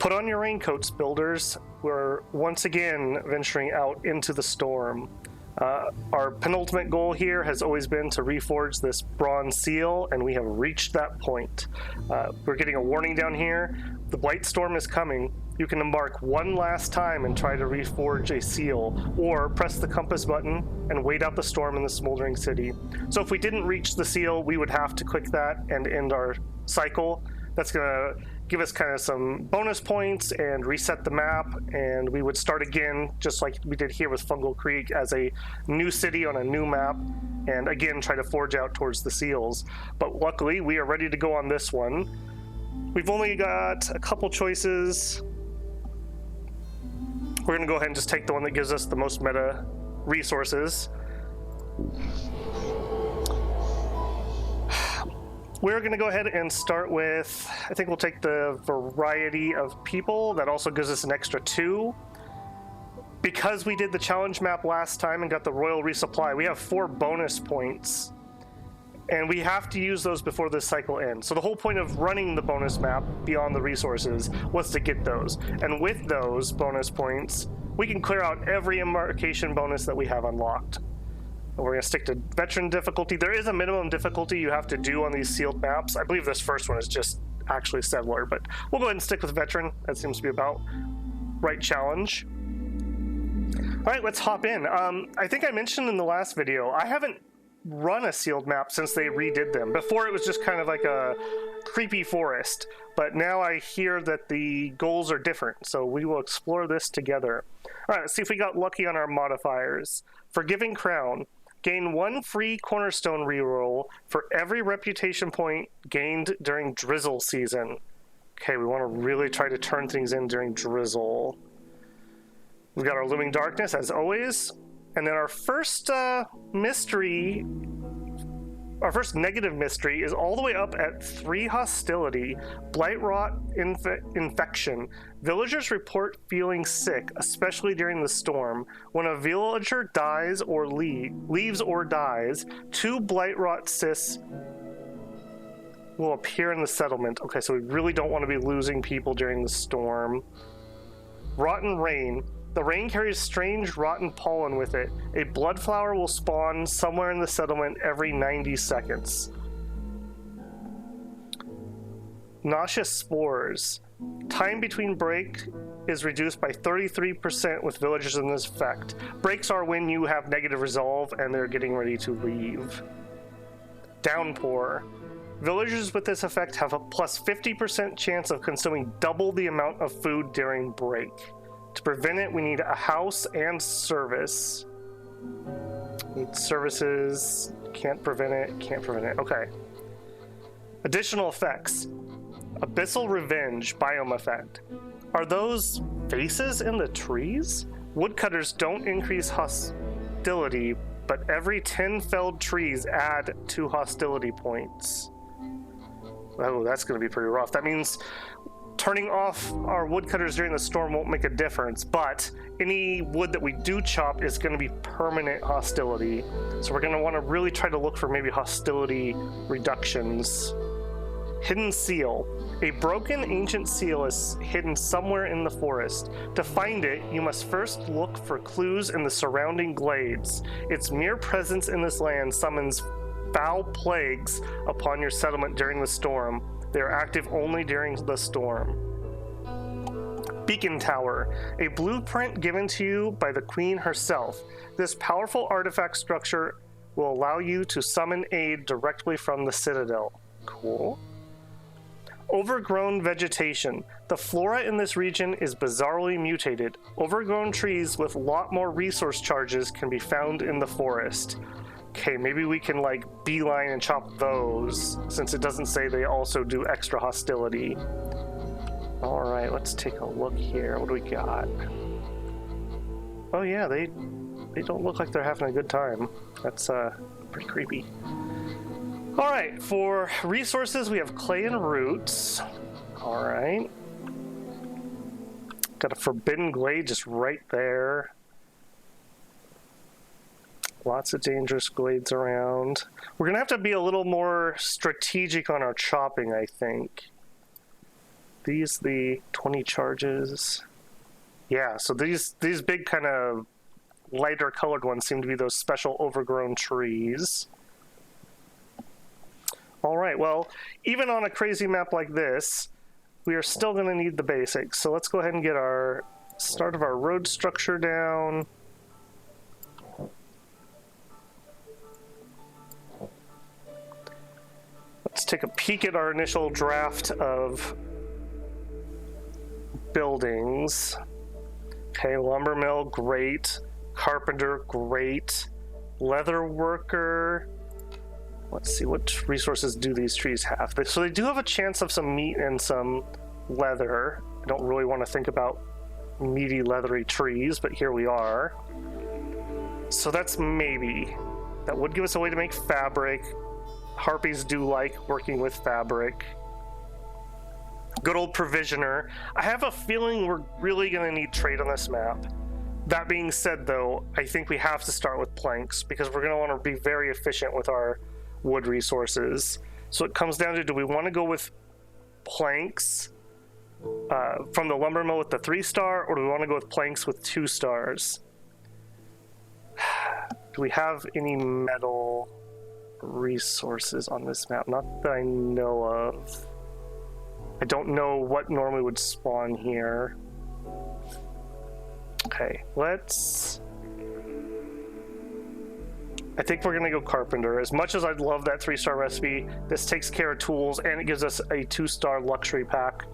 Put on your raincoats, builders. We're once again venturing out into the storm. Our penultimate goal here has always been to reforge this bronze seal, and we have reached that point. We're getting a warning down here. The Blight Storm is coming. You can embark one last time and try to reforge a seal, or press the compass button and wait out the storm in the Smoldering City. So if we didn't reach the seal, we would have to click that and end our cycle. That's going to give us kind of some bonus points and reset the map, and we would start again, just like we did here with Fungal Creek, as a new city on a new map, and again try to forge out towards the seals. But luckily, we are ready to go on this one. We've only got a couple choices. We're going to go ahead and just take the one that gives us the most meta resources. We're going to go ahead and start with, I think we'll take the variety of people. That also gives us an extra 2. Because we did the challenge map last time and got the royal resupply, we have 4 bonus points. And we have to use those before this cycle ends. So the whole point of running the bonus map beyond the resources was to get those. And with those bonus points, we can clear out every embarkation bonus that we have unlocked. We're going to stick to veteran difficulty. There is a minimum difficulty you have to do on these sealed maps. I believe this first one is just actually settler, but we'll go ahead and stick with veteran. That seems to be about right challenge. All right, let's hop in. I think I mentioned in the last video, I haven't run a sealed map since they redid them. Before it was just kind of like a creepy forest, but now I hear that the goals are different, so we will explore this together. All right, let's see if we got lucky on our modifiers. Forgiving Crown. Gain 1 free cornerstone reroll for every reputation point gained during drizzle season. Okay, we want to really try to turn things in during drizzle. We've got our Looming Darkness, as always. And then our first mystery, our first negative mystery is all the way up at 3 hostility, Blight Rot infection. Villagers report feeling sick, especially during the storm. When a villager dies or leaves or dies, 2 Blight Rot cysts will appear in the settlement. Okay, so we really don't want to be losing people during the storm. Rotten Rain. The rain carries strange rotten pollen with it. A blood flower will spawn somewhere in the settlement every 90 seconds. Nauseous spores. Time between break is reduced by 33% with villagers in this effect. Breaks are when you have negative resolve and they're getting ready to leave. Downpour. Villagers with this effect have a plus 50% chance of consuming double the amount of food during break. To prevent it, we need a house and service. Need services. Can't prevent it. Can't prevent it. Okay. Additional effects. Abyssal Revenge biome effect. Are those faces in the trees? Woodcutters don't increase hostility, but every 10 felled trees add 2 hostility points. Oh, that's going to be pretty rough. That means turning off our woodcutters during the storm won't make a difference, but any wood that we do chop is going to be permanent hostility. So we're going to want to really try to look for maybe hostility reductions. Hidden Seal. A broken ancient seal is hidden somewhere in the forest. To find it, you must first look for clues in the surrounding glades. Its mere presence in this land summons foul plagues upon your settlement during the storm. They are active only during the storm. Beacon Tower, a blueprint given to you by the Queen herself. This powerful artifact structure will allow you to summon aid directly from the Citadel. Cool. Overgrown vegetation. The flora in this region is bizarrely mutated. Overgrown trees with a lot more resource charges can be found in the forest. Okay, maybe we can like beeline and chop those, since it doesn't say they also do extra hostility. All right, let's take a look here. What do we got? Oh yeah, they don't look like they're having a good time. That's pretty creepy. All right, for resources, we have clay and roots. All right. Got a forbidden glade just right there. Lots of dangerous glades around. We're gonna have to be a little more strategic on our chopping, I think. these the 20 charges? Yeah, so these big kind of lighter colored ones seem to be those special overgrown trees. All right, well, even on a crazy map like this, we are still going to need the basics. So let's go ahead and get our start of our road structure down. Let's take a peek at our initial draft of buildings. Okay, lumber mill, great. Carpenter, great. Leather worker. Let's see, what resources do these trees have? So they do have a chance of some meat and some leather. I don't really want to think about meaty, leathery trees, but here we are. So that's maybe. That would give us a way to make fabric. Harpies do like working with fabric. Good old provisioner. I have a feeling we're really going to need trade on this map. That being said, though, I think we have to start with planks because we're going to want to be very efficient with our wood resources. So it comes down to, do we want to go with planks from the lumber mill with the 3-star, or do we want to go with planks with 2 stars? Do we have any metal resources on this map? Not that I know of. I don't know what normally would spawn here. Okay, I think we're gonna go carpenter. As much as I'd love that 3-star recipe, this takes care of tools and it gives us a 2-star luxury pack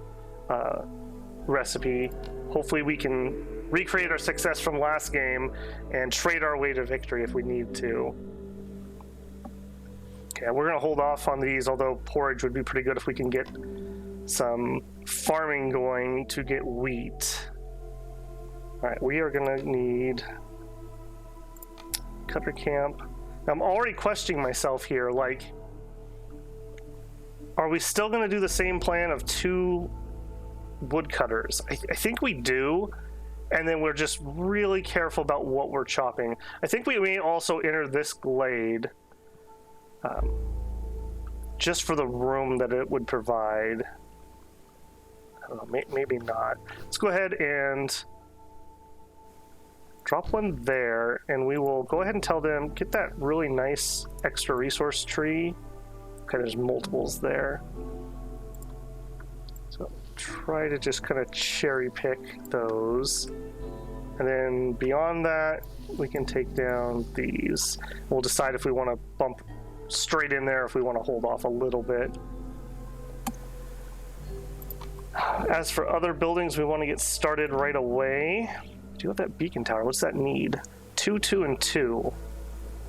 recipe. Hopefully we can recreate our success from last game and trade our way to victory if we need to. Okay, we're gonna hold off on these, although porridge would be pretty good if we can get some farming going to get wheat. All right, we are gonna need cutter camp. Now, I'm already questioning myself here, like, are we still gonna do the same plan of 2 woodcutters? I think we do, and then we're just really careful about what we're chopping. I think we may also enter this glade just for the room that it would provide. I don't know, maybe not. Let's go ahead and drop one there, and we will go ahead and tell them, get that really nice extra resource tree. Okay, there's multiples there. So try to just kind of cherry pick those. And then beyond that, we can take down these. We'll decide if we want to bump straight in there, if we want to hold off a little bit. As for other buildings, we want to get started right away. Do you have that beacon tower? What's that need? 2, 2, and 2.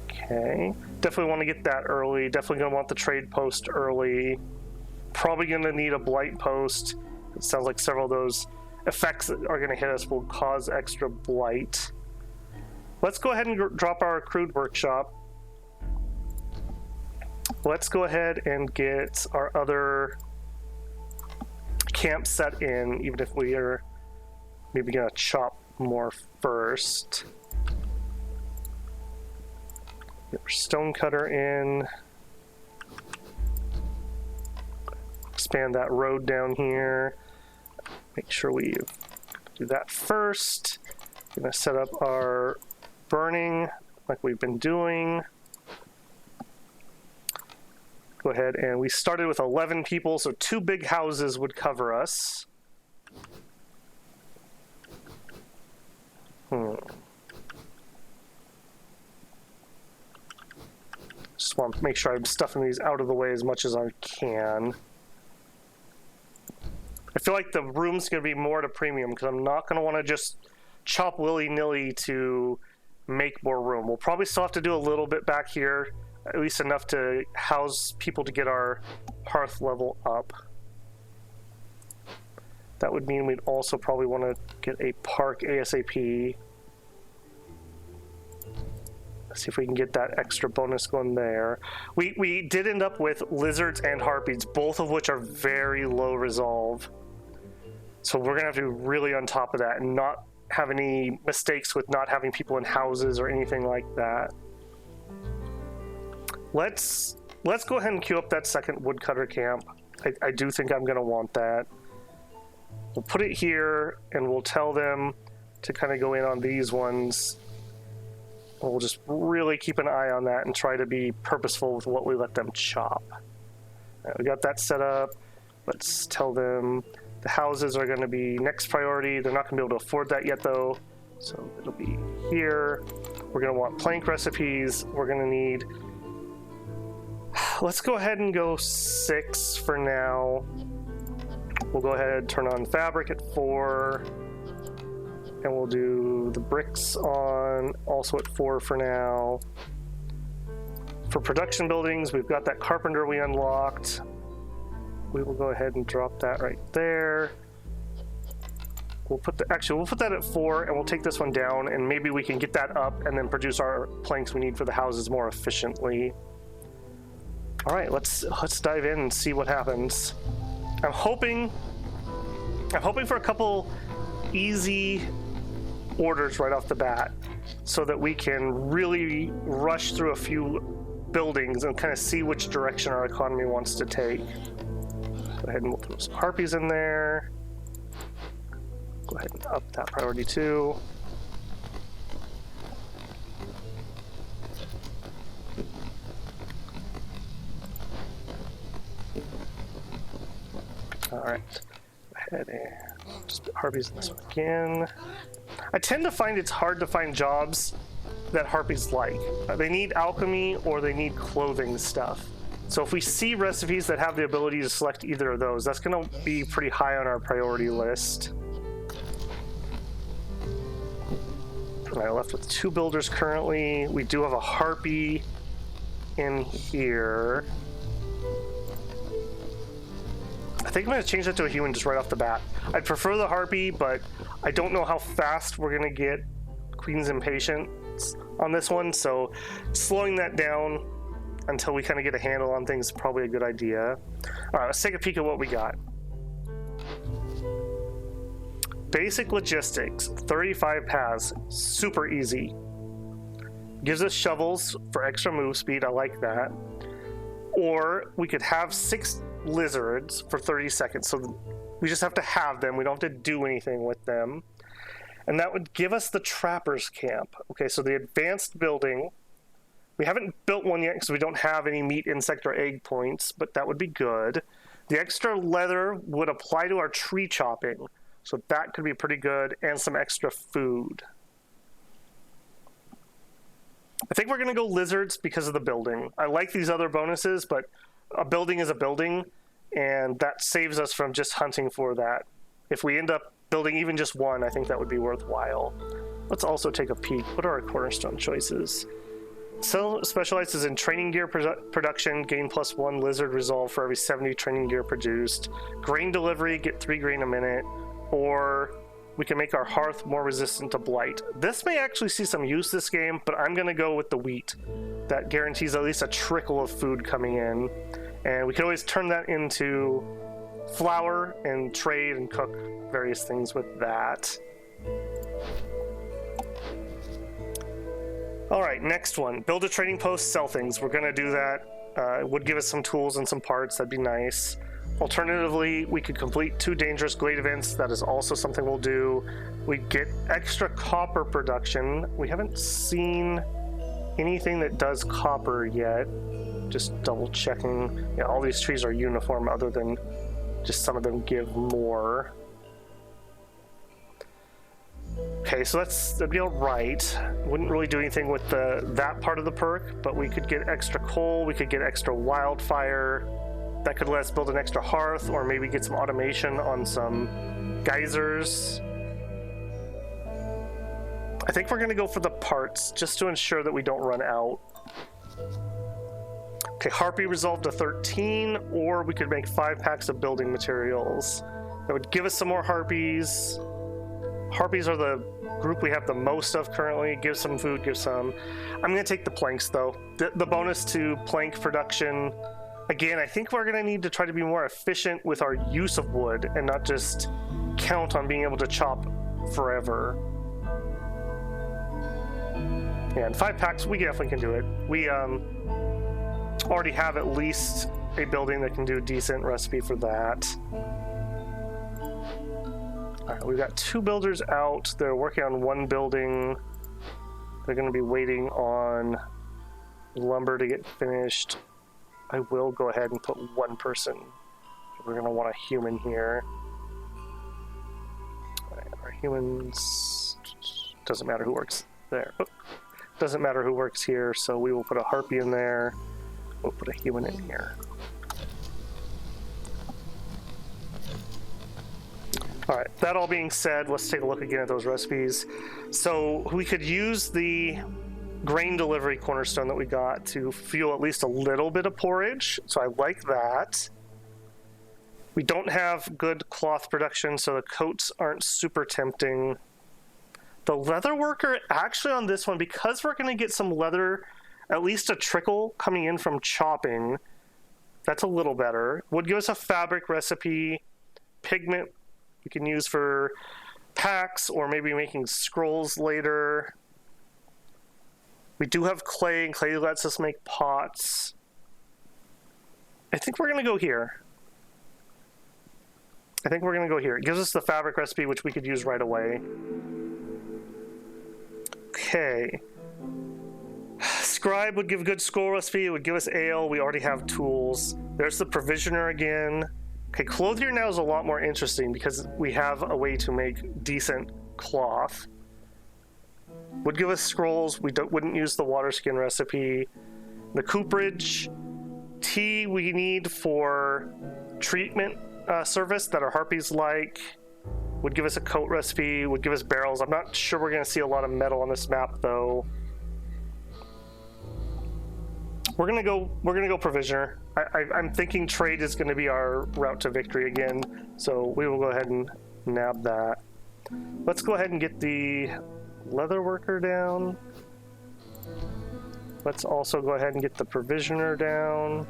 Okay. Definitely want to get that early. Definitely going to want the trade post early. Probably going to need a blight post. It sounds like several of those effects that are going to hit us will cause extra blight. Let's go ahead and drop our crude workshop. Let's go ahead and get our other camp set in, even if we are maybe going to chop more first. Get our stone cutter in. Expand that road down here. Make sure we do that first. We're going to set up our burning like we've been doing. Go ahead, and we started with 11 people, so 2 big houses would cover us. Just want to make sure I'm stuffing these out of the way as much as I can. I feel like the room's going to be more at a premium because I'm not going to want to just chop willy-nilly to make more room. We'll probably still have to do a little bit back here, at least enough to house people to get our hearth level up. That would mean we'd also probably want to get a park ASAP. Let's see if we can get that extra bonus going there. We did end up with lizards and harpies, both of which are very low resolve. So we're gonna have to be really on top of that and not have any mistakes with not having people in houses or anything like that. Let's go ahead and queue up that second woodcutter camp. I do think I'm gonna want that. We'll put it here, and we'll tell them to kind of go in on these ones. And we'll just really keep an eye on that and try to be purposeful with what we let them chop. Right, we got that set up. Let's tell them the houses are going to be next priority. They're not going to be able to afford that yet, though. So it'll be here. We're going to want plank recipes. We're going to need... Let's go ahead and go 6 for now. We'll go ahead and turn on fabric at 4. And we'll do the bricks on also at 4 for now. For production buildings, we've got that carpenter we unlocked. We will go ahead and drop that right there. We'll put that at 4, and we'll take this one down, and maybe we can get that up and then produce our planks we need for the houses more efficiently. All right, let's dive in and see what happens. I'm hoping for a couple easy orders right off the bat, so that we can really rush through a few buildings and kind of see which direction our economy wants to take. Go ahead and we'll throw some harpies in there. Go ahead and up that priority too. All right, go ahead and just put harpies in this one again. I tend to find it's hard to find jobs that harpies like. They need alchemy or they need clothing stuff. So if we see recipes that have the ability to select either of those, that's going to be pretty high on our priority list. I'm left with 2 builders currently. We do have a harpy in here. I think I'm going to change that to a human just right off the bat. I'd prefer the harpy, but I don't know how fast we're going to get Queen's Impatience on this one, so slowing that down until we kind of get a handle on things is probably a good idea. All right, let's take a peek at what we got. Basic logistics, 35 paths, super easy. Gives us shovels for extra move speed, I like that. Or we could have 6 lizards for 30 seconds, so we just have to have them, we don't have to do anything with them. And that would give us the Trapper's Camp. Okay, so the advanced building, we haven't built one yet because we don't have any meat, insect, or egg points, but that would be good. The extra leather would apply to our tree chopping, so that could be pretty good, and some extra food. I think we're going to go lizards because of the building. I like these other bonuses, but a building is a building, and that saves us from just hunting for that. If we end up building even just one, I think that would be worthwhile. Let's also take a peek. What are our cornerstone choices? Cell specializes in training gear production, gain +1 lizard resolve for every 70 training gear produced. Grain delivery, get 3 grain a minute. Or we can make our hearth more resistant to blight. This may actually see some use this game, but I'm going to go with the wheat. That guarantees at least a trickle of food coming in. And we can always turn that into flour and trade and cook various things with that. All right, next one. Build a trading post, sell things. We're going to do that. It would give us some tools and some parts. That'd be nice. Alternatively, we could complete 2 dangerous glade events. That is also something we'll do. We get extra copper production. We haven't seen anything that does copper yet. Just double checking. Yeah, all these trees are uniform other than just some of them give more. Okay, so that'd be all right. Wouldn't really do anything with that part of the perk, but we could get extra coal, we could get extra wildfire. That could let us build an extra hearth, or maybe get some automation on some geysers. I think we're gonna go for the parts, just to ensure that we don't run out. Okay, Harpy resolved to 13, or we could make 5 packs of building materials. That would give us some more Harpies. Harpies are the group we have the most of currently. Give some food, give some. I'm gonna take the planks though. The bonus to plank production. Again, I think we're gonna need to try to be more efficient with our use of wood and not just count on being able to chop forever. Yeah, and 5 packs, we definitely can do it. We already have at least a building that can do a decent recipe for that. we've got 2 builders out. They're working on 1 building. They're going to be waiting on lumber to get finished. I will go ahead and put 1 person. We're going to want a human here. All right, our humans... Doesn't matter who works there. Oh, doesn't matter who works here, so we will put a harpy in there. We'll put a human in here. All right, that all being said, let's take a look again at those recipes. So we could use the grain delivery cornerstone that we got to fuel at least a little bit of porridge. So I like that. We don't have good cloth production, so the coats aren't super tempting. The leather worker, actually on this one, because we're going to get some leather, at least a trickle coming in from chopping, that's a little better. Would give us a fabric recipe, pigment we can use for packs or maybe making scrolls later. We do have clay, and clay lets us make pots. I think we're going to go here. It gives us the fabric recipe, which we could use right away. Okay. Scribe would give a good scroll recipe. It would give us ale. We already have tools. There's the provisioner again. Okay, clothier now is a lot more interesting because we have a way to make decent cloth. Would give us scrolls. We wouldn't use the water skin recipe. The cooperage. Tea we need for treatment service that our harpies like. Would give us a coat recipe. Would give us barrels. I'm not sure we're going to see a lot of metal on this map though. We're gonna go provisioner. I'm thinking trade is going to be our route to victory again, so we will go ahead and nab that. Let's go ahead and get the leather worker down. Let's also go ahead and get the provisioner down.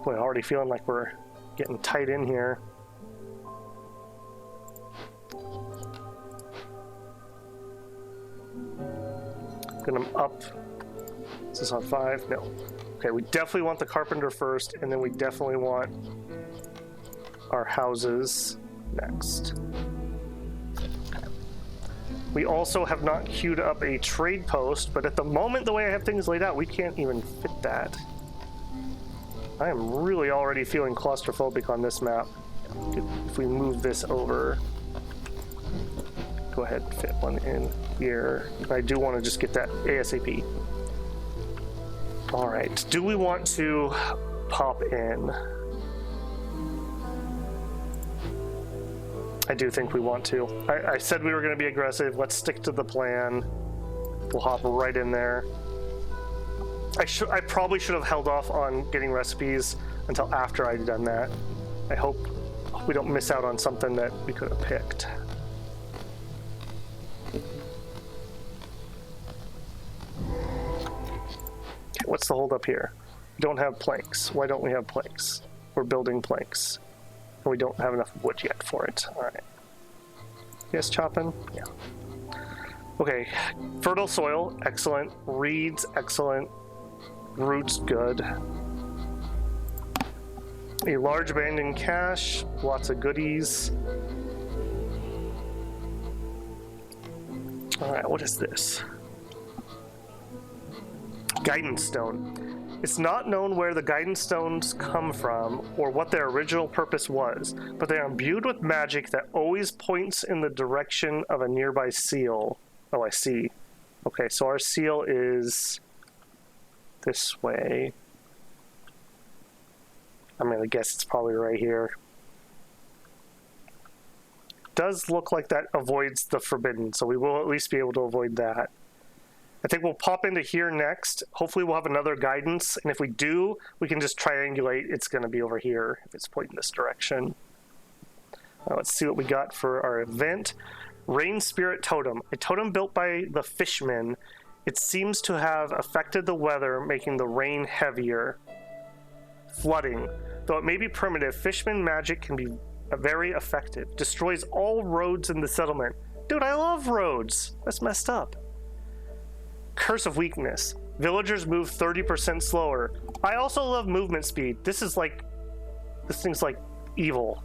Boy, already feeling like we're getting tight in here. Gonna up. Is this on 5? No. Okay, we definitely want the carpenter first, and then we definitely want our houses next. Okay. We also have not queued up a trade post, but at the moment, the way I have things laid out, we can't even fit that. I am really already feeling claustrophobic on this map. If we move this over, go ahead and fit one in here. I do want to just get that ASAP. All right, do we want to pop in? I do think we want to. I said we were going to be aggressive. Let's stick to the plan. We'll hop right in there. I probably should have held off on getting recipes until after I'd done that. I hope we don't miss out on something that we could have picked. What's the holdup here? We don't have planks. Why don't we have planks? We're building planks. And we don't have enough wood yet for it. All right. Yes, chopping? Yeah. Okay. Fertile soil, excellent. Reeds, excellent. Roots, good. A large abandoned cache, lots of goodies. All right, what is this? Guidance stone. It's not known where the guidance stones come from or what their original purpose was, but they are imbued with magic that always points in the direction of a nearby seal. Oh, I see. Okay, so our seal is this way. I'm gonna guess it's probably right here. Does look like that avoids the forbidden, so we will at least be able to avoid that. I think we'll pop into here next. Hopefully we'll have another guidance, and if we do, we can just triangulate. It's going to be over here if it's pointing this direction. Let's see what we got for our event. Rain Spirit Totem. A totem built by the fishmen. It seems to have affected the weather, making the rain heavier. Flooding. Though it may be primitive, fishman magic can be very effective. Destroys all roads in the settlement. Dude, I love roads. That's messed up. Curse of Weakness. Villagers move 30% slower. I also love movement speed. This thing's like Evil.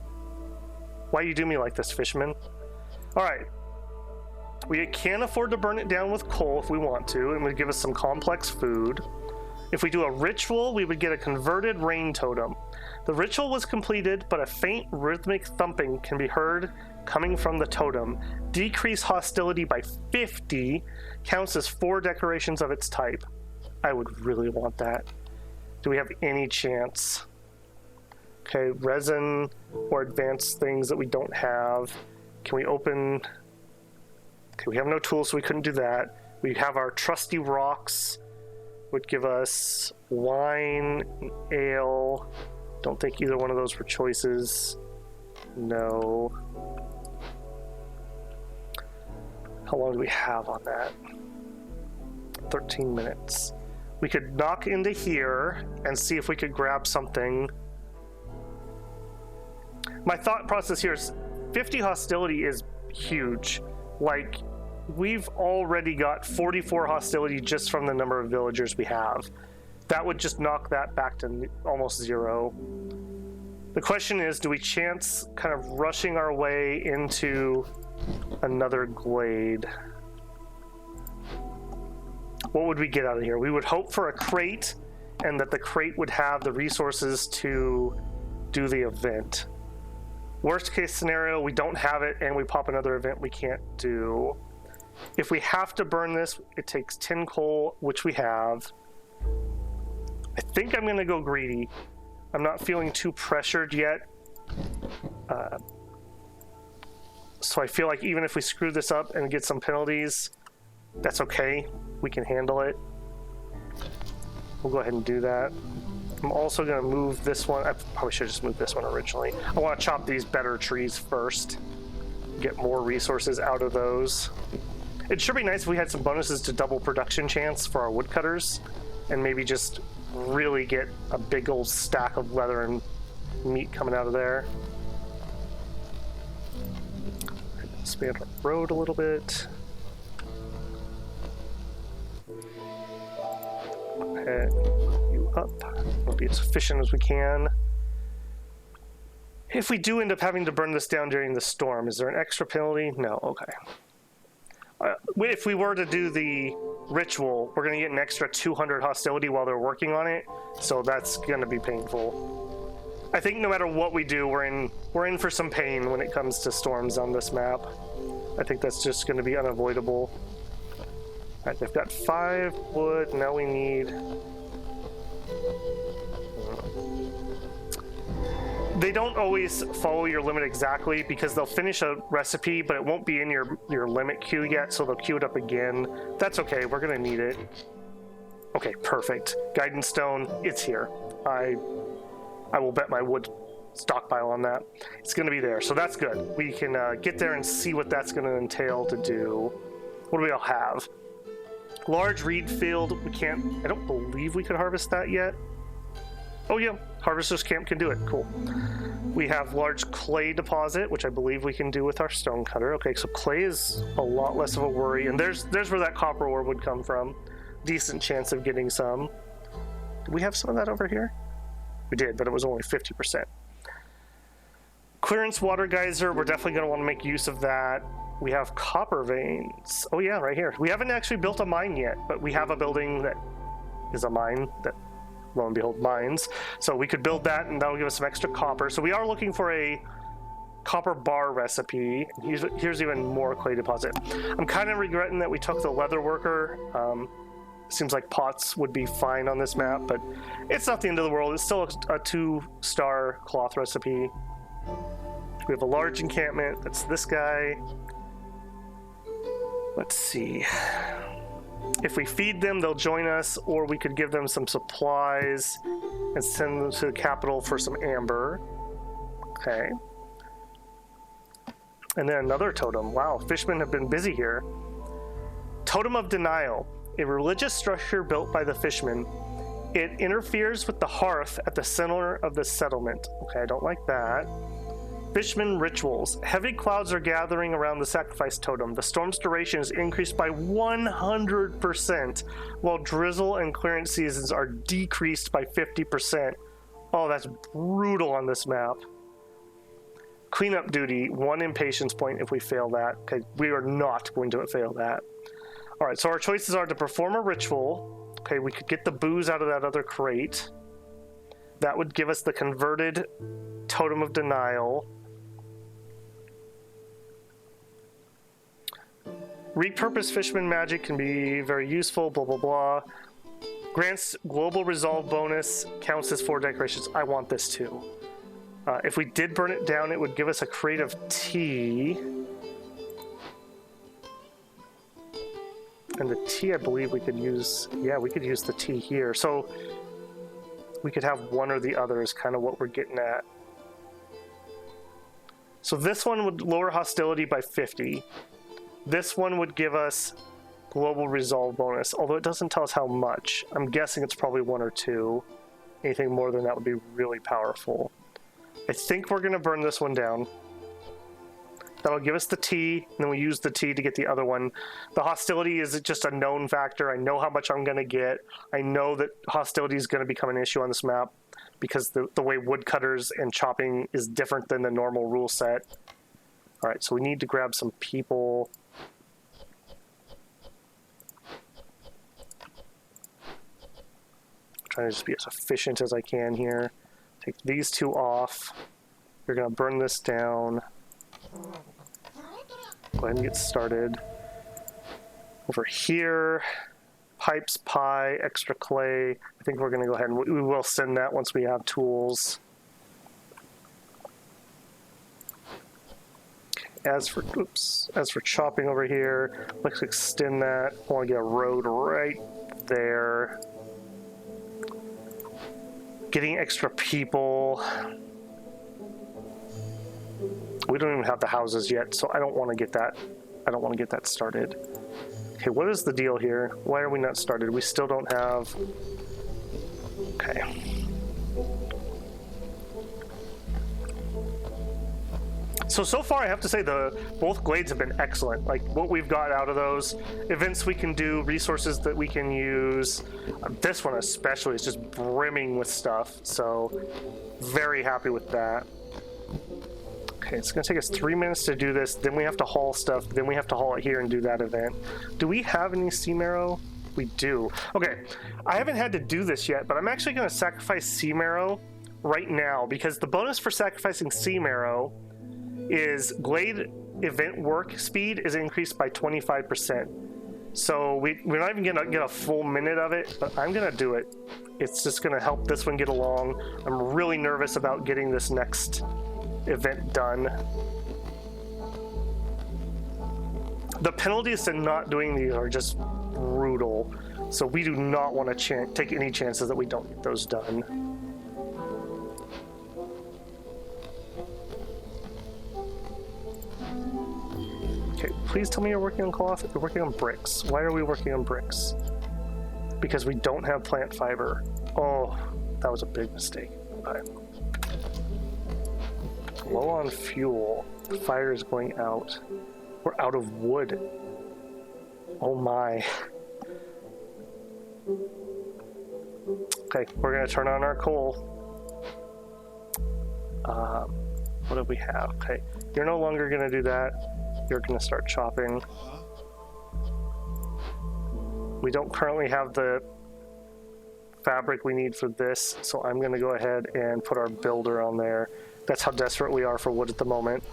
Why you do me like this, fisherman? All right. We can afford to burn it down with coal if we want to, and would give us some complex food. If we do a ritual, we would get a converted rain totem. The ritual was completed, but a faint rhythmic thumping can be heard coming from the totem. Decrease hostility by 50, counts as 4 decorations of its type. I would really want that. Do we have any chance? Okay, resin or advanced things that we don't have. Can we open... Okay, we have no tools, so we couldn't do that. We have our trusty rocks, would give us wine, and ale. Don't think either one of those were choices. No. How long do we have on that? 13 minutes. We could knock into here and see if we could grab something. My thought process here is 50 hostility is huge. Like, we've already got 44 hostility just from the number of villagers we have. That would just knock that back to almost 0. The question is, do we chance kind of rushing our way into another glade? What would we get out of here? We would hope for a crate, and that the crate would have the resources to do the event. Worst case scenario, we don't have it, and we pop another event we can't do. If we have to burn this, it takes 10 coal, which we have. I think I'm going to go greedy. I'm not feeling too pressured yet. So I feel like even if we screw this up and get some penalties, that's okay. We can handle it. We'll go ahead and do that. I'm also going to move this one. I probably should have just moved this one originally. I want to chop these better trees first. Get more resources out of those. It should be nice if we had some bonuses to double production chance for our woodcutters, and maybe just really get a big old stack of leather and meat coming out of there. Expand our road a little bit. Head you up. We'll be as efficient as we can. If we do end up having to burn this down during the storm, is there an extra penalty? No. Okay. If we were to do the ritual, we're going to get an extra 200 hostility while they're working on it, so that's going to be painful. I think no matter what we do, we're in for some pain when it comes to storms on this map. I think that's just going to be unavoidable. All right, they've got 5 wood. Now we need... They don't always follow your limit exactly, because they'll finish a recipe, but it won't be in your limit queue yet, so they'll queue it up again. That's okay, we're gonna need it. Okay, perfect. Guidance stone, it's here. I will bet my wood stockpile on that. It's gonna be there, so that's good. We can get there and see what that's gonna entail to do. What do we all have? Large reed field, we can't, I don't believe we could harvest that yet. Oh yeah, Harvester's Camp can do it, cool. We have large clay deposit, which I believe we can do with our stone cutter. Okay, so clay is a lot less of a worry, and there's where that copper ore would come from. Decent chance of getting some. Did we have some of that over here? We did, but it was only 50%. Clearance water geyser, we're definitely gonna wanna make use of that. We have copper veins. Oh yeah, right here. We haven't actually built a mine yet, but we have a building that is a mine that, lo and behold, mines. So we could build that, and that'll give us some extra copper. So we are looking for a copper bar recipe. Here's even more clay deposit. I'm kind of regretting that we took the leather worker. Seems like pots would be fine on this map, but it's not the end of the world. It's still a 2-star cloth recipe. We have a large encampment. That's this guy. Let's see. If we feed them, they'll join us, or we could give them some supplies and send them to the capital for some amber. Okay. And then another totem. Wow, fishermen have been busy here. Totem of Denial, a religious structure built by the fishermen. It interferes with the hearth at the center of the settlement. Okay, I don't like that. Fisherman rituals. Heavy clouds are gathering around the sacrifice totem. The storm's duration is increased by 100%, while drizzle and clearance seasons are decreased by 50%. Oh, that's brutal on this map. Cleanup duty, 1 impatience point if we fail that. Okay, we are not going to fail that. All right, so our choices are to perform a ritual. Okay, we could get the booze out of that other crate. That would give us the converted totem of denial. Repurpose fisherman magic can be very useful, blah, blah, blah. Grants global resolve bonus, counts as 4 decorations. I want this too. If we did burn it down, it would give us a crate of tea. And the tea, I believe we could use... Yeah, we could use the tea here. So we could have one or the other is kind of what we're getting at. So this one would lower hostility by 50. This one would give us global resolve bonus, although it doesn't tell us how much. I'm guessing it's probably 1 or 2. Anything more than that would be really powerful. I think we're going to burn this one down. That'll give us the tea, and then we use the tea to get the other one. The hostility is just a known factor. I know how much I'm going to get. I know that hostility is going to become an issue on this map because the way woodcutters and chopping is different than the normal rule set. All right, so we need to grab some people. I'm trying to just be as efficient as I can here. Take these 2 off. You're going to burn this down. Go ahead and get started. Over here, pipes, pie, extra clay. I think we're going to go ahead and we will send that once we have tools. As for chopping over here, let's extend that. I want to get a road right there. Getting extra people. We don't even have the houses yet, so I don't want to get that. I don't want to get that started. Okay, what is the deal here? Why are we not started? We still don't have. Okay. So far I have to say both glades have been excellent. Like what we've got out of those events we can do, resources that we can use. This one especially is just brimming with stuff. So very happy with that. Okay, it's gonna take us 3 minutes to do this. Then we have to haul stuff. Then we have to haul it here and do that event. Do we have any sea marrow? We do. Okay, I haven't had to do this yet, but I'm actually gonna sacrifice sea marrow right now because the bonus for sacrificing sea marrow is glade event work speed is increased by 25%. So we're not even gonna get a full minute of it, but I'm gonna do it. It's just gonna help this one get along. I'm really nervous about getting this next event done. The penalties to not doing these are just brutal. So we do not want to take any chances that we don't get those done. Okay, please tell me you're working on cloth. You're working on bricks. Why are we working on bricks? Because we don't have plant fiber. Oh, that was a big mistake. Okay. Low on fuel. The fire is going out. We're out of wood. Oh my. Okay, we're gonna turn on our coal. What do we have? Okay, you're no longer gonna do that. You're gonna start chopping. We don't currently have the fabric we need for this, so I'm gonna go ahead and put our builder on there. That's how desperate we are for wood at the moment.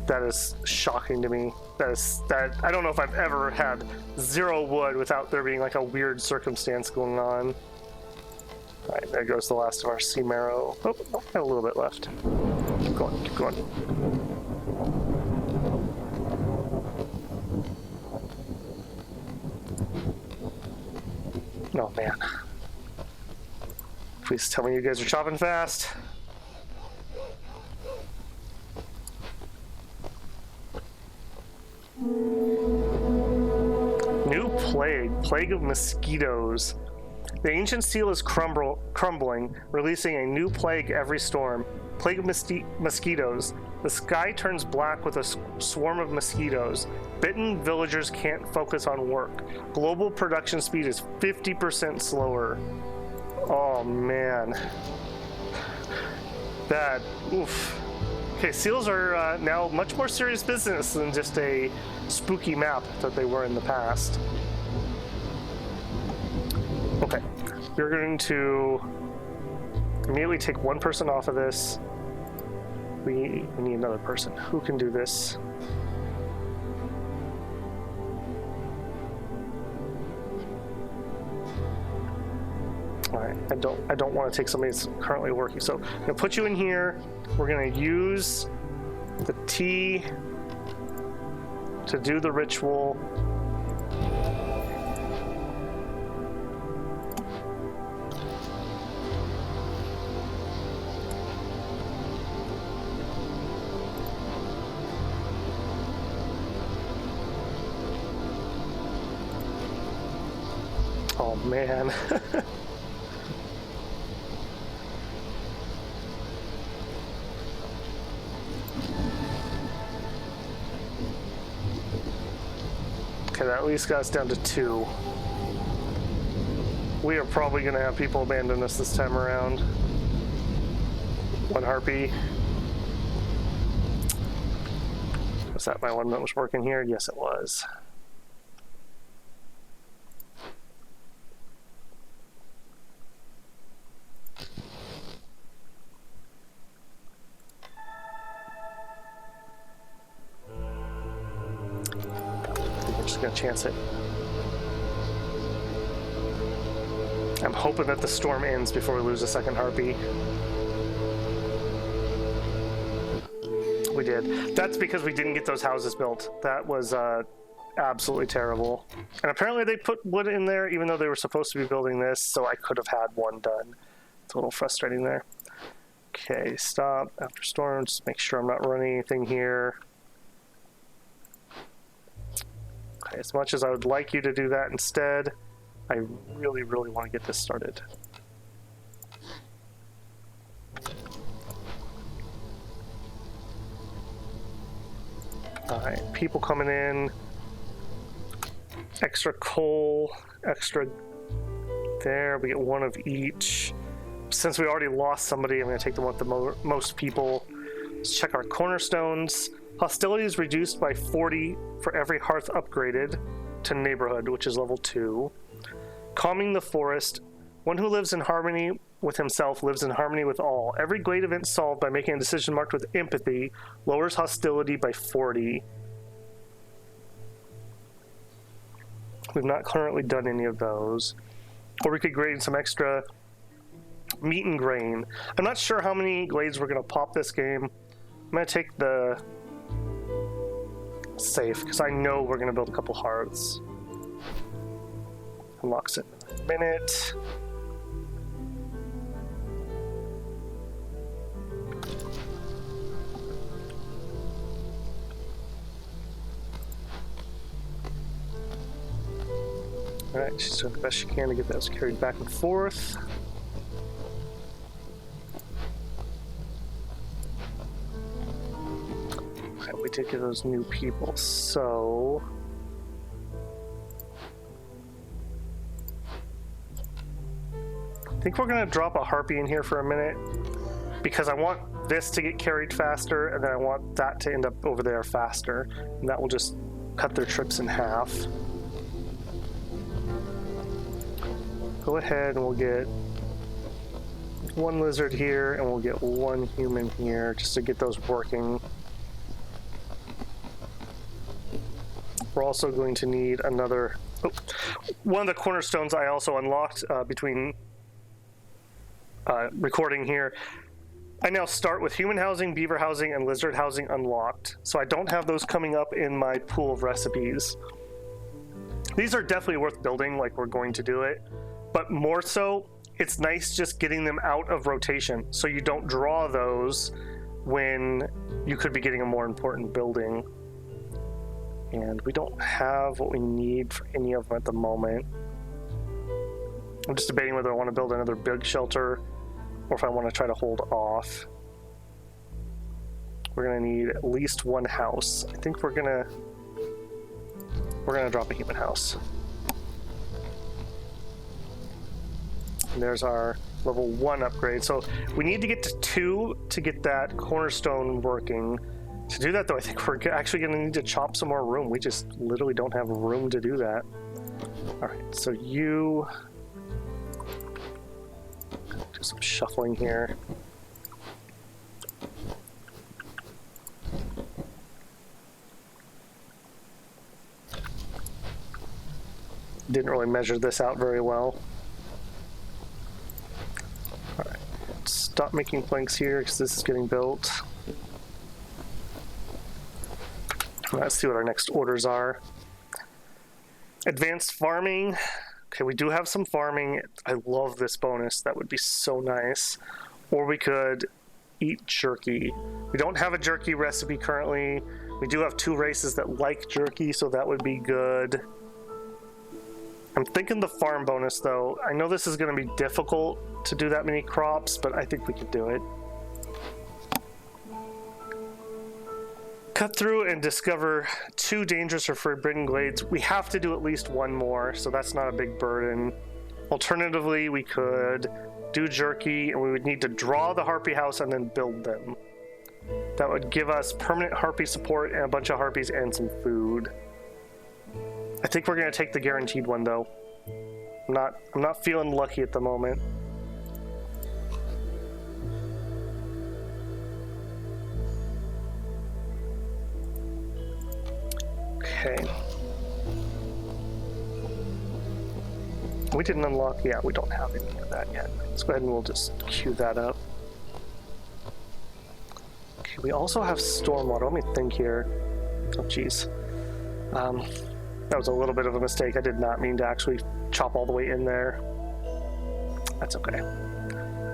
That is shocking to me. That I don't know if I've ever had 0 wood without there being like a weird circumstance going on. All right, there goes the last of our sea marrow. Oh, I have a little bit left. Keep going, keep going. Oh man. Please tell me you guys are chopping fast. New plague. Plague of mosquitoes. The ancient seal is crumbling, releasing a new plague every storm. Plague of mosquitoes. The sky turns black with a swarm of mosquitoes. Bitten villagers can't focus on work. Global production speed is 50% slower. Oh man. Bad. Oof. Okay, seals are now much more serious business than just a spooky map that they were in the past. Okay, we're going to immediately take one person off of this. We need another person. Who can do this? All right, I don't want to take somebody that's currently working. So I'm gonna put you in here. We're gonna use the T to do the ritual. Oh man. Okay, that at least got us down to 2. We are probably going to have people abandon us this time around. 1 harpy. Was that my one that was working here? Yes, it was. Gonna chance it. I'm hoping that the storm ends before we lose a second harpy. We did. That's because we didn't get those houses built. That was absolutely terrible. And apparently they put wood in there even though they were supposed to be building this, so I could have had one done. It's a little frustrating there. Okay, stop after storm. Just make sure I'm not running anything here. As much as I would like you to do that instead, I really, really want to get this started. Alright, people coming in. Extra coal, extra there. We get 1 of each. Since we already lost somebody, I'm going to take the one with the most people. Let's check our cornerstones. Hostility is reduced by 40 for every hearth upgraded to neighborhood, which is level 2. Calming the forest. One who lives in harmony with himself lives in harmony with all. Every glade event solved by making a decision marked with empathy lowers hostility by 40. We've not currently done any of those. Or we could grade some extra meat and grain. I'm not sure how many glades we're going to pop this game. I'm going to take the safe, because I know we're going to build a couple hearths. Unlocks it in a minute. Alright, she's doing the best she can to get those carried back and forth. We did get those new people, so I think we're gonna drop a harpy in here for a minute because I want this to get carried faster and then I want that to end up over there faster, and that will just cut their trips in half. Go ahead and we'll get 1 lizard here and we'll get 1 human here just to get those working. We're also going to need another... Oh, one of the cornerstones I also unlocked between recording here. I now start with human housing, beaver housing, and lizard housing unlocked. So I don't have those coming up in my pool of recipes. These are definitely worth building, like we're going to do it. But more so, it's nice just getting them out of rotation so you don't draw those when you could be getting a more important building. And we don't have what we need for any of them at the moment. I'm just debating whether I want to build another big shelter or if I want to try to hold off. We're gonna need at least one house. I think we're gonna drop a human house. And there's our level 1 upgrade. So we need to get to 2 to get that cornerstone working. To do that, though, I think we're actually going to need to chop some more room. We just literally don't have room to do that. All right, so you... do some shuffling here. Didn't really measure this out very well. All right, stop making planks here because this is getting built. Let's see what our next orders are. Advanced farming. Okay, we do have some farming. I love this bonus. That would be so nice. Or we could eat jerky. We don't have a jerky recipe currently. We do have 2 races that like jerky, so that would be good. I'm thinking the farm bonus, though. I know this is going to be difficult to do that many crops, but I think we could do it. Cut through and discover 2 dangerous or forbidden glades. We have to do at least 1 more, so that's not a big burden. Alternatively, we could do jerky, and we would need to draw the harpy house and then build them. That would give us permanent harpy support and a bunch of harpies and some food. I think we're going to take the guaranteed one, though. I'm not feeling lucky at the moment. Okay. We didn't unlock... Yeah, we don't have any of that yet. Let's go ahead and we'll just queue that up. Okay, we also have stormwater. Let me think here. Oh, jeez. That was a little bit of a mistake. I did not mean to actually chop all the way in there. That's okay.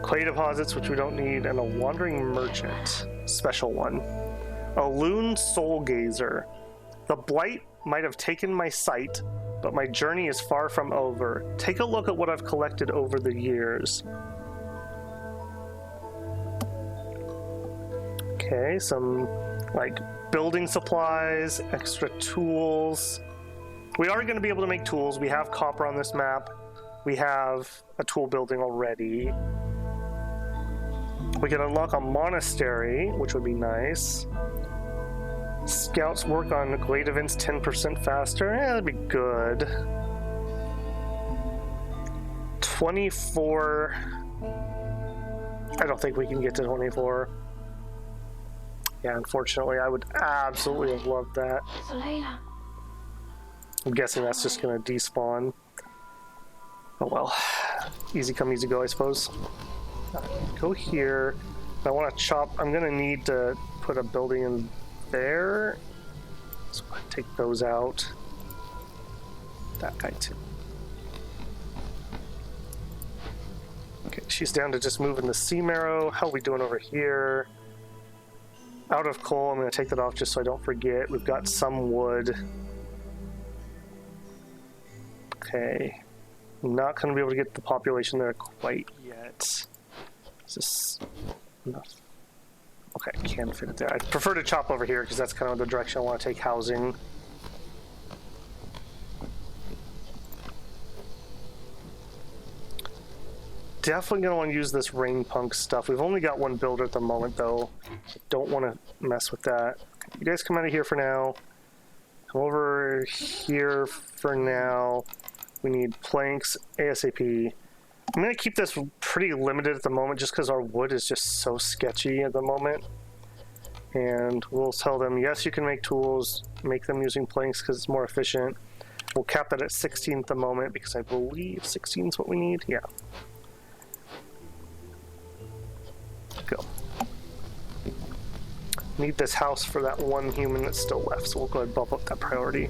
Clay deposits, which we don't need, and a wandering merchant. Special one. A loon soul gazer. The blight might have taken my sight, but my journey is far from over. Take a look at what I've collected over the years. Okay, some like building supplies, extra tools. We are going to be able to make tools. We have copper on this map. We have a tool building already. We can unlock a monastery, which would be nice. Scouts work on glade events 10% faster. Yeah, that'd be good. 24. I don't think we can get to 24. Yeah, unfortunately, I would absolutely have loved that. I'm guessing that's just going to despawn. Oh well. Easy come, easy go, I suppose. Go here. I want to chop. I'm going to need to put a building in there. So I'll take those out. That guy too. Okay, she's down to just moving the sea marrow. How are we doing over here? Out of coal. I'm going to take that off just so I don't forget. We've got some wood. Okay. I'm not going to be able to get the population there quite yet. Is this enough? Okay, I can fit it there. I prefer to chop over here because that's kind of the direction I want to take housing. Definitely going to want to use this rain punk stuff. We've only got 1 builder at the moment, though. Don't want to mess with that. You guys come out of here for now. Come over here for now. We need planks ASAP. I'm going to keep this pretty limited at the moment just because our wood is just so sketchy at the moment. And we'll tell them, yes, you can make tools, make them using planks because it's more efficient. We'll cap that at 16 at the moment because I believe 16 is what we need. Yeah. Go. Need this house for that 1 human that's still left, so we'll go ahead and bump up that priority.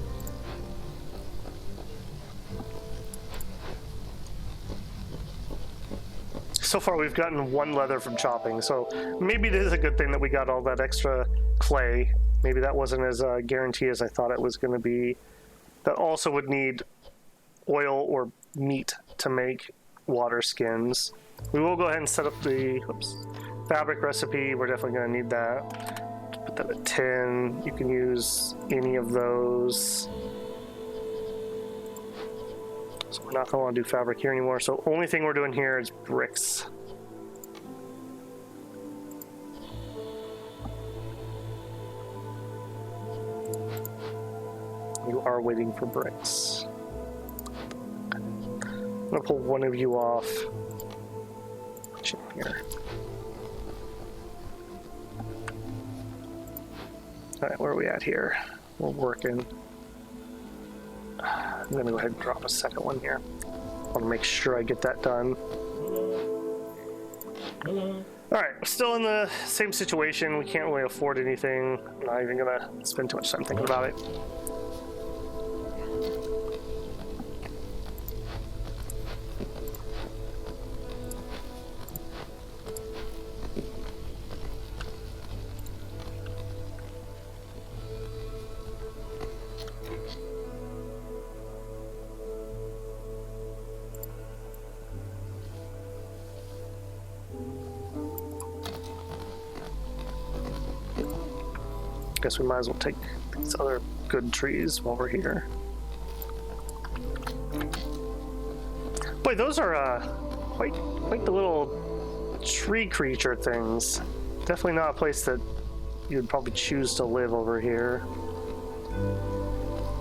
So far we've gotten 1 leather from chopping, so maybe it is a good thing that we got all that extra clay. Maybe that wasn't as a guarantee as I thought it was going to be. That also would need oil or meat to make water skins. We will go ahead and set up the fabric recipe. We're definitely going to need that. Put that at 10. You can use any of those. So we're not going to want to do fabric here anymore. So only thing we're doing here is bricks. You are waiting for bricks. I'm going to pull one of you off. Put you in here. Alright, where are we at here? We're working. I'm going to go ahead and drop a second one here. I want to make sure I get that done. Alright, we're still in the same situation. We can't really afford anything. I'm not even going to spend too much time thinking about it. Guess we might as well take these other good trees while we're here. Boy, those are quite the little tree creature things. Definitely not a place that you'd probably choose to live over here.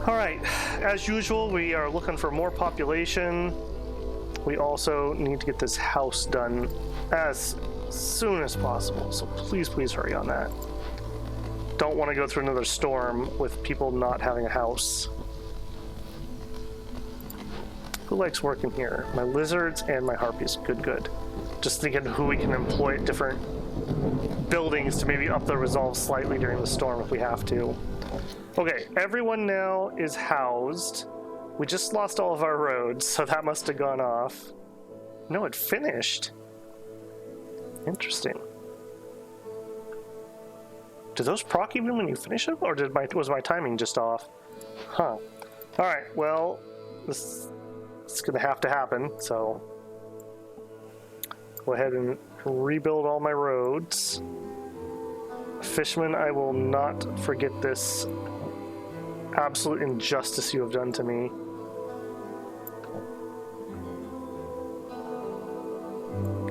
All right, as usual, we are looking for more population. We also need to get this house done as soon as possible, so please hurry on that. Don't want to go through another storm with people not having a house. Who likes working here? My lizards and my harpies. Good. Just thinking who we can employ at different buildings to maybe up the resolve slightly during the storm if we have to. Okay, everyone now is housed. We just lost all of our roads, so that must have gone off. No, it finished. Interesting. Do those proc even when you finish them, or was my timing just off? Huh. All right. Well, this is gonna have to happen. So go ahead and rebuild all my roads. Fishman, I will not forget this absolute injustice you have done to me.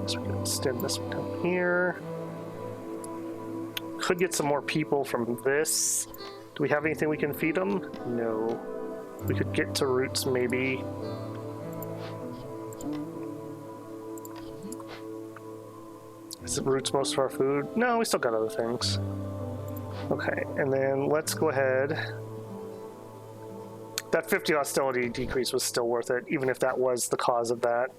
So we can extend this one down here. Could get some more people from this. Do we have anything we can feed them? No. We could get to roots maybe. Is it roots most of our food? No, we still got other things. Okay, and then let's go ahead. That 50 hostility decrease was still worth it, even if that was the cause of that.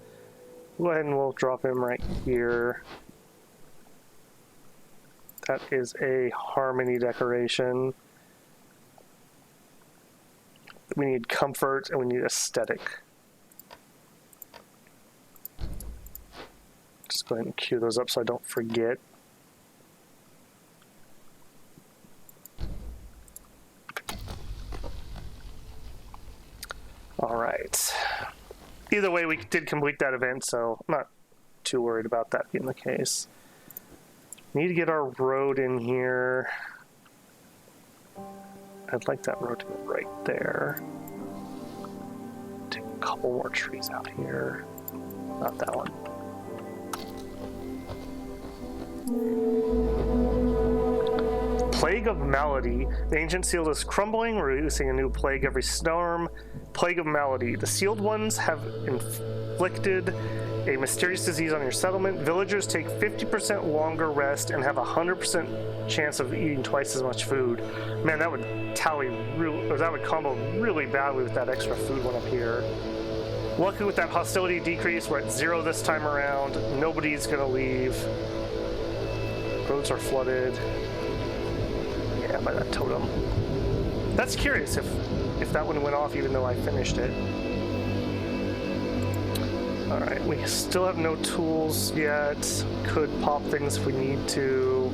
Go ahead and we'll drop him right here. That is a harmony decoration. We need comfort and we need aesthetic. Just go ahead and queue those up so I don't forget. All right. Either way, we did complete that event, so I'm not too worried about that being the case. Need to get our road in here. I'd like that road to go right there. Take a couple more trees out here. Not that one. Plague of Malady. The ancient seal is crumbling, releasing a new plague every storm. Plague of Malady. The sealed ones have inflicted a mysterious disease on your settlement. Villagers take 50% longer rest and have a 100% chance of eating twice as much food. Man, that would that would combo really badly with that extra food one up here. Luckily with that hostility decrease, we're at 0 this time around. Nobody's gonna leave. Roads are flooded. Yeah, by that totem. That's curious if that one went off even though I finished it. Alright, we still have no tools yet. Could pop things if we need to.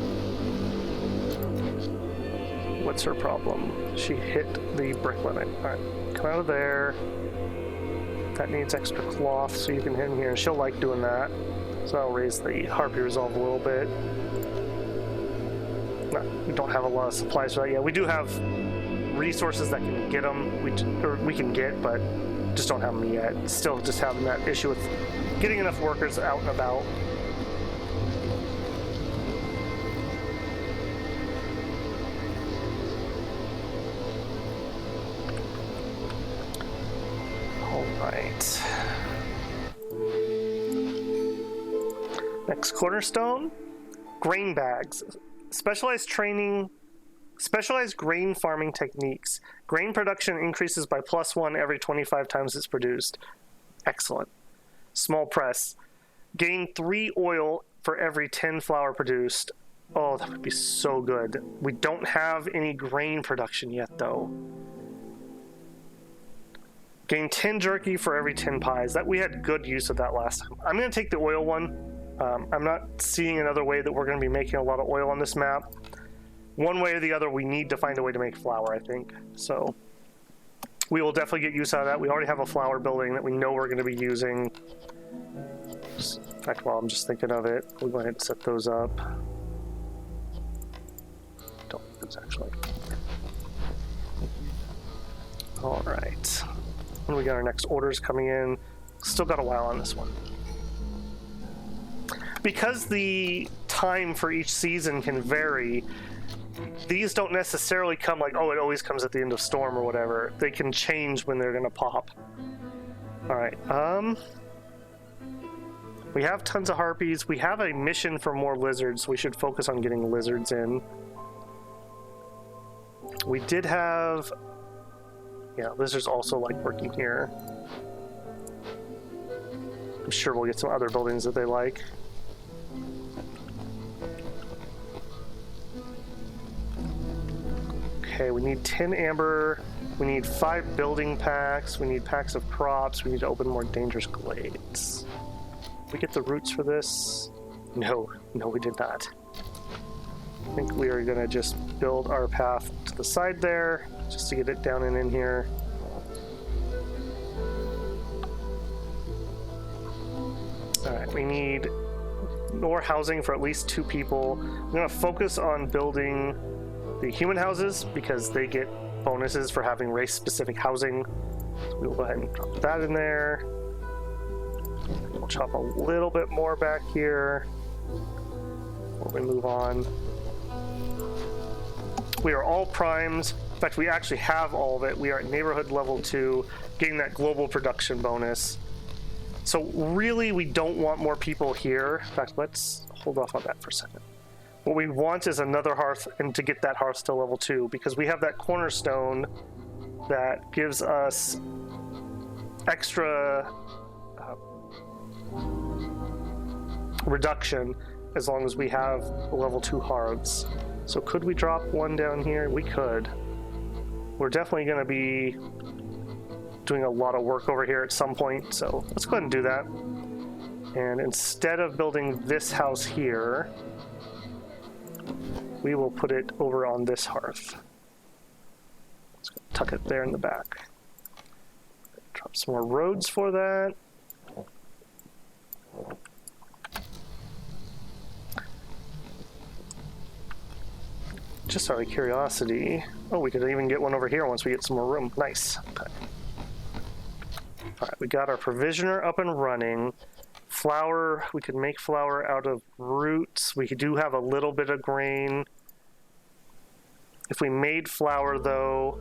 What's her problem? She hit the brick limit. Alright, come out of there. That needs extra cloth, so you can hit in here. She'll like doing that. So I'll raise the harpy resolve a little bit. No, we don't have a lot of supplies for that yet. We do have resources that can get them, we can get, but just don't have them yet. Still just having that issue with getting enough workers out and about. All right. Next cornerstone, grain bags. Specialized grain farming techniques. Grain production increases by +1 every 25 times it's produced. Excellent. Small press. Gain 3 oil for every 10 flour produced. Oh, that would be so good. We don't have any grain production yet, though. Gain 10 jerky for every 10 pies. That we had good use of that last time. I'm going to take the oil one. I'm not seeing another way that we're going to be making a lot of oil on this map. One way or the other, we need to find a way to make flour, I think. So we will definitely get use out of that. We already have a flour building that we know we're going to be using. In fact, while I'm just thinking of it, we'll go ahead and set those up. Don't think those actually. All right. And we got our next orders coming in. Still got a while on this one. Because the time for each season can vary, these don't necessarily come like, oh, it always comes at the end of storm or whatever. They can change when they're going to pop. All right. We have tons of harpies. We have a mission for more lizards, so we should focus on getting lizards in. We did have... Yeah, lizards also like working here. I'm sure we'll get some other buildings that they like. Okay, we need 10 amber, we need 5 building packs, we need packs of crops, we need to open more dangerous glades. Did we get the roots for this? No, we did not. I think we are going to just build our path to the side there, just to get it down and in here. Alright, we need more housing for at least 2 people. I'm going to focus on building the human houses because they get bonuses for having race-specific housing. So we'll go ahead and drop that in there. We'll chop a little bit more back here before we move on. We are all primed. In fact, we actually have all of it. We are at neighborhood level 2, getting that global production bonus. So really, we don't want more people here. In fact, let's hold off on that for a second. What we want is another hearth, and to get that hearth to level 2, because we have that cornerstone that gives us extra reduction as long as we have level 2 hearths. So could we drop one down here? We could. We're definitely going to be doing a lot of work over here at some point, so let's go ahead and do that. And instead of building this house here, we will put it over on this hearth. Let's go tuck it there in the back. Drop some more roads for that. Just out of curiosity, oh, we could even get one over here once we get some more room. Nice. Okay. All right, we got our provisioner up and running. Flour, we could make flour out of roots. We do have a little bit of grain. If we made flour, though,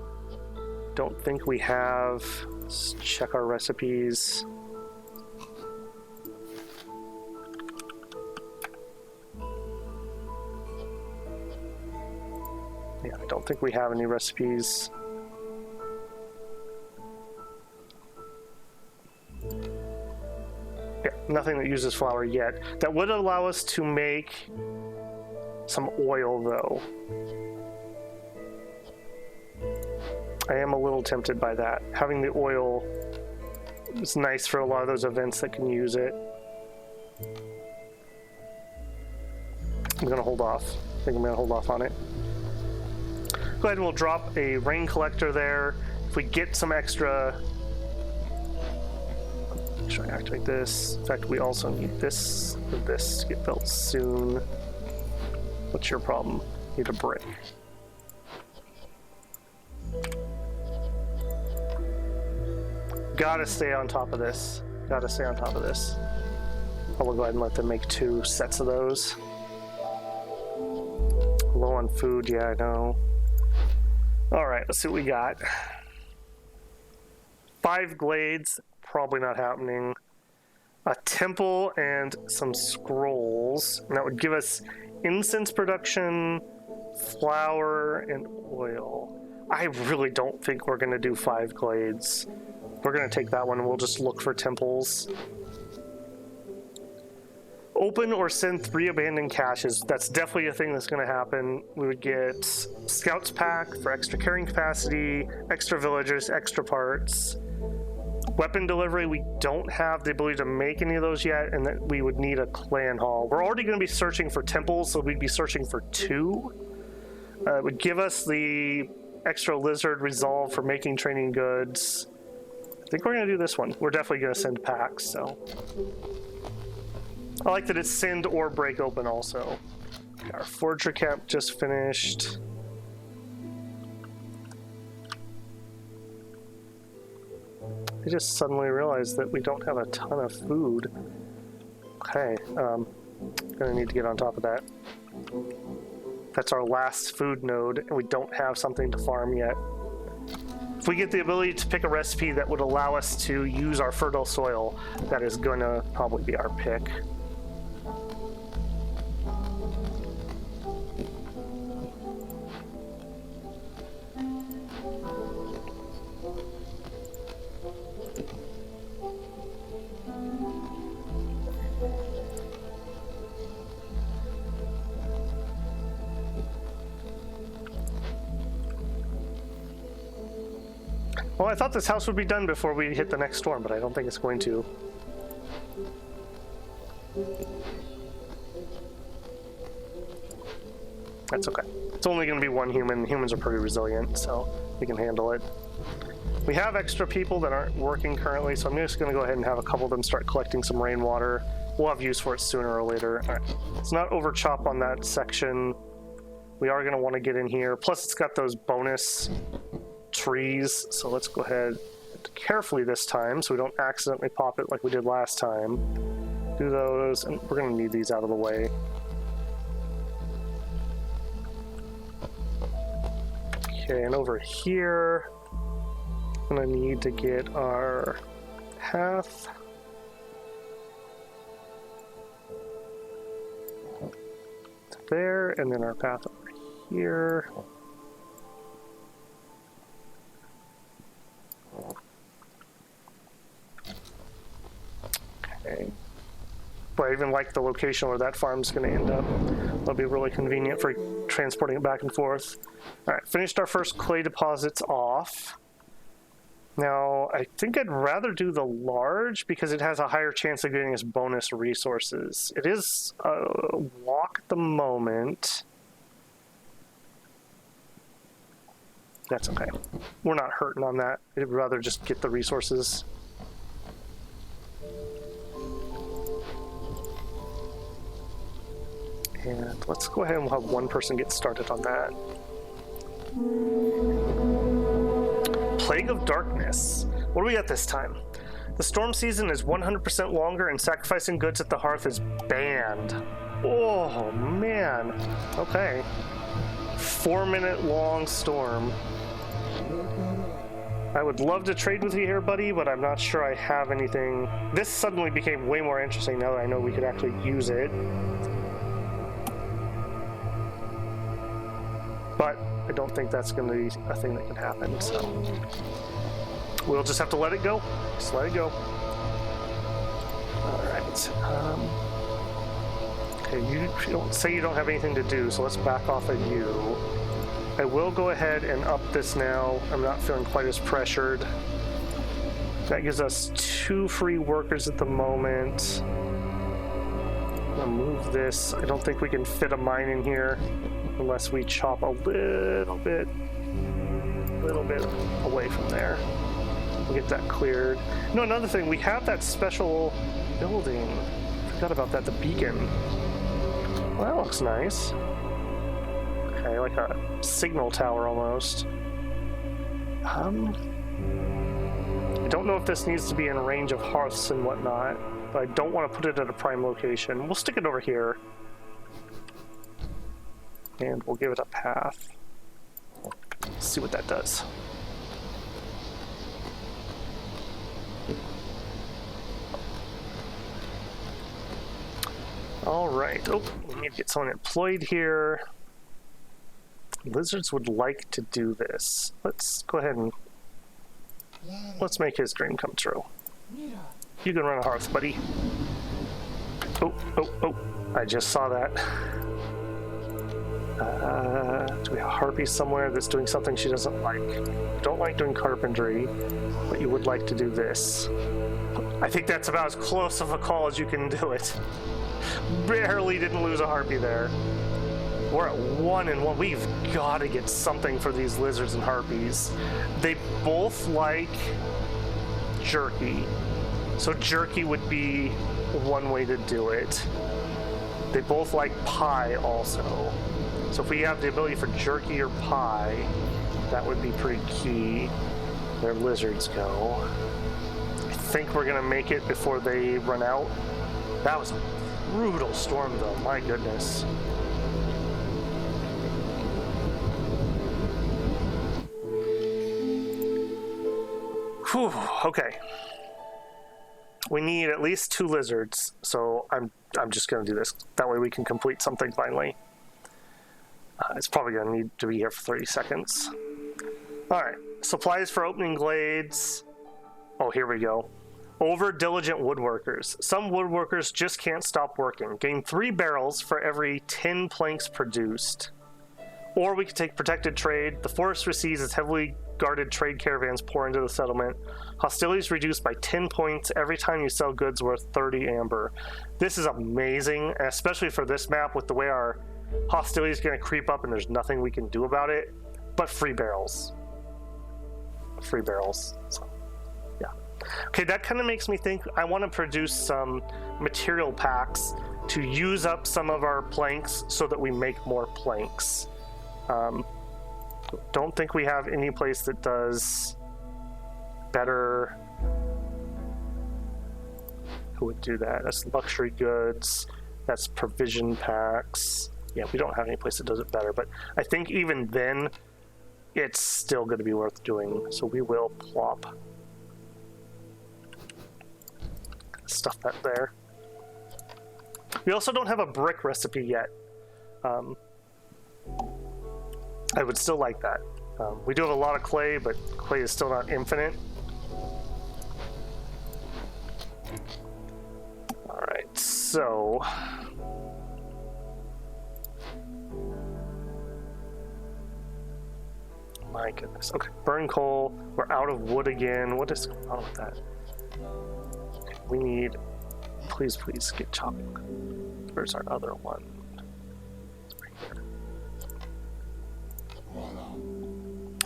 don't think we have. Let's check our recipes. Yeah, I don't think we have any recipes. Yeah, nothing that uses flour yet. That would allow us to make some oil, though. I am a little tempted by that. Having the oil is nice for a lot of those events that can use it. I'm going to hold off. I think I'm going to hold off on it. Go ahead and we'll drop a rain collector there. If we get some extra Make sure I activate this. In fact, we also need this for this to get built soon. What's your problem? Need a brick. Gotta stay on top of this. Gotta stay on top of this. I will go ahead and let them make 2 sets of those. Low on food, yeah, I know. Alright, let's see what we got. 5 glades, probably not happening. A temple and some scrolls. And that would give us incense production, flour, and oil. I really don't think we're going to do 5 glades. We're going to take that one and we'll just look for temples. Open or send 3 abandoned caches. That's definitely a thing that's going to happen. We would get Scouts Pack for extra carrying capacity, extra villagers, extra parts. Weapon delivery, we don't have the ability to make any of those yet, and that we would need a clan hall. We're already going to be searching for temples, so we'd be searching for 2. It would give us the extra lizard resolve for making training goods. I think we're going to do this one. We're definitely going to send packs, so. I like that it's send or break open also. Okay, our forger camp just finished. I just suddenly realized that we don't have a ton of food. Okay, gonna need to get on top of that. That's our last food node, and we don't have something to farm yet. If we get the ability to pick a recipe that would allow us to use our fertile soil, that is gonna probably be our pick. Well, I thought this house would be done before we hit the next storm, but I don't think it's going to. That's okay. It's only going to be 1 human. Humans are pretty resilient, so we can handle it. We have extra people that aren't working currently, so I'm just going to go ahead and have a couple of them start collecting some rainwater. We'll have use for it sooner or later. All right. Let's not over-chop on that section. We are going to want to get in here. Plus, it's got those bonus trees, so let's go ahead carefully this time so we don't accidentally pop it like we did last time. Do those, and we're going to need these out of the way. Okay, and over here, I'm going to need to get our path. There, and then our path over here. Okay. But I even like the location where that farm's going to end up. That'll be really convenient for transporting it back and forth. All right, finished our first clay deposits off. Now, I think I'd rather do the large because it has a higher chance of getting us bonus resources. It is a walk at the moment. That's okay. We're not hurting on that. I'd rather just get the resources. And let's go ahead and we'll have 1 person get started on that. Plague of Darkness. What do we got this time? The storm season is 100% longer and sacrificing goods at the hearth is banned. Oh, man. Okay. 4-minute long storm. I would love to trade with you here, buddy, but I'm not sure I have anything. This suddenly became way more interesting now that I know we could actually use it. But I don't think that's going to be a thing that can happen, so we'll just have to let it go. Just let it go. All right. Okay, you don't say you don't have anything to do, so let's back off of you. I will go ahead and up this now. I'm not feeling quite as pressured. That gives us 2 free workers at the moment. I'm gonna move this. I don't think we can fit a mine in here unless we chop a little bit away from there. We can get that cleared. No, another thing, we have that special building. Forgot about that, the beacon. Well, that looks nice. Okay, like a signal tower almost. I don't know if this needs to be in range of hearths and whatnot, but I don't want to put it at a prime location. We'll stick it over here. And we'll give it a path. Let's see what that does. All right. Oh, we need to get someone employed here. Lizards would like to do this. Let's go ahead and let's make his dream come true. You can run a hearth, buddy. Oh, oh, oh. I just saw that. Do we have a harpy somewhere that's doing something she doesn't like? Don't like doing carpentry, but you would like to do this. I think that's about as close of a call as you can do it. Barely didn't lose a harpy there. We're at 1-1. We've got to get something for these lizards and harpies. They both like jerky. So jerky would be one way to do it. They both like pie also. So if we have the ability for jerky or pie, that would be pretty key. Where lizards go. I think we're going to make it before they run out. That was a brutal storm though, my goodness. Whew, okay. We need at least 2 lizards, so I'm just going to do this. That way we can complete something finally. It's probably going to need to be here for 30 seconds. Alright, supplies for opening glades. Oh, here we go. Over diligent woodworkers. Some woodworkers just can't stop working. Gain 3 barrels for every 10 planks produced. Or we could take protected trade. The forest recedes as heavily guarded trade caravans pour into the settlement. Hostilities reduced by 10 points every time you sell goods worth 30 amber. This is amazing, especially for this map with the way our hostility is going to creep up and there's nothing we can do about it. But free barrels. Free barrels. So, yeah. Okay, that kind of makes me think I want to produce some material packs to use up some of our planks so that we make more planks. Don't think we have any place that does better. Who would do that? That's luxury goods. That's provision packs. Yeah, we don't have any place that does it better, but I think even then it's still going to be worth doing, so we will plop stuff that there. We also don't have a brick recipe yet. I would still like that. We do have a lot of clay, but clay is still not infinite. Alright, so... My goodness. Okay, burn coal. We're out of wood again. What is going on with that? Okay, we need... Please, please get chopping. Where's our other one? It's right here.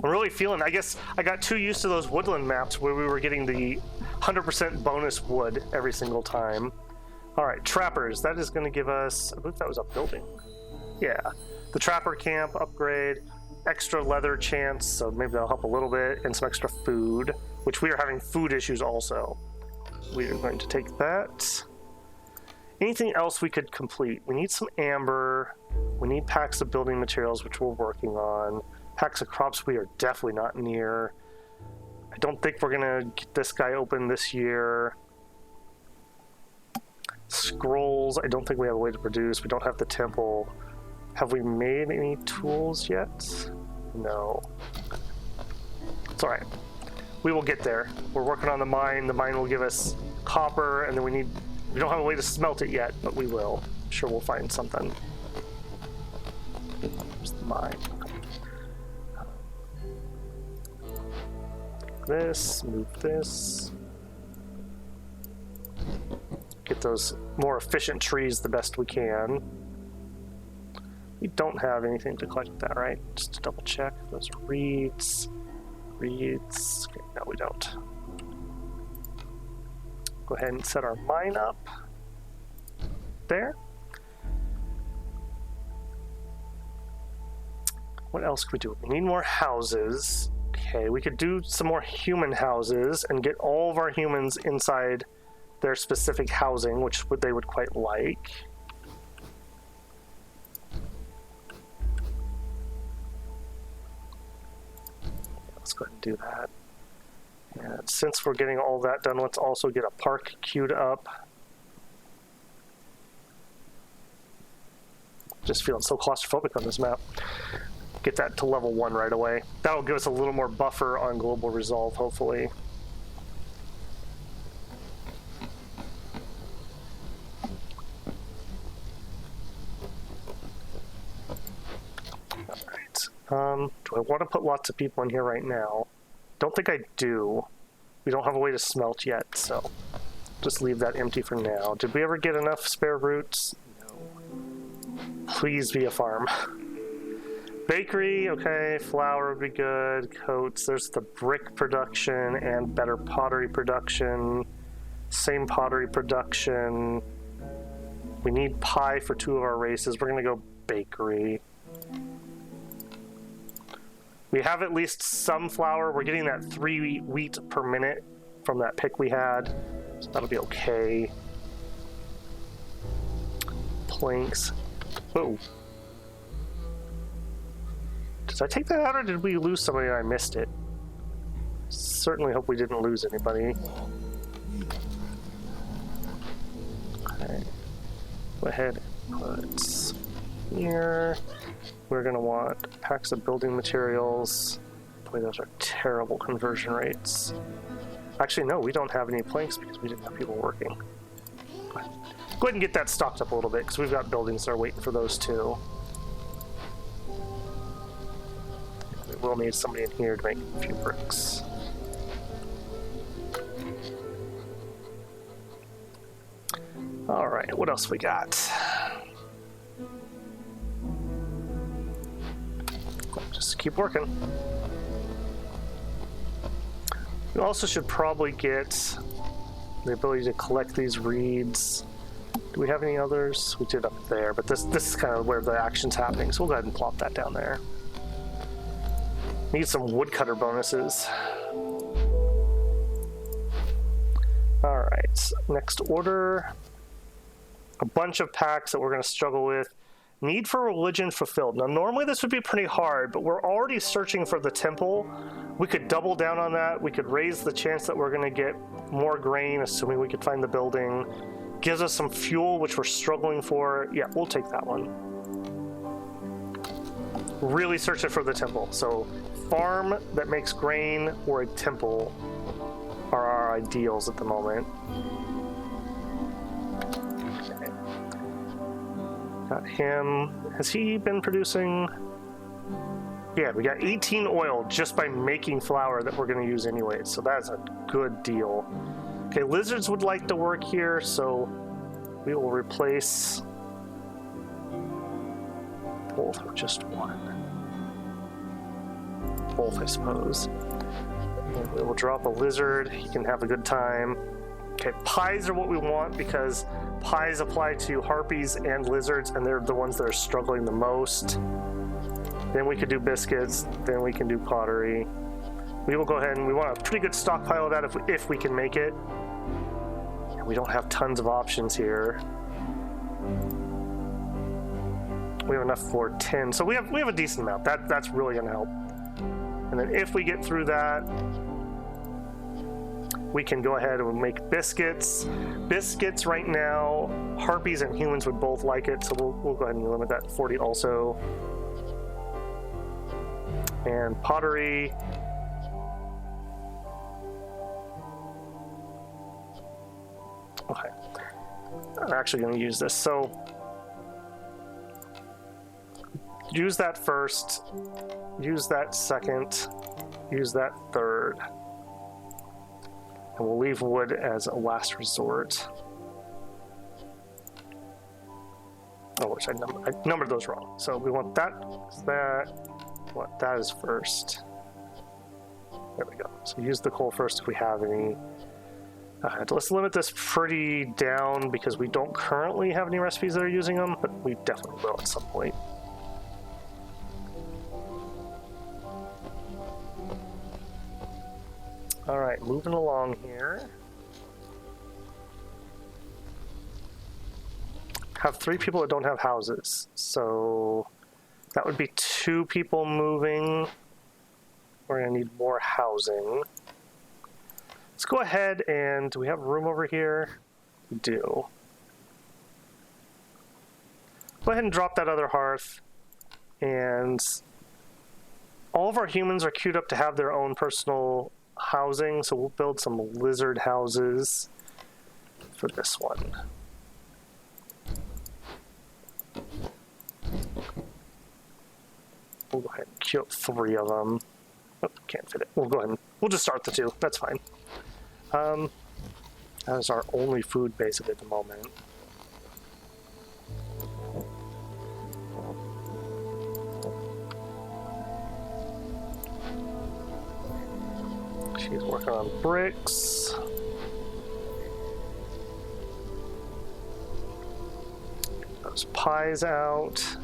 I'm really feeling, I guess I got too used to those woodland maps where we were getting the 100% bonus wood every single time. Alright, trappers. That is going to give us, I believe that was a building. Yeah. The trapper camp upgrade, extra leather chance, so maybe that'll help a little bit, and some extra food, which we are having food issues also. We are going to take that. Anything else we could complete? We need some amber. We need packs of building materials, which we're working on. Packs of crops we are definitely not near. I don't think we're gonna get this guy open this year. Scrolls, I don't think we have a way to produce. We don't have the temple. Have we made any tools yet? No. It's alright. We will get there. We're working on the mine. The mine will give us copper, and then we don't have a way to smelt it yet, but we will. I'm sure we'll find something. Where's the mine? This, move this. Get those more efficient trees the best we can. We don't have anything to collect with that, right? Just to double check. Those are reeds. Reeds. Okay, no, we don't. Go ahead and set our mine up there. What else could we do? We need more houses. Okay, we could do some more human houses and get all of our humans inside their specific housing, which they would quite like. Let's go ahead and do that. And since we're getting all that done, let's also get a park queued up. Just feeling so claustrophobic on this map. Get that to level 1 right away. That'll give us a little more buffer on global resolve, hopefully. Alright. Do I want to put lots of people in here right now? Don't think I do. We don't have a way to smelt yet, so just leave that empty for now. Did we ever get enough spare roots? No. Please be a farm. Bakery, okay, flour would be good. Coats, there's the brick production and better pottery production. Same pottery production. We need pie for 2 of our races. We're gonna go bakery. We have at least some flour. We're getting that 3 wheat per minute from that pick we had, so that'll be okay. Planks. Whoa. Did I take that out, or did we lose somebody and I missed it? Certainly hope we didn't lose anybody. Okay. Go ahead and put here. We're going to want packs of building materials. Boy, those are terrible conversion rates. Actually, no, we don't have any planks because we didn't have people working. Go ahead and get that stocked up a little bit, because we've got buildings that are waiting for those too. We'll need somebody in here to make a few bricks. All right, what else we got? Just keep working. We also should probably get the ability to collect these reeds. Do we have any others? We did up there, but this is kind of where the action's happening, so we'll go ahead and plop that down there. Need some woodcutter bonuses. Alright, next order. A bunch of packs that we're going to struggle with. Need for religion fulfilled. Now, normally this would be pretty hard, but we're already searching for the temple. We could double down on that. We could raise the chance that we're going to get more grain, assuming we could find the building. Gives us some fuel, which we're struggling for. Yeah, we'll take that one. Really searching for the temple. So, farm that makes grain or a temple are our ideals at the moment. Okay. Got him. Has he been producing? Yeah, we got 18 oil just by making flour that we're going to use anyway, so that's a good deal. Okay, lizards would like to work here, so we will replace both with just one. Both, I suppose. And we will drop a lizard. He can have a good time. Okay, pies are what we want because pies apply to harpies and lizards, and they're the ones that are struggling the most. Then we could do biscuits. Then we can do pottery. We will go ahead and we want a pretty good stockpile of that if we can make it. And we don't have tons of options here. We have enough for 10, so we have a decent amount. That's really going to help. And then if we get through that, we can go ahead and make biscuits. Biscuits right now, harpies and humans would both like it, so we'll go ahead and limit that to 40 also. And pottery. Okay. I'm actually going to use this. So use that first, use that second, use that third. And we'll leave wood as a last resort. Oh, which I numbered those wrong. So we want that, that is first. There we go. So use the coal first if we have any. Alright, let's limit this pretty down because we don't currently have any recipes that are using them, but we definitely will at some point. Alright, moving along here. Have 3 people that don't have houses, so that would be 2 people moving. We're gonna need more housing. Let's go ahead and, do we have room over here? We do. Go ahead and drop that other hearth, and all of our humans are queued up to have their own personal housing, so we'll build some lizard houses for this one. We'll go ahead and queue up 3 of them. Oh, can't fit it. We'll go ahead and we'll just start the 2. That's fine. That is our only food basically at the moment. She's working on bricks. Get those pies out.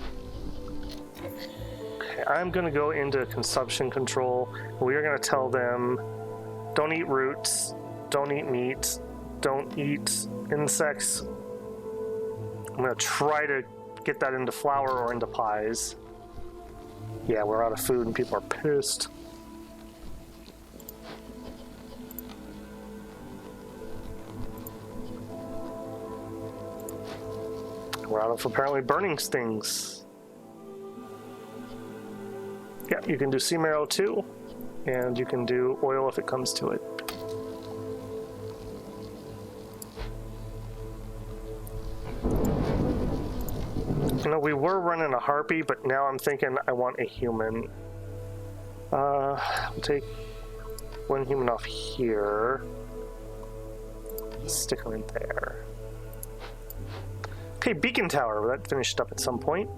Okay, I'm gonna go into consumption control. We are gonna tell them, don't eat roots, don't eat meat, don't eat insects. I'm gonna try to get that into flour or into pies. Yeah, we're out of food and people are pissed. We're out of apparently burning things. Yeah, you can do sea marrow too, and you can do oil if it comes to it. You know, we were running a harpy, but now I'm thinking I want a human. We'll take 1 human off here. Stick her in there. Okay, beacon tower. That finished up at some point.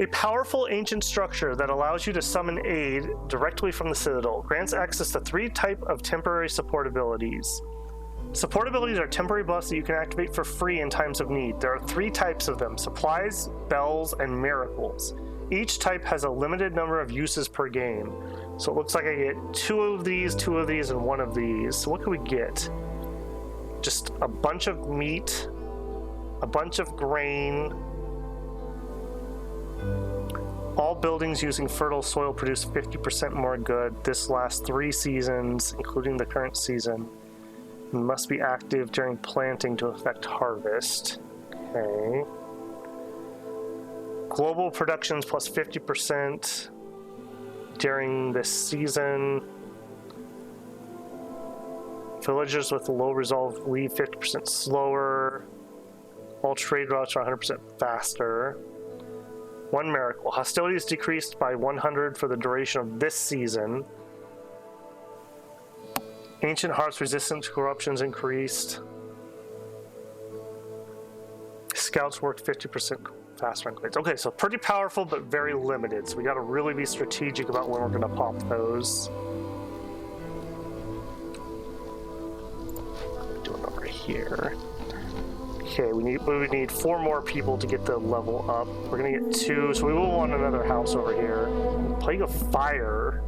A powerful ancient structure that allows you to summon aid directly from the Citadel. Grants access to 3 types of temporary support abilities. Support abilities are temporary buffs that you can activate for free in times of need. There are 3 types of them: supplies, bells, and miracles. Each type has a limited number of uses per game. So it looks like I get 2 of these, 2 of these, and 1 of these. So what can we get? Just a bunch of meat, a bunch of grain. All buildings using fertile soil produce 50% more good. This lasts 3 seasons, including the current season. And must be active during planting to affect harvest. Okay. Global productions plus 50% during this season. Villagers with low resolve leave 50% slower. All trade routes are 100% faster. 1 miracle. Hostilities decreased by 100 for the duration of this season. Ancient hearts resistant to corruptions increased. Scouts worked 50% faster on grades. Okay, so pretty powerful, but very limited. So we got to really be strategic about when we're going to pop those. Do it over here. Okay, we need 4 more people to get the level up. We're gonna get 2, so we will want another house over here. Plague of Fire.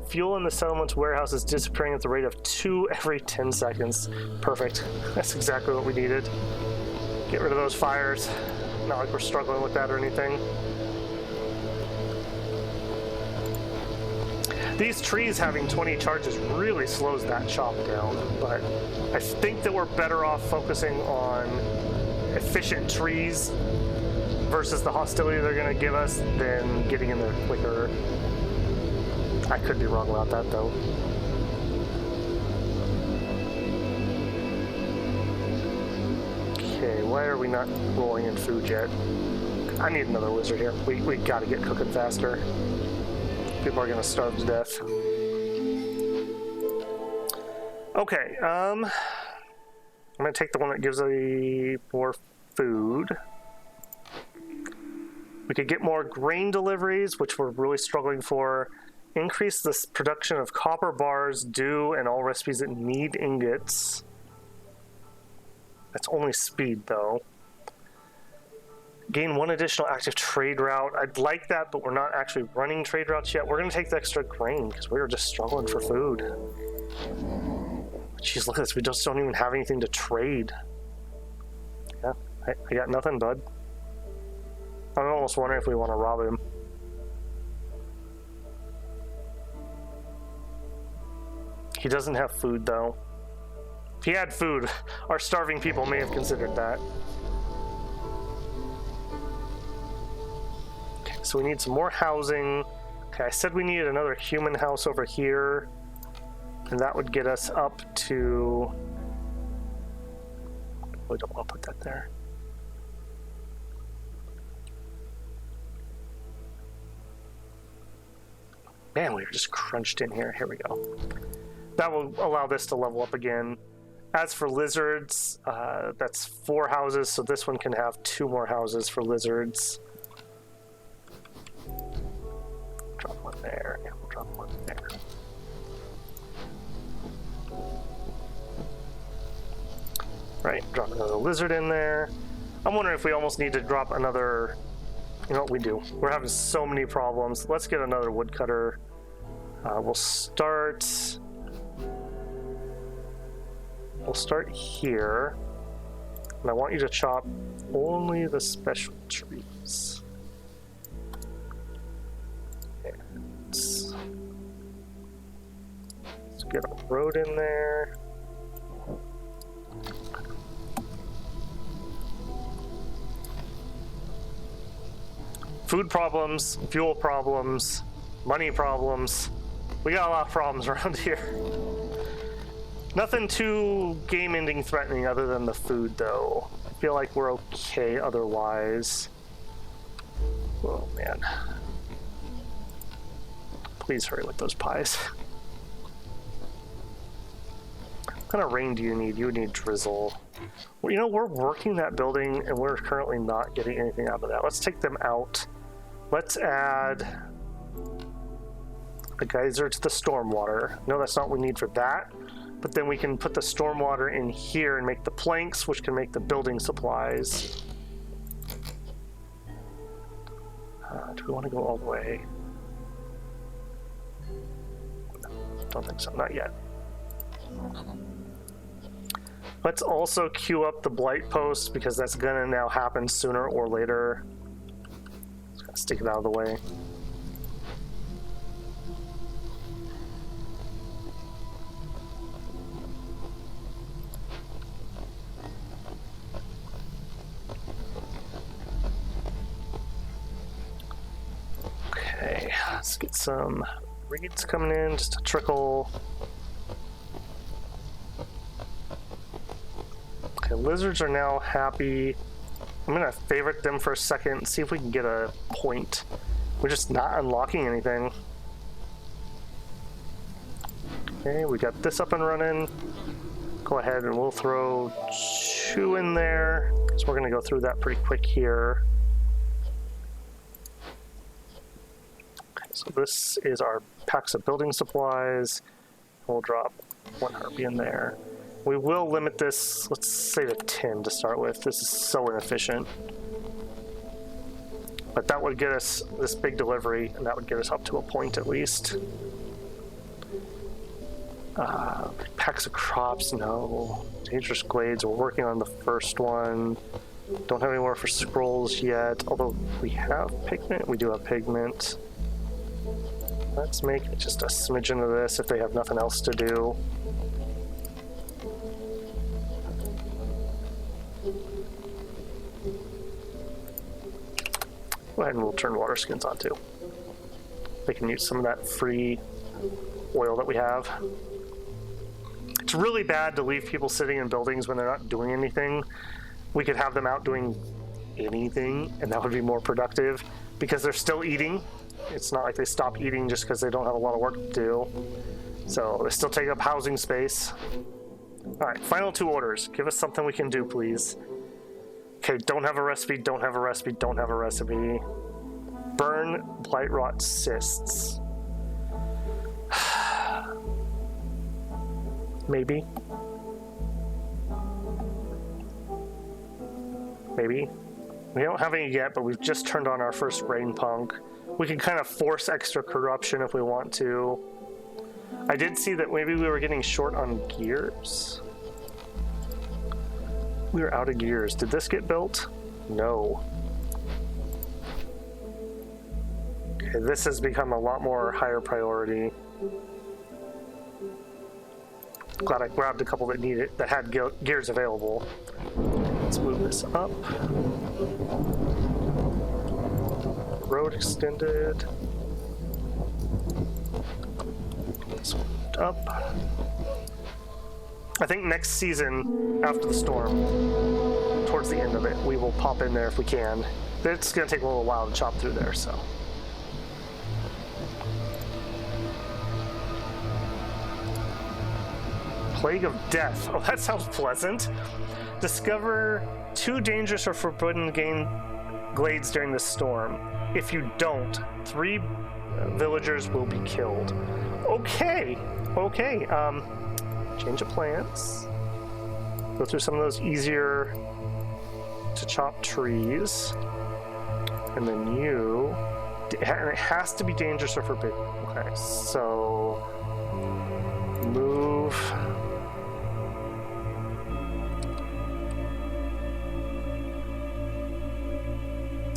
Fuel in the settlement's warehouse is disappearing at the rate of 2 every 10 seconds. Perfect. That's exactly what we needed. Get rid of those fires. Not like we're struggling with that or anything. These trees having 20 charges really slows that chop down, but I think that we're better off focusing on efficient trees versus the hostility they're going to give us than getting in there quicker. I could be wrong about that, though. Okay, why are we not rolling in food yet? I need another wizard here. We got to get cooking faster. People are going to starve to death. Okay, I'm going to take the one that gives more food. We could get more grain deliveries, which we're really struggling for. Increase the production of copper bars, dew, and all recipes that need ingots. That's only speed, though. Gain 1 additional active trade route. I'd like that, but we're not actually running trade routes yet. We're going to take the extra grain because we were just struggling for food. Jeez, look at this. We just don't even have anything to trade. Yeah, I got nothing, bud. I'm almost wondering if we want to rob him. He doesn't have food, though. If he had food, our starving people may have considered that. Okay, so we need some more housing. Okay, I said we needed another human house over here. And that would get us up to... We don't want to put that there. Man, we were just crunched in here. Here we go. That will allow this to level up again. As for lizards, that's 4 houses, so this one can have 2 more houses for lizards. Drop one there, and we'll drop one there. Right, drop another lizard in there. I'm wondering if we almost need to drop another... You know what, we do. We're having so many problems. Let's get another woodcutter. We'll start here. And I want you to chop only the special trees. And let's get a road in there. Food problems, fuel problems, money problems. We got a lot of problems around here. Nothing too game-ending threatening other than the food, though. I feel like we're okay otherwise. Oh, man. Please hurry with those pies. What kind of rain do you need? You would need drizzle. Well, you know, we're working that building, and we're currently not getting anything out of that. Let's take them out. Let's add a geyser to the stormwater. No, that's not what we need for that. But then we can put the stormwater in here and make the planks, which can make the building supplies. Do we want to go all the way? No, don't think so. Not yet. Let's also queue up the blight post because that's going to now happen sooner or later. Stick it out of the way. Okay, let's get some reeds coming in, just a trickle. Okay, lizards are now happy. I'm gonna favorite them for a second and see if we can get a point. We're just not unlocking anything. Okay, we got this up and running. Go ahead and we'll throw 2 in there. So we're gonna go through that pretty quick here. Okay, so this is our packs of building supplies. We'll drop 1 harpy in there. We will limit this, let's say to 10 to start with. This is so inefficient. But that would get us this big delivery, and that would get us up to a point at least. Packs of crops, no. Dangerous glades, we're working on the first one. Don't have any more for scrolls yet, although we have pigment. We do have pigment. Let's make just a smidgen of this if they have nothing else to do. Go ahead and we'll turn water skins on too. They can use some of that free oil that we have. It's really bad to leave people sitting in buildings when they're not doing anything. We could have them out doing anything, and that would be more productive because they're still eating. It's not like they stop eating just because they don't have a lot of work to do. So they still take up housing space. All right, final 2 orders. Give us something we can do, please. Okay, don't have a recipe, don't have a recipe, don't have a recipe. Burn blight rot cysts. Maybe. We don't have any yet, but we've just turned on our first rain punk. We can kind of force extra corruption if we want to. I did see that maybe we were getting short on gears. We were out of gears. Did this get built? No. Okay, this has become a lot more higher priority. Glad I grabbed a couple that needed that had gears available. Let's move this up. Road extended. This moved up. I think next season, after the storm, towards the end of it, we will pop in there if we can. It's going to take a little while to chop through there, so. Plague of Death. Oh, that sounds pleasant. Discover 2 dangerous or forbidden glades during the storm. If you don't, 3 villagers will be killed. Okay. Okay. Change of plans. Go through some of those easier to chop trees. And then you... And it has to be dangerous or forbidden. Okay, so... Move...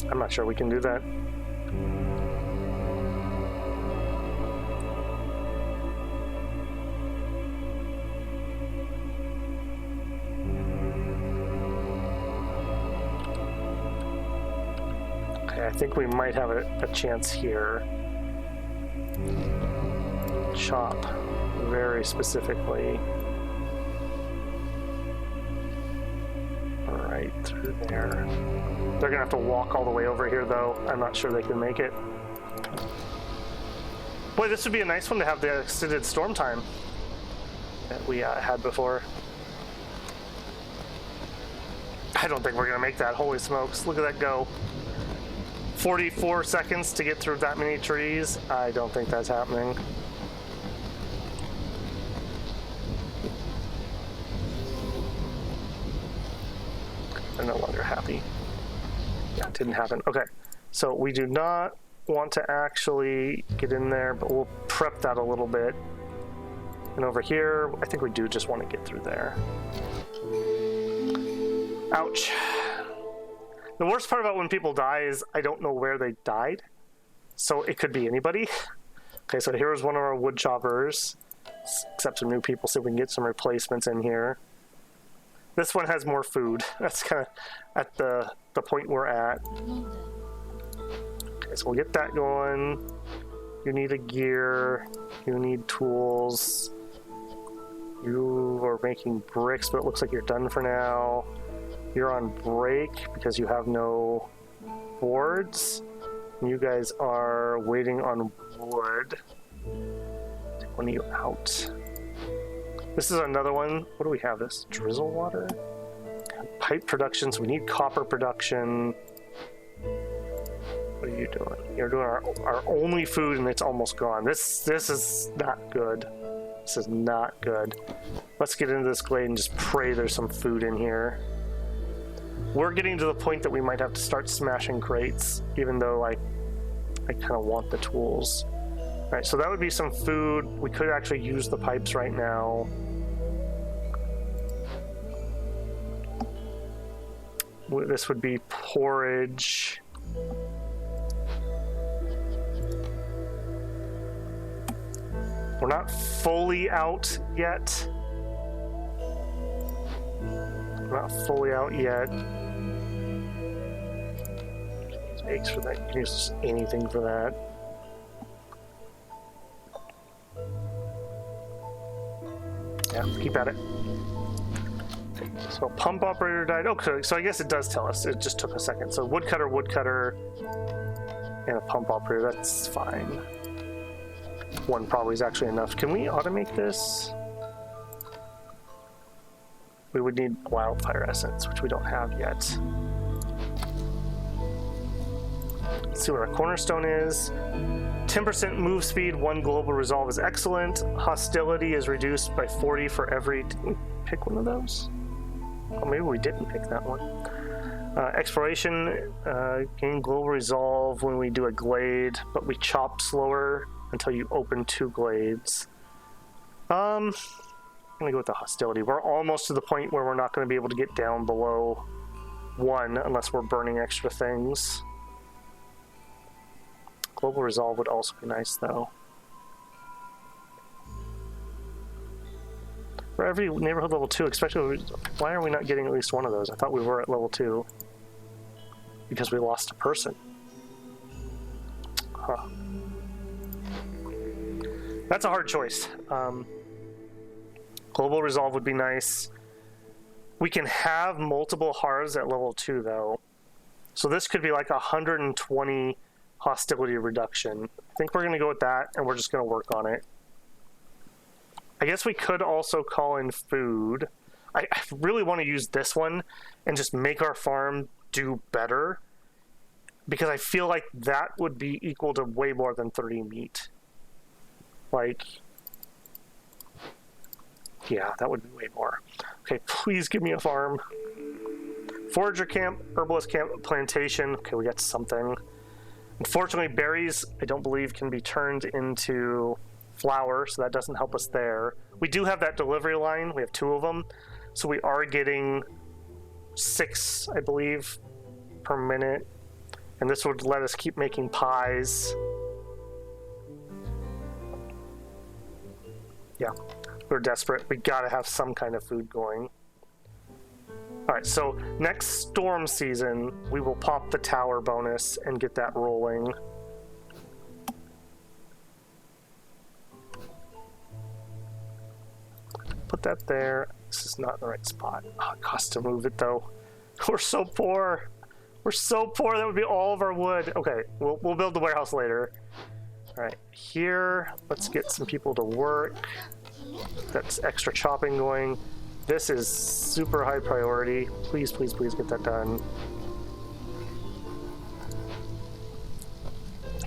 I'm not sure we can do that. Okay, I think we might have a chance here. Chop very specifically. Right through there. They're gonna have to walk all the way over here, though. I'm not sure they can make it. Boy, this would be a nice one to have the extended storm time that we had before. I don't think we're gonna make that. Holy smokes, look at that go. 44 seconds to get through that many trees. I don't think that's happening. I'm no longer happy. Yeah, it didn't happen. Okay, so we do not want to actually get in there, but we'll prep that a little bit. And over here, I think we do just want to get through there. Ouch. The worst part about when people die is I don't know where they died. So it could be anybody. Okay, so here's one of our wood choppers. Accept some new people, see if we can get some replacements in here. This one has more food. That's kind of at the point we're at. Okay, so we'll get that going. You need a gear. You need tools. You are making bricks, but it looks like you're done for now. You're on break because you have no boards. You guys are waiting on wood. Take one of you out. This is another one. What do we have? This drizzle water? Pipe production, so we need copper production. What are you doing? You're doing our only food and it's almost gone. This is not good. This is not good. Let's get into this glade and just pray there's some food in here. We're getting to the point that we might have to start smashing crates, even though I kind of want the tools. All right, so that would be some food. We could actually use the pipes right now. This would be porridge. We're not fully out yet. We're not fully out yet. Use eggs for that. You can use anything for that. Yeah, keep at it. So pump operator died. Okay, so I guess it does tell us. It just took a second. So woodcutter, and a pump operator. That's fine. One probably is actually enough. Can we automate this? We would need wildfire essence, which we don't have yet. Let's see what our cornerstone is. 10% move speed, 1 global resolve is excellent. Hostility is reduced by 40 for every... Did we pick one of those? Oh, maybe we didn't pick that one. Exploration, gain global resolve when we do a glade, but we chop slower until you open 2 glades. I'm gonna go with the hostility. We're almost to the point where we're not gonna be able to get down below 1 unless we're burning extra things. Global resolve would also be nice, though. For every neighborhood level 2, especially, why are we not getting at least one of those? I thought we were at level 2. Because we lost a person. Huh. That's a hard choice. Global resolve would be nice. We can have multiple HARs at level 2, though. So this could be like 120 hostility reduction. I think we're going to go with that, and we're just going to work on it. I guess we could also call in food. I really want to use this one and just make our farm do better, because I feel like that would be equal to way more than 30 meat. Like, yeah, that would be way more. Okay, please give me a farm. Forager camp, herbalist camp, plantation. Okay, we got something. Unfortunately, berries, I don't believe, can be turned into flour, so that doesn't help us there. We do have that delivery line. We have 2 of them. So we are getting 6, I believe, per minute. And this would let us keep making pies. Yeah, we're desperate. We gotta have some kind of food going. All right, so next storm season, we will pop the tower bonus and get that rolling. Put that there. This is not the right spot. Oh, it costs to move it, though. We're so poor. We're so poor. That would be all of our wood. Okay, we'll build the warehouse later. All right, here, let's get some people to work. That's extra chopping going. This is super high priority. Please, please, please get that done.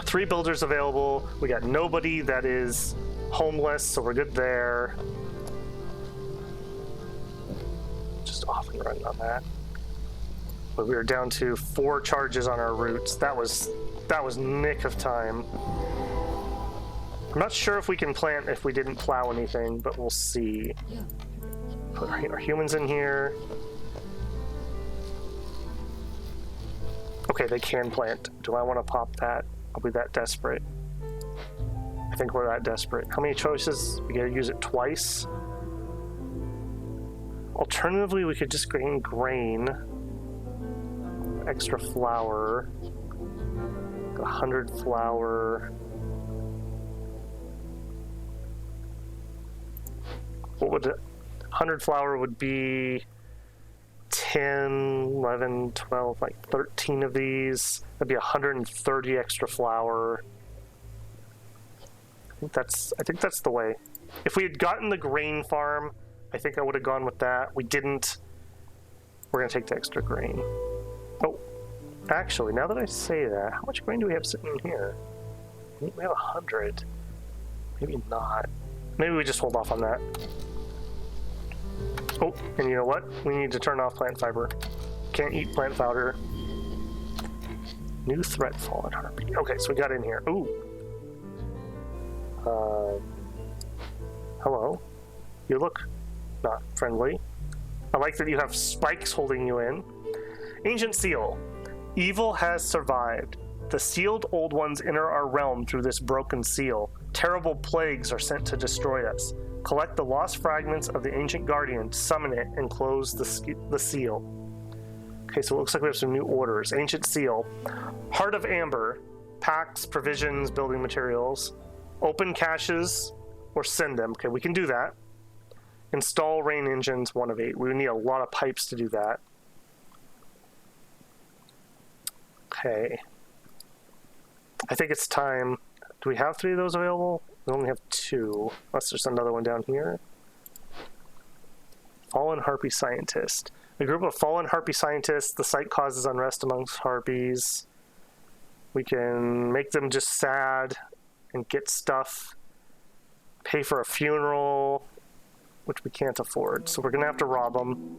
3 builders available. We got nobody that is homeless, so we're good there. Just off and run on that. But we were down to 4 charges on our roots. That was nick of time. I'm not sure if we can plant if we didn't plow anything, but we'll see. Put our humans in here. Okay, they can plant. Do I want to pop that? I'll be that desperate. I think we're that desperate. How many choices? We gotta use it twice. Alternatively, we could just gain grain. Extra flour. 100 flour. What would 100 flour would be 10, 11, 12, like 13 of these. That'd be 130 extra flour. I think that's the way. If we had gotten the grain farm, I think I would have gone with that. We didn't. We're gonna take the extra grain. Oh, actually, now that I say that, how much grain do we have sitting in here? I think we have 100. Maybe not. Maybe we just hold off on that. Oh, and you know what? We need to turn off plant fiber. Can't eat plant powder. New threat, fallen harpy. Okay, so we got in here. Ooh. Hello. You look not friendly. I like that you have spikes holding you in. Ancient seal. Evil has survived. The sealed old ones enter our realm through this broken seal. Terrible plagues are sent to destroy us. Collect the lost fragments of the ancient guardian, summon it, and close the seal. Okay, so it looks like we have some new orders. Ancient seal. Heart of amber. Packs, provisions, building materials. Open caches or send them. Okay, we can do that. Install rain engines, 1 of 8. We would need a lot of pipes to do that. Okay. I think it's time. Do we have 3 of those available? We only have 2. Unless there's another one down here. Fallen Harpy Scientist. A group of fallen Harpy scientists. The site causes unrest amongst Harpies. We can make them just sad and get stuff. Pay for a funeral, which we can't afford. So we're going to have to rob them.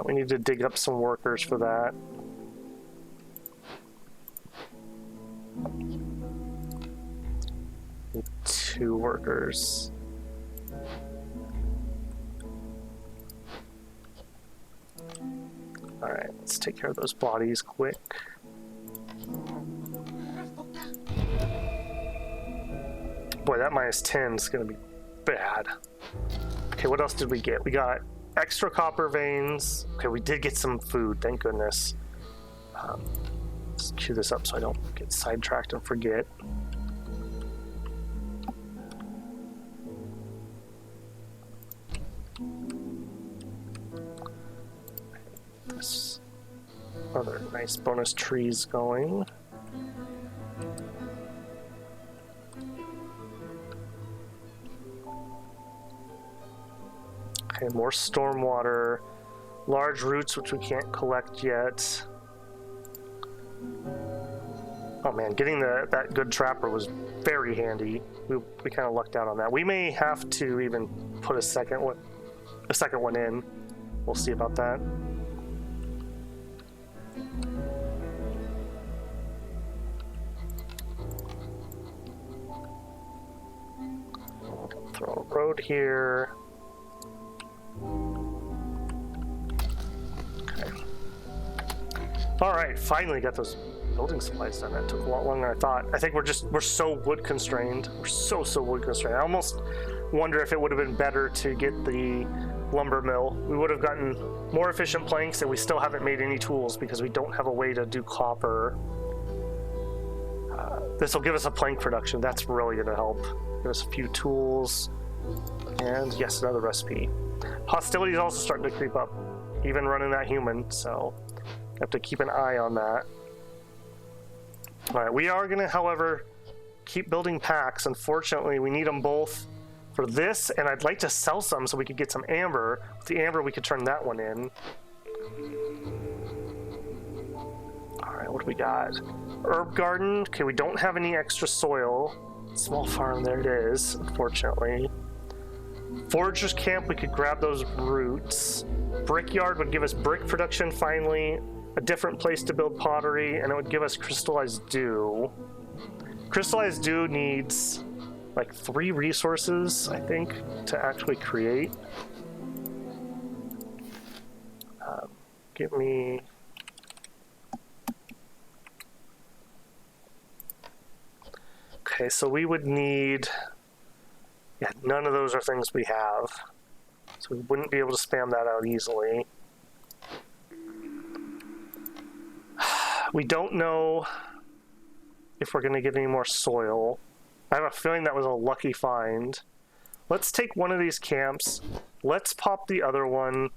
We need to dig up some workers for that. Need 2 workers. Alright, let's take care of those bodies quick. Boy, that -10 is going to be bad. Okay, what else did we get? We got extra copper veins. Okay, we did get some food, thank goodness. Let's cue this up so I don't get sidetracked and forget. This other nice bonus trees going. Okay, more stormwater, large roots which we can't collect yet. Oh man, getting that good trapper was very handy. We kind of lucked out on that. We may have to even put a second one in. We'll see about that. Throw a road here. Okay. All right, finally got those building supplies done. That took a lot longer than I thought. I think we're so wood constrained. We're so wood constrained. I almost wonder if it would have been better to get the lumber mill. We would have gotten more efficient planks, and we still haven't made any tools because we don't have a way to do copper. This will give us a plank production. That's really going to help. Give us a few tools. And yes, another recipe. Hostility is also starting to creep up, even running that human, so have to keep an eye on that. All right, we are going to, however, keep building packs. Unfortunately, we need them both for this, and I'd like to sell some so we could get some amber. With the amber, we could turn that one in. All right, what do we got? Herb garden. Okay, we don't have any extra soil. Small farm, there it is, unfortunately. Foragers camp, we could grab those roots. Brickyard would give us brick production finally, a different place to build pottery, and it would give us crystallized dew. Crystallized dew needs like 3 resources, I think, to actually create. Give me... Okay, so we would need... Yeah, none of those are things we have. So we wouldn't be able to spam that out easily. We don't know if we're going to get any more soil. I have a feeling that was a lucky find. Let's take one of these camps. Let's pop the other one.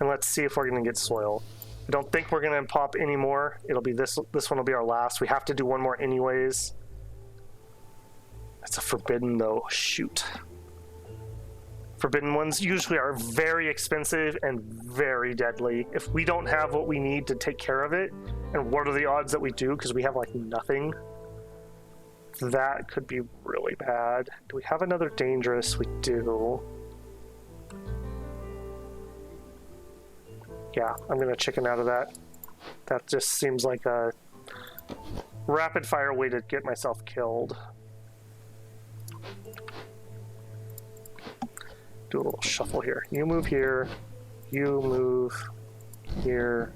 And let's see if we're going to get soil. I don't think we're going to pop any more. It'll be this one will be our last. We have to do one more anyways. That's a forbidden though. Shoot. Forbidden ones usually are very expensive and very deadly. If we don't have what we need to take care of it, and what are the odds that we do because we have like nothing, that could be really bad. Do we have another dangerous? We do. Yeah, I'm gonna chicken out of that. That just seems like a rapid fire way to get myself killed. Do a little shuffle here. You move here. You move here.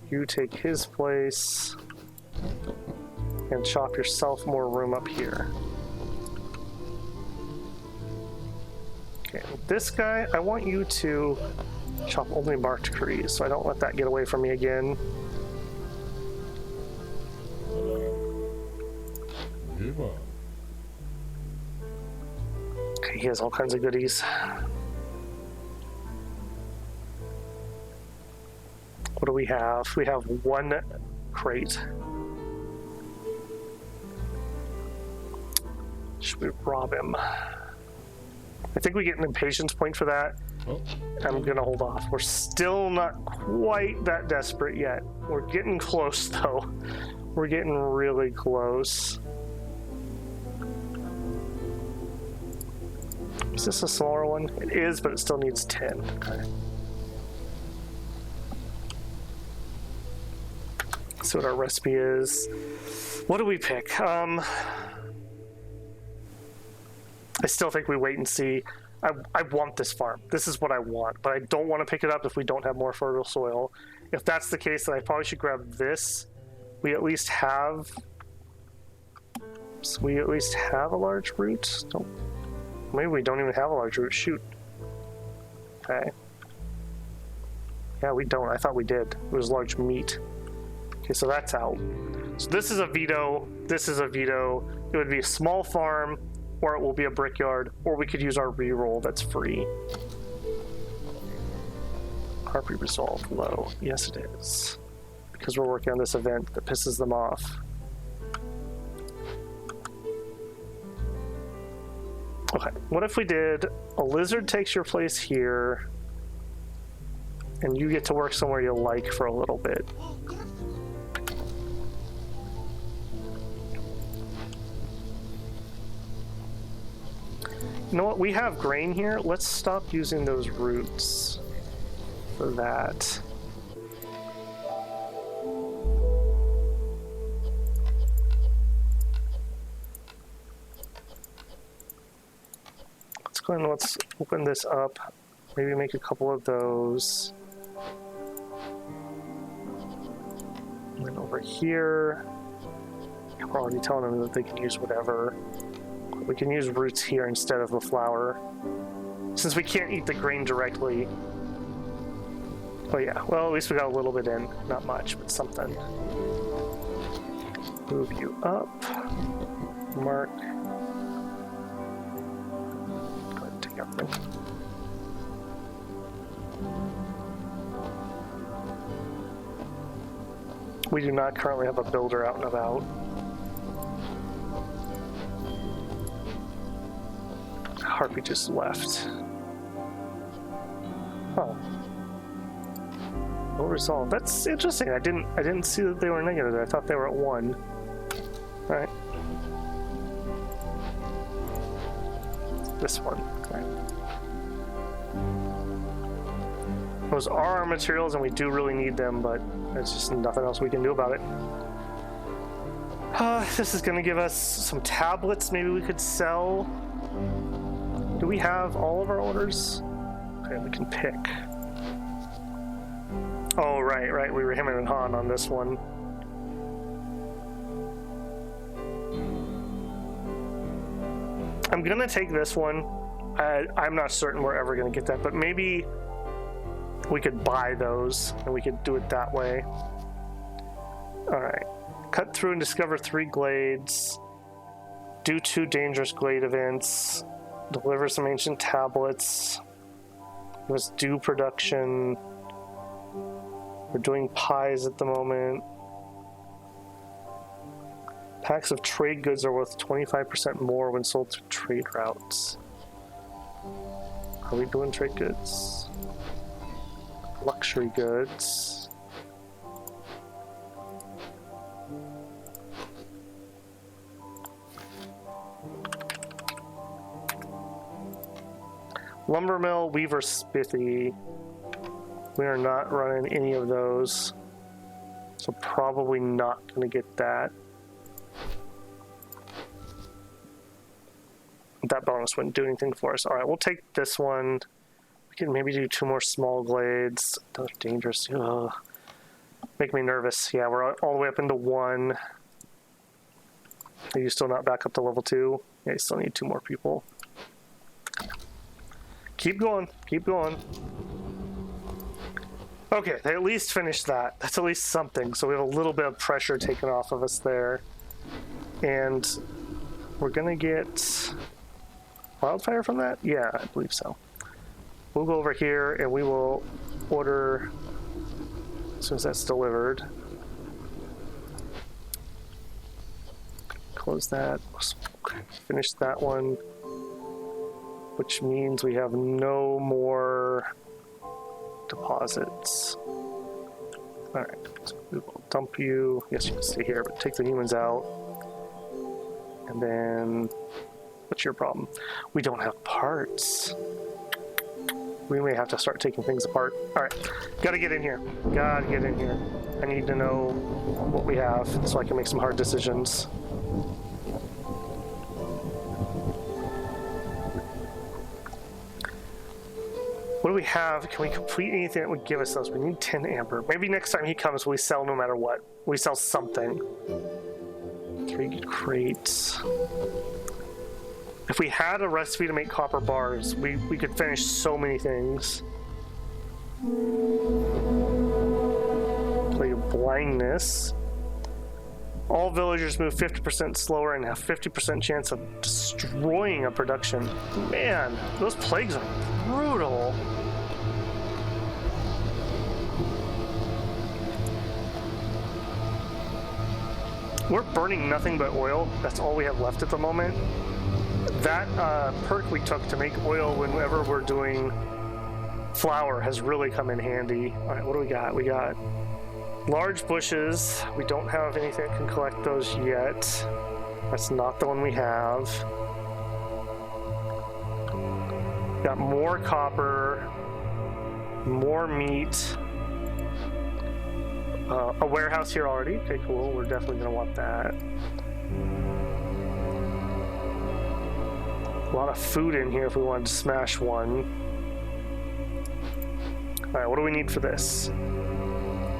You take his place. And chop yourself more room up here. Okay, this guy, I want you to chop only marked trees, so I don't let that get away from me again. Okay, he has all kinds of goodies. What do we have? We have 1 crate. Should we rob him? I think we get an impatience point for that. Oh. I'm gonna hold off. We're still not quite that desperate yet. We're getting close though. We're getting really close. Is this a smaller one? It is, but it still needs 10. Okay. Let's see what our recipe is. What do we pick? I still think we wait and see. I want this farm. This is what I want, but I don't want to pick it up if we don't have more fertile soil. If that's the case, then I probably should grab this. We at least have... So we at least have a large root? Don't, maybe we don't even have a large root. Shoot. Okay. Yeah, we don't. I thought we did. It was large meat. Okay, so that's out. So this is a veto. This is a veto. It would be a small farm, or it will be a brickyard, or we could use our reroll that's free. Harpy resolve low. Yes, it is. Because we're working on this event that pisses them off. Okay, what if we did a lizard takes your place here, and you get to work somewhere you like for a little bit. You know what? We have grain here. Let's stop using those roots for that. Let's go ahead and let's open this up. Maybe make a couple of those. And then over here, we're already telling them that they can use whatever. We can use roots here instead of the flour. Since we can't eat the grain directly. Oh yeah, well at least we got a little bit in. Not much, but something. Move you up. Mark. Go ahead and take everything. We do not currently have a builder out and about. Harpy just left. Oh. No resolve. That's interesting. I didn't see that they were negative. I thought they were at 1. Alright. This one. Okay. Those are our materials and we do really need them, but there's just nothing else we can do about it. This is gonna give us some tablets maybe we could sell. Do we have all of our orders? Okay, we can pick. Oh, right. We were him and Han on this one. I'm gonna take this one. I'm not certain we're ever gonna get that, but maybe we could buy those and we could do it that way. All right. Cut through and discover 3 glades. Do 2 dangerous glade events. Deliver some ancient tablets. Let's do production. We're doing pies at the moment. Packs of trade goods are worth 25% more when sold through trade routes. Are we doing trade goods? Luxury goods. Lumber mill, weaver smithy. We are not running any of those. So probably not going to get that. That bonus wouldn't do anything for us. Alright, we'll take this one. We can maybe do 2 more small glades. Those are dangerous. Ugh. Make me nervous. Yeah, we're all the way up into 1. Are you still not back up to level 2? Yeah, you still need 2 more people. Keep going. Keep going. Okay, they at least finished that. That's at least something. So we have a little bit of pressure taken off of us there. And we're going to get wildfire from that? Yeah, I believe so. We'll go over here and we will order as soon as that's delivered. Close that. Finish that one. Which means we have no more deposits. Alright, so we will dump you. Yes, you can stay here, but take the humans out. And then What's your problem? We don't have parts. We may have to start taking things apart. All right, gotta get in here. Gotta get in here. I need to know what we have so I can make some hard decisions. What do we have? Can we complete anything that would give us those? We need 10 amber. Maybe next time he comes, we sell no matter what. We sell something. 3 crates. If we had a recipe to make copper bars, we could finish so many things. Play of blindness. All villagers move 50% slower and have 50% chance of destroying a production. Man, those plagues are brutal. We're burning nothing but oil. That's all we have left at the moment. That perk we took to make oil whenever we're doing flour has really come in handy. All right, what do we got? We got large bushes. We don't have anything that can collect those yet. That's not the one we have. Got more copper, more meat. A warehouse here already. Okay, cool. We're definitely going to want that. A lot of food in here if we wanted to smash one. All right, what do we need for this?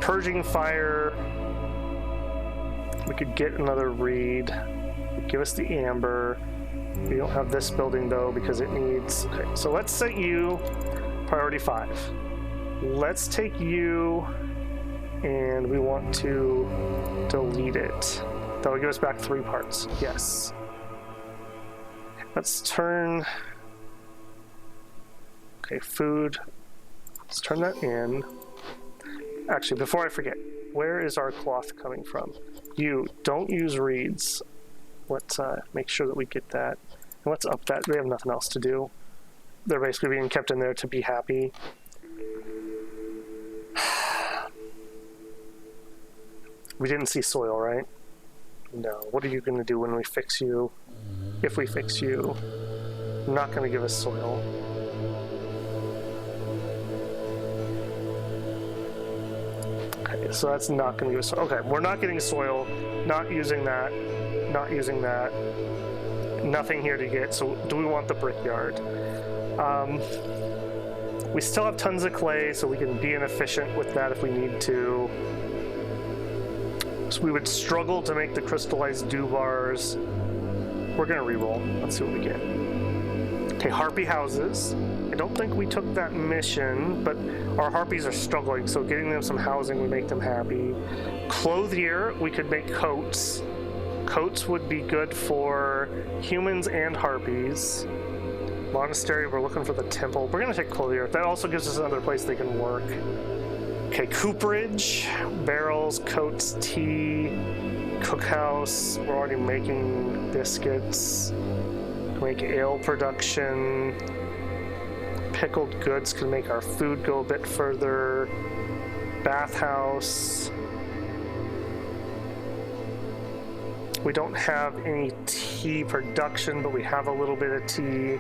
Purging fire. We could get another reed. Give us the amber. We don't have this building though because it needs... Okay, so let's set you priority 5. Let's take you and we want to delete it. That will give us back 3 parts. Yes. Let's turn... Okay, food. Let's turn that in. Actually, before I forget, where is our cloth coming from? You, don't use reeds. Let's make sure that we get that. And let's up that. We have nothing else to do. They're basically being kept in there to be happy. We didn't see soil, right? No. What are you going to do when we fix you? If we fix you, you're not going to give us soil. Okay, so that's not going to give us soil. Okay, we're not getting soil, not using that, not using that. Nothing here to get, so do we want the brickyard? We still have tons of clay, so we can be inefficient with that if we need to. So we would struggle to make the crystallized dew bars. We're gonna re-roll. Let's see what we get. Okay, harpy houses. I don't think we took that mission, but our harpies are struggling, so getting them some housing would make them happy. Clothier, we could make coats. Coats would be good for humans and harpies. Monastery, we're looking for the temple. We're gonna take clothier. That also gives us another place they can work. Okay, cooperage, barrels, coats, tea, cookhouse. We're already making biscuits. Make ale production. Pickled goods can make our food go a bit further. Bathhouse. We don't have any tea production, but we have a little bit of tea.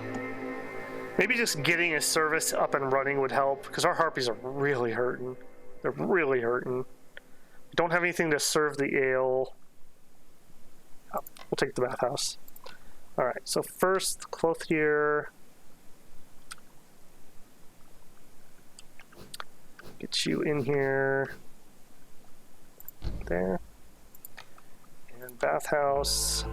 Maybe just getting a service up and running would help, because our harpies are really hurting. They're really hurting. We don't have anything to serve the ale. Oh, we'll take the bathhouse. All right, so first, clothier. Get you in here. There. And bathhouse.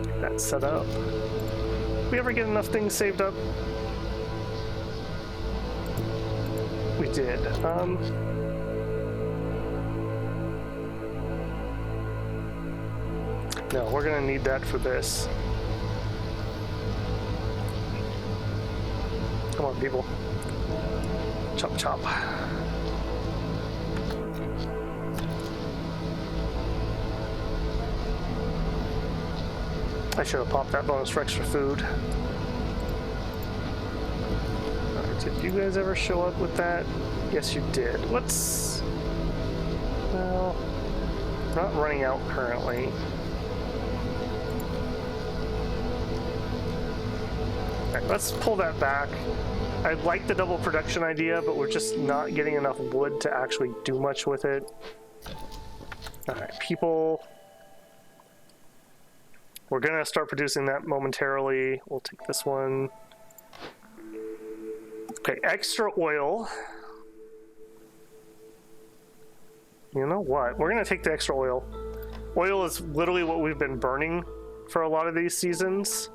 Get that set up. Did we ever get enough things saved up? We did. No, we're gonna need that for this. Come on, people. Chop, chop. I should have popped that bonus for extra food. Alright, Did you guys ever show up with that? Yes, you did. Let's... Well, we're not running out currently. Right, let's pull that back. I like the double production idea, but we're just not getting enough wood to actually do much with it. Alright, people... We're gonna start producing that momentarily. We'll take this one. Okay, extra oil. You know what? We're gonna take the extra oil. Oil is literally what we've been burning for a lot of these seasons.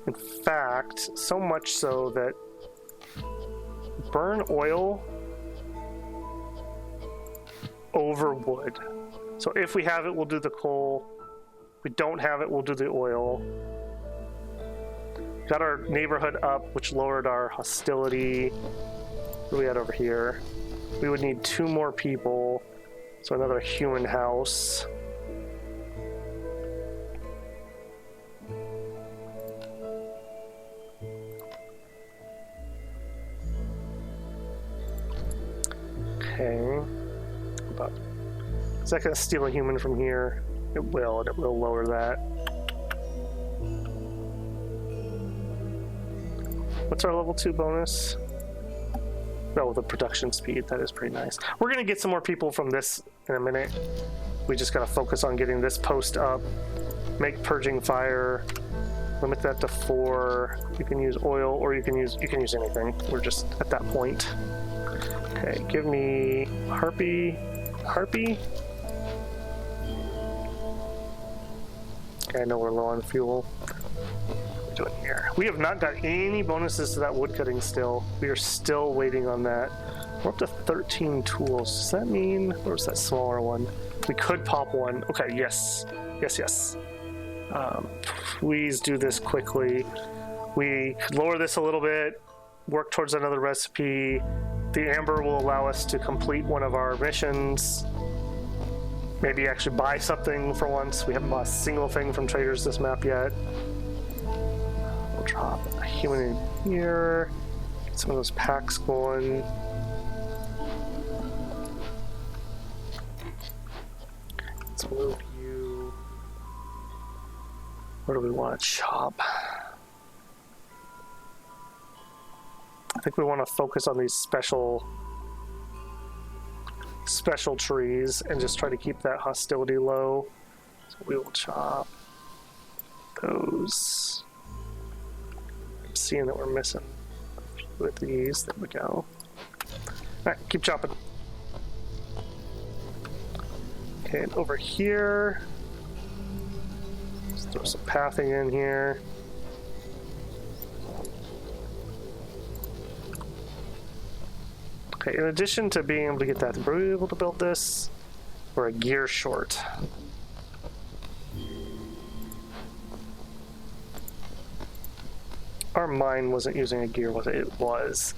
In fact, so much so that burn oil over wood. So if we have it, we'll do the coal. If we don't have it, we'll do the oil. Got our neighborhood up, which lowered our hostility. What do we had over here? We would need 2 more people. So another human house. Okay. But is that going to steal a human from here? It will, and it will lower that. What's our level 2 bonus? Oh, the production speed. That is pretty nice. We're going to get some more people from this in a minute. We just got to focus on getting this post up. Make purging fire. Limit that to 4. You can use oil, or you can use anything. We're just at that point. Okay, give me harpy. Harpy? Okay, I know we're low on fuel. What are we doing here? We have not got any bonuses to that woodcutting still. We are still waiting on that. We're up to 13 tools. Does that mean, or is that smaller one? We could pop one. Okay, yes. Yes, yes. Please do this quickly. We could lower this a little bit, work towards another recipe. The amber will allow us to complete one of our missions. Maybe actually buy something for once. We haven't bought a single thing from traders this map yet. We'll drop a human in here. Get some of those packs going. Let's move you. Where do we want to chop? I think we want to focus on these special trees and just try to keep that hostility low. So we will chop those. I'm seeing that we're missing a few of these. There we go. Alright, keep chopping. Okay, and over here, let's throw some pathing in here. Okay, in addition to being able to get that, were we able to build this? We're a gear short. Our mine wasn't using a gear, was it? It was.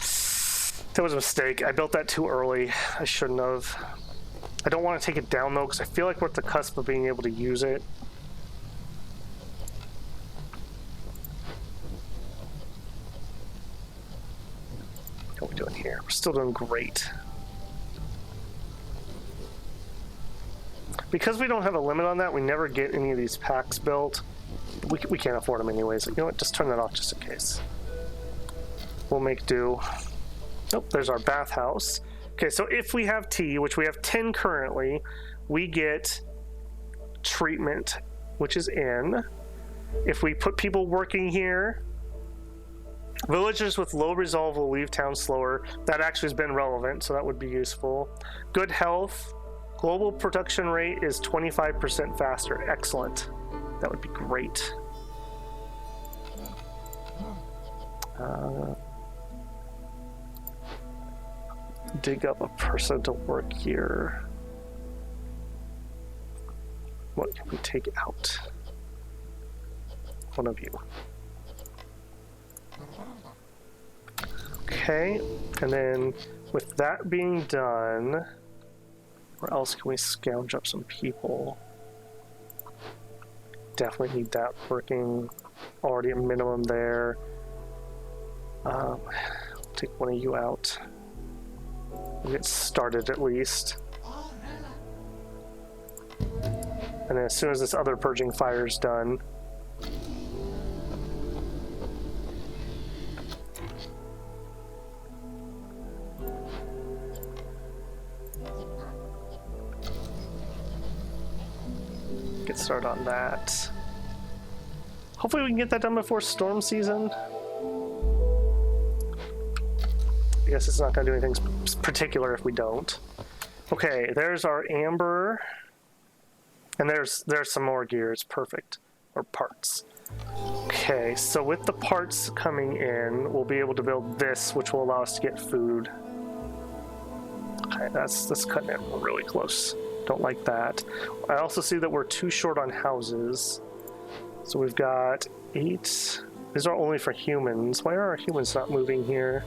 That was a mistake. I built that too early. I shouldn't have. I don't want to take it down though, because I feel like we're at the cusp of being able to use it. What are we doing here? We're still doing great. Because we don't have a limit on that, we never get any of these packs built. We can't afford them anyways. You know what? Just turn that off just in case. We'll make do. Nope, there's our bathhouse. Okay, so if we have tea, which we have 10 currently, we get treatment, which is in. If we put people working here, villagers with low resolve will leave town slower. That actually has been relevant, so that would be useful. Good health. Global production rate is 25% faster. Excellent. That would be great. Dig up a person to work here. What can we take out? One of you. Okay, and then with that being done, where else can we scrounge up some people? Definitely need that working. Already a minimum there. Take one of you out. We'll get started at least. And then as soon as this other purging fire is done, get started on that. Hopefully we can get that done before storm season. I guess it's not going to do anything particular if we don't. Okay, there's our amber. And there's some more gears. Perfect. Or parts. Okay, so with the parts coming in, we'll be able to build this, which will allow us to get food. Okay, that's cutting it really close. Don't like that. I also see that we're too short on houses. So we've got 8. These are only for humans. Why are our humans not moving here?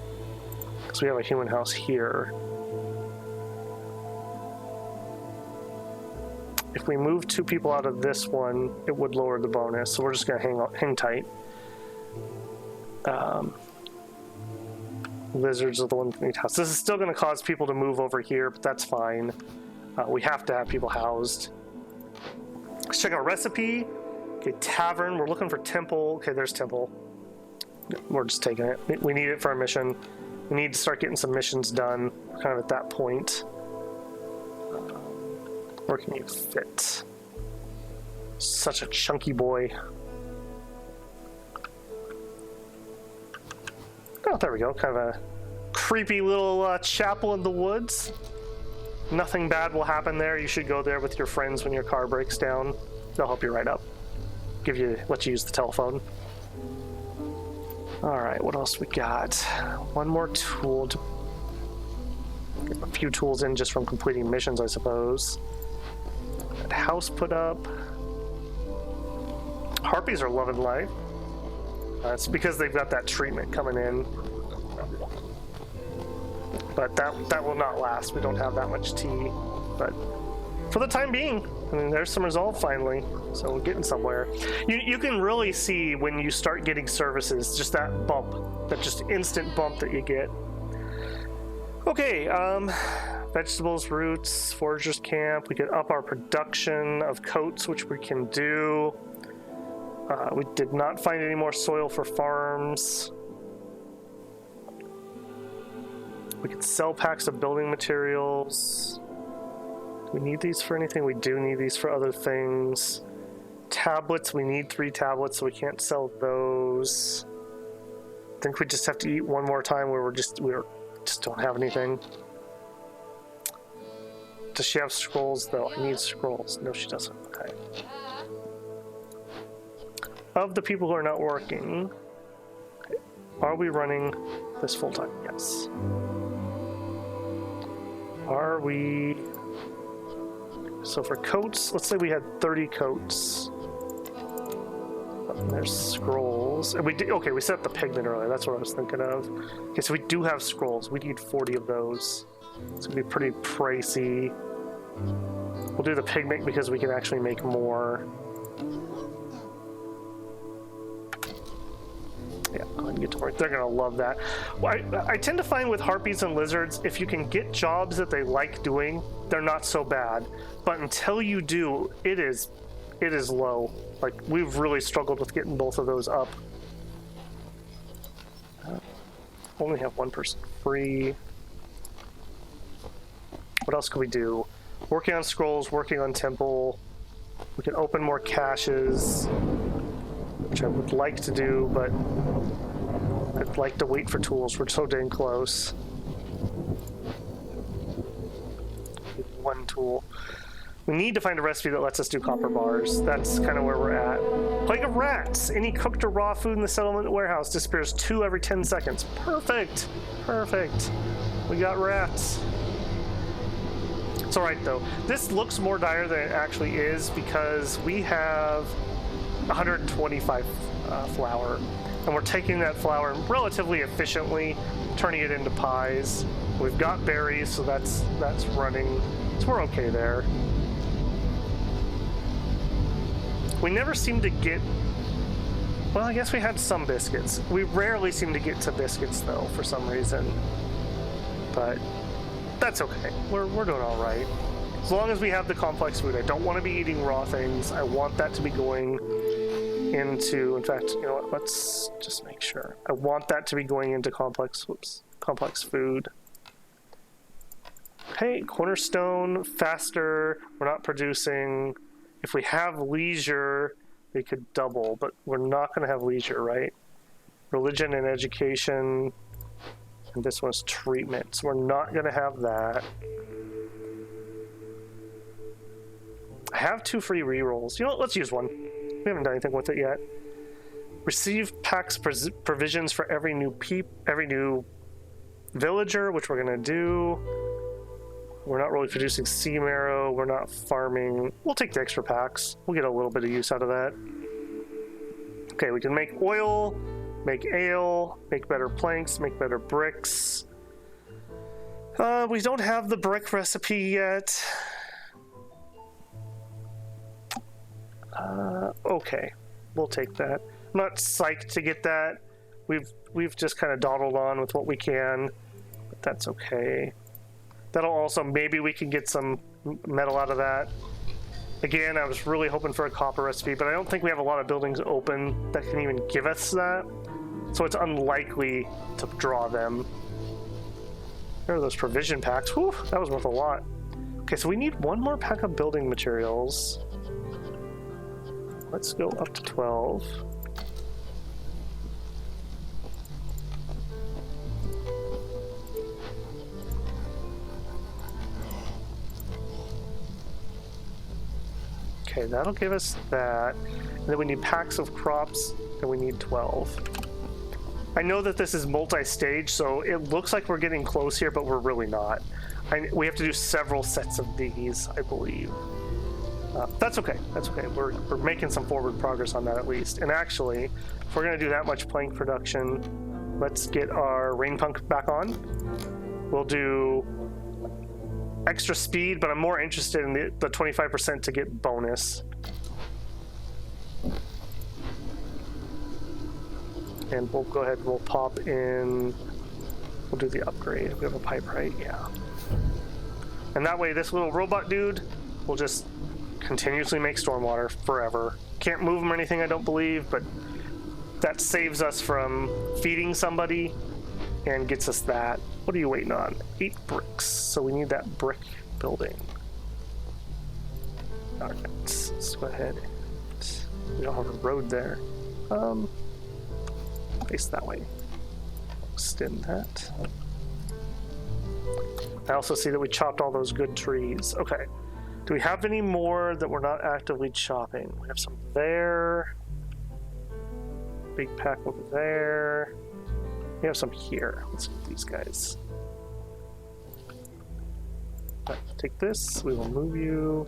Because we have a human house here. If we move 2 people out of this one, it would lower the bonus. So we're just going to hang tight. Lizards are the ones that need house. This is still going to cause people to move over here, but that's fine. We have to have people housed. Let's check out recipe. Okay, tavern. We're looking for temple. Okay, there's temple. We're just taking it. We need it for our mission. We need to start getting some missions done. We're kind of at that point. Where can you fit? Such a chunky boy. Oh, there we go. Kind of a creepy little chapel in the woods. Nothing bad will happen there. You should go there with your friends when your car breaks down. They'll help you right up. Let you use the telephone. All right, what else we got? One more tool to get a few tools in just from completing missions, I suppose. House put up. Harpies are loving life. It's because they've got that treatment coming in. But that will not last. We don't have that much tea. But for the time being, I mean, there's some resolve finally. So we're getting somewhere. You can really see when you start getting services, just that bump, that just instant bump that you get. Okay, vegetables, roots, foragers camp. We could up our production of coats, which we can do. We did not find any more soil for farms. We could sell packs of building materials. Do we need these for anything? We do need these for other things. Tablets, we need 3 tablets, so we can't sell those. I think we just have to eat one more time where we just don't have anything. Does she have scrolls though? I need scrolls. No, she doesn't. Okay. Of the people who are not working, are we running this full time? Yes. Are we? So for coats, let's say we had 30 coats. And there's scrolls. And we did, okay, we set up the pigment earlier. That's what I was thinking of. Okay, so we do have scrolls. We need 40 of those. It's gonna be pretty pricey. We'll do the pigment because we can actually make more. Yeah, go ahead and get to work. They're gonna love that. Well, I tend to find with harpies and lizards, if you can get jobs that they like doing, they're not so bad. But until you do, it is low. Like, we've really struggled with getting both of those up. Only have one person free. What else could we do? Working on scrolls, working on temple. We can open more caches, which I would like to do, but I'd like to wait for tools. We're so dang close. One tool. We need to find a recipe that lets us do copper bars. That's kind of where we're at. Plague of rats. Any cooked or raw food in the settlement warehouse disappears 2 every 10 seconds. Perfect. Perfect. We got rats. It's all right, though. This looks more dire than it actually is because we have 125 flour, and we're taking that flour relatively efficiently, turning it into pies. We've got berries, so that's running. So we're okay there. We never seem to get Well, I guess we had some biscuits. We rarely seem to get to biscuits, though, for some reason. But that's okay. We're doing all right. As long as we have the complex food. I don't want to be eating raw things. I want that to be going into... In fact, you know what? Let's just make sure. I want that to be going into complex food. Okay, cornerstone, faster. We're not producing. If we have leisure, we could double, but we're not going to have leisure, right? Religion and education, and this one's treatment. So we're not going to have that. I have 2 free rerolls. You know what? Let's use one. We haven't done anything with it yet. Receive packs provisions for every new villager, which we're going to do. We're not really producing sea marrow. We're not farming. We'll take the extra packs. We'll get a little bit of use out of that. Okay, we can make oil, make ale, make better planks, make better bricks. We don't have the brick recipe yet. Okay, we'll take that. I'm not psyched to get that. We've just kind of dawdled on with what we can, but that's okay. That'll also, maybe we can get some metal out of that. Again, I was really hoping for a copper recipe, but I don't think we have a lot of buildings open that can even give us that. So it's unlikely to draw them. There are those provision packs. Whew, that was worth a lot. Okay, so we need one more pack of building materials. Let's go up to 12. Okay, that'll give us that. And then we need packs of crops, and we need 12. I know that this is multi-stage, so it looks like we're getting close here, but we're really not. We have to do several sets of these, I believe. That's okay. That's okay. We're making some forward progress on that at least. And actually, if we're going to do that much plank production, let's get our rain punk back on. We'll do extra speed, but I'm more interested in the 25% to get bonus. And we'll go ahead and we'll pop in. We'll do the upgrade. We have a pipe, right? Yeah. And that way, this little robot dude will just continuously make stormwater forever. Can't move him or anything, I don't believe, but that saves us from feeding somebody and gets us that. What are you waiting on? 8 bricks. So we need that brick building. All right, let's go ahead. We don't have a road there. Face that way. Extend that. I also see that we chopped all those good trees. Okay. Do we have any more that we're not actively chopping? We have some there. Big pack over there. We have some here. Let's get these guys. Right, take this. We will move you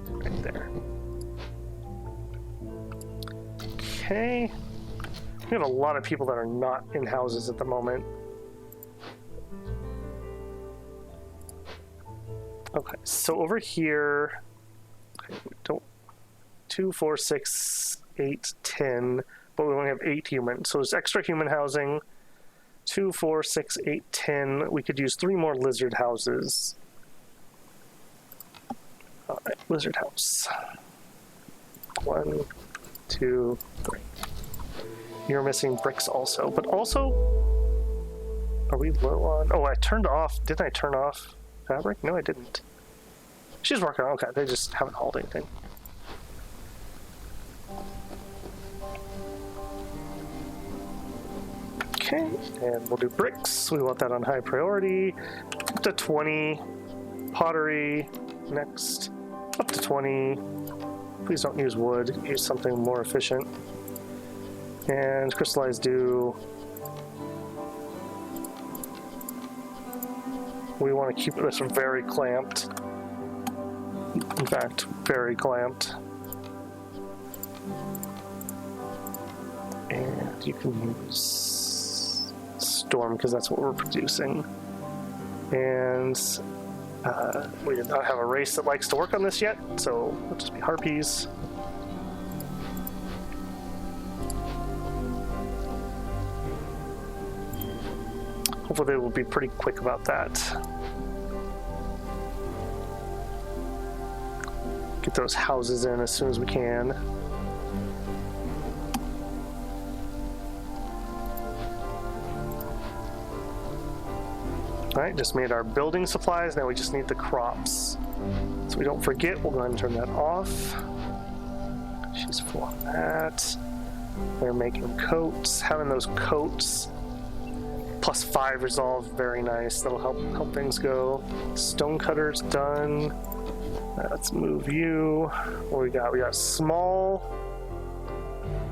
right there. Okay. We have a lot of people that are not in houses at the moment. Okay, so over here, okay, we don't 2, 4, 6, 8, 10, but we only have 8 humans. So there's extra human housing. 2, 4, 6, 8, 10. We could use 3 more lizard houses. All right, lizard house. 1, 2, 3. You're missing bricks also, but also, are we low on? Oh, I turned off. Didn't I turn off fabric? No, I didn't. She's working on. Okay, they just haven't hauled anything. Okay, and we'll do bricks. We want that on high priority. Up to 20. Pottery. Next. Up to 20. Please don't use wood. Use something more efficient. And crystallized dew. We want to keep this very clamped. In fact, very clamped. And you can use storm because that's what we're producing. And we did not have a race that likes to work on this yet, so it'll just be harpies. Hopefully they will be pretty quick about that. Get those houses in as soon as we can. All right, just made our building supplies. Now we just need the crops. So we don't forget, we'll go ahead and turn that off. She's full on that. They're making coats. Having those coats +5 resolve, very nice. That'll help things go. Stonecutter's done. Let's move you. What we got? We got small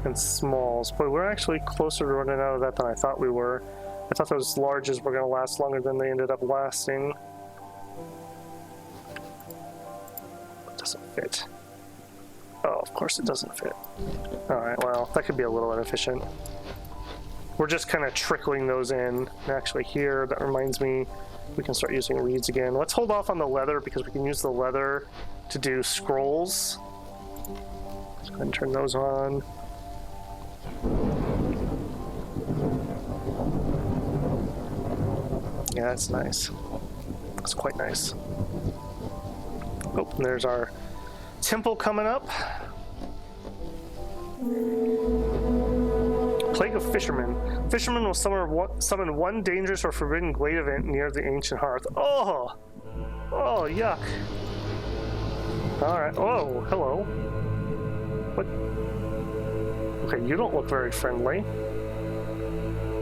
and smalls. Boy, we're actually closer to running out of that than I thought we were. I thought those larges were going to last longer than they ended up lasting. It doesn't fit. Oh, of course it doesn't fit. Alright, well, that could be a little inefficient. We're just kind of trickling those in. And actually here, that reminds me, we can start using reeds again. Let's hold off on the leather because we can use the leather to do scrolls. Let's go ahead and turn those on. Yeah, that's nice. That's quite nice. Oh, and there's our temple coming up. Plague of Fishermen. Fishermen will summon one dangerous or forbidden glade event near the ancient hearth. Oh! Oh, yuck. Alright. Oh, hello. What? Okay, you don't look very friendly.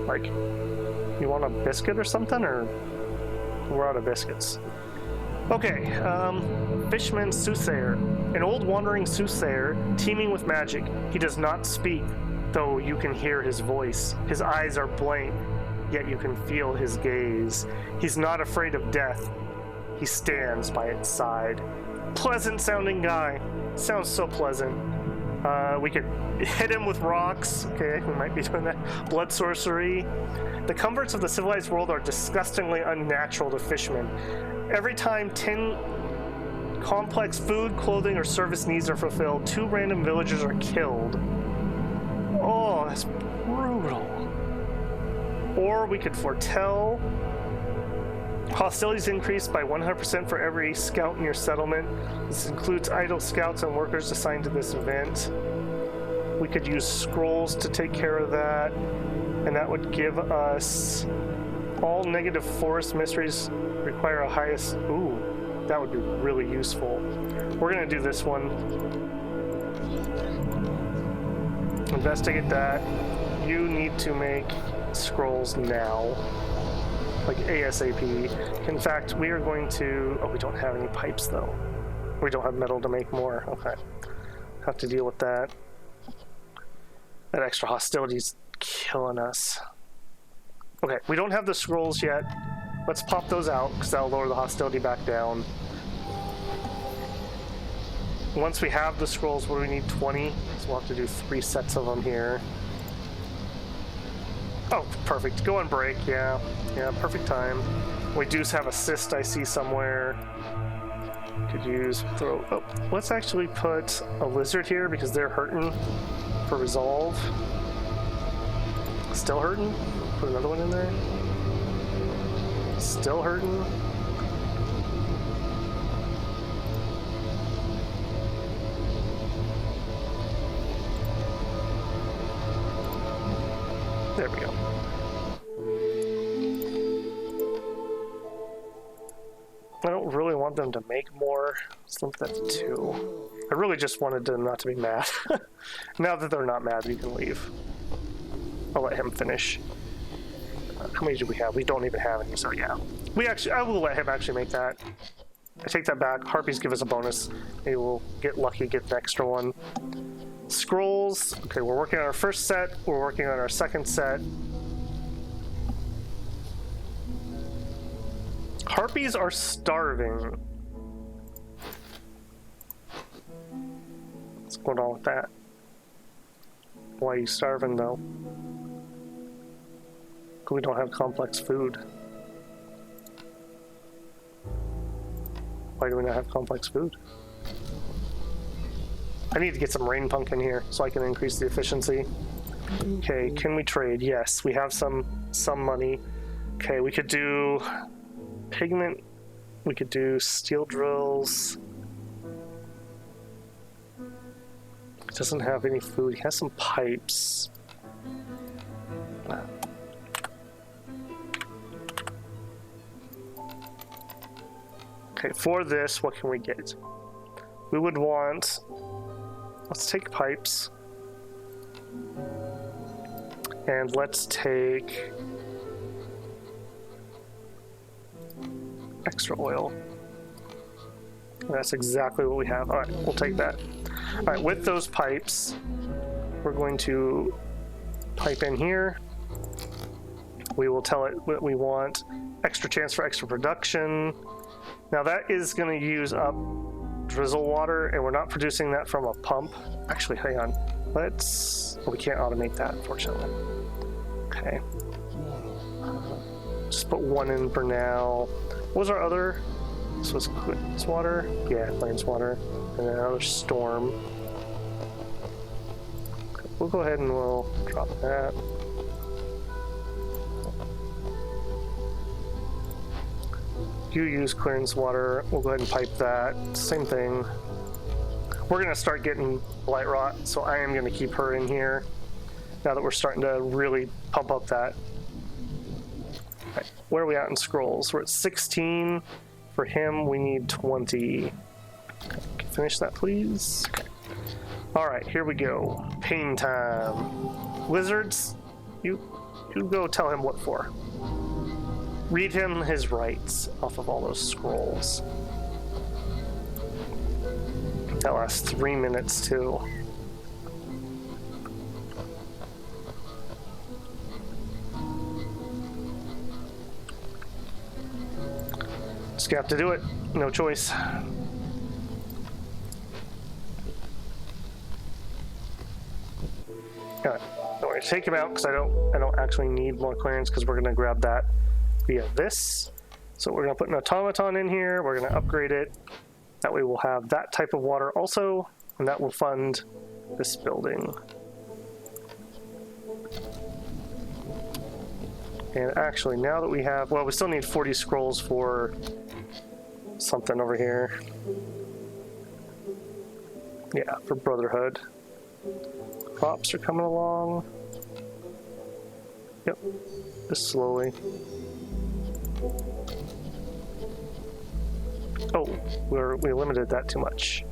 Like, you want a biscuit or something, or we're out of biscuits? Okay, Fishman Soothsayer. An old wandering soothsayer teeming with magic. He does not speak, though you can hear his voice. His eyes are blank, yet you can feel his gaze. He's not afraid of death. He stands by its side. Pleasant sounding guy. Sounds so pleasant. We could hit him with rocks. Okay, we might be doing that. Blood sorcery. The comforts of the civilized world are disgustingly unnatural to fishermen. Every time 10 complex food, clothing, or service needs are fulfilled, 2 random villagers are killed. Oh, that's brutal. Or we could foretell. Hostilities increased by 100% for every scout in your settlement. This includes idle scouts and workers assigned to this event. We could use scrolls to take care of that, and that would give us all negative forest mysteries require a highest... Ooh, that would be really useful. We're going to do this one. Investigate that. You need to make scrolls now. Like ASAP. In fact, we are going to... Oh, we don't have any pipes, though. We don't have metal to make more. Okay. Have to deal with that. That extra hostility's killing us. Okay, we don't have the scrolls yet. Let's pop those out, because that'll lower the hostility back down. Once we have the scrolls, what do we need? 20? So we'll have to do 3 sets of them here. Oh, perfect. Go and break, yeah. Yeah, perfect time. We do have assist, I see somewhere. Could use throw... Oh, let's actually put a lizard here, because they're hurting for resolve. Still hurting? Put another one in there. Still hurting. There we go. I don't really want them to make more. Let's limit that to 2. I really just wanted them not to be mad. Now that they're not mad, we can leave. I'll let him finish. How many do we have? We don't even have any, so yeah. I will let him actually make that. I take that back. Harpies give us a bonus. Maybe we'll get lucky, get the extra one. Scrolls. Okay, we're working on our first set. We're working on our second set. Harpies are starving. What's going on with that? Why are you starving, though? We don't have complex food. Why do we not have complex food? I need to get some rain punk in here so I can increase the efficiency. Okay, can we trade? Yes, we have some money. Okay, we could do pigment. We could do steel drills. He doesn't have any food. He has some pipes. Okay, for this, what can we get? We would want... Let's take pipes. And let's take... extra oil. That's exactly what we have. All right, we'll take that. All right, with those pipes, we're going to pipe in here. We will tell it what we want. Extra chance for extra production. Now that is going to use up drizzle water, and we're not producing that from a pump. Actually, hang on. Let's... well, we can't automate that, unfortunately. Okay. Just put one in for now. What was our other? This was Clayton's water? Yeah, Clayton's water. And then another storm. Okay, we'll go ahead and we'll drop that. You use clearance water. We'll go ahead and pipe that. Same thing. We're going to start getting blight rot, so I am going to keep her in here now that we're starting to really pump up that. Right, where are we at in scrolls? We're at 16. For him, we need 20. Okay, finish that, please. Okay. All right, here we go. Pain time. Wizards, you go tell him what for. Read him his rights off of all those scrolls. That lasts 3 minutes, too. Just gonna have to do it. No choice. Alright, don't worry. Take him out because I don't actually need more clearance because we're gonna grab that via this. So we're gonna put an automaton in here. We're gonna upgrade it. That way we'll have that type of water also, and that will fund this building. And actually, now that we have, well, we still need 40 scrolls for something over here. Yeah, for Brotherhood. Crops are coming along. Yep, just slowly. Oh, we limited that too much.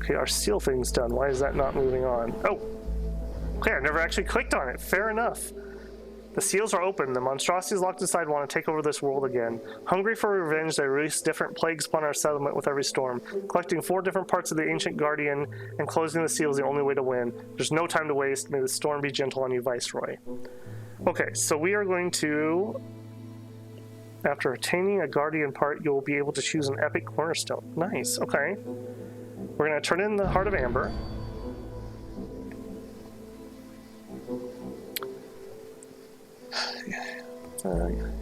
Okay, our seal thing's done. Why is that not moving on? Oh, okay, I never actually clicked on it. Fair enough. The seals are open. The monstrosities locked inside want to take over this world again. Hungry for revenge, they release different plagues upon our settlement with every storm. Collecting 4 different parts of the ancient guardian and closing the seal is the only way to win. There's no time to waste. May the storm be gentle on you, Viceroy. Okay, so we are going to... After attaining a guardian part, you'll be able to choose an epic cornerstone. Nice, okay. We're going to turn in the Heart of Amber.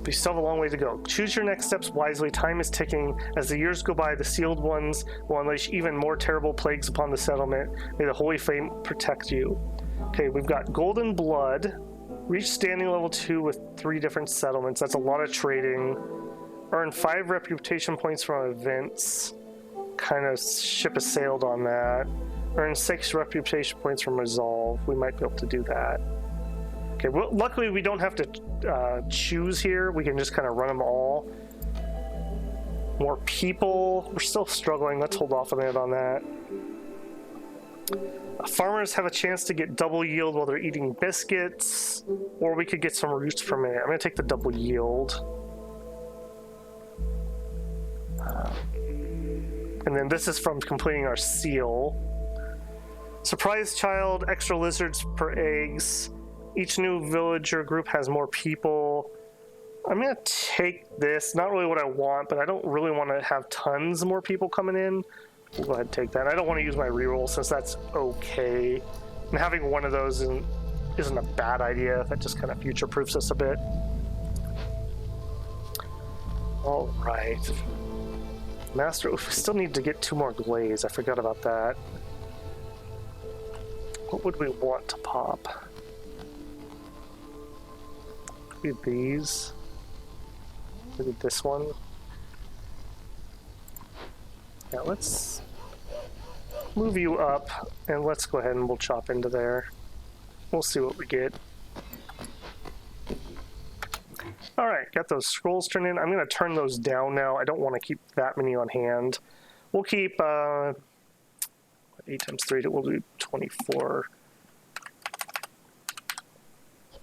We still have a long way to go. Choose your next steps wisely. Time is ticking. As the years go by, the sealed ones will unleash even more terrible plagues upon the settlement. May the Holy Flame protect you. Okay, we've got Golden Blood. Reach standing level 2 with 3 different settlements. That's a lot of trading. Earn 5 reputation points from events. Kind of ship a sailed on that. Earn 6 reputation points from Resolve. We might be able to do that. Okay, well, luckily we don't have to choose here. We can just kind of run them all. More people. We're still struggling. Let's hold off a minute on that. Farmers have a chance to get double yield while they're eating biscuits, or we could get some roots per minute. I'm going to take the double yield. And then this is from completing our seal. Surprise child, extra lizards per eggs. Each new villager group has more people. I'm going to take this. Not really what I want, but I don't really want to have tons more people coming in. We'll go ahead and take that. I don't want to use my reroll since that's okay. And having one of those isn't a bad idea. That just kind of future-proofs us a bit. All right. Master, we still need to get 2 more glaze. I forgot about that. What would we want to pop? Could be these. Maybe this one. Yeah, let's move you up, and let's go ahead and we'll chop into there. We'll see what we get. All right, got those scrolls turned in. I'm going to turn those down now. I don't want to keep that many on hand. We'll keep 8 times 3, we'll do 24.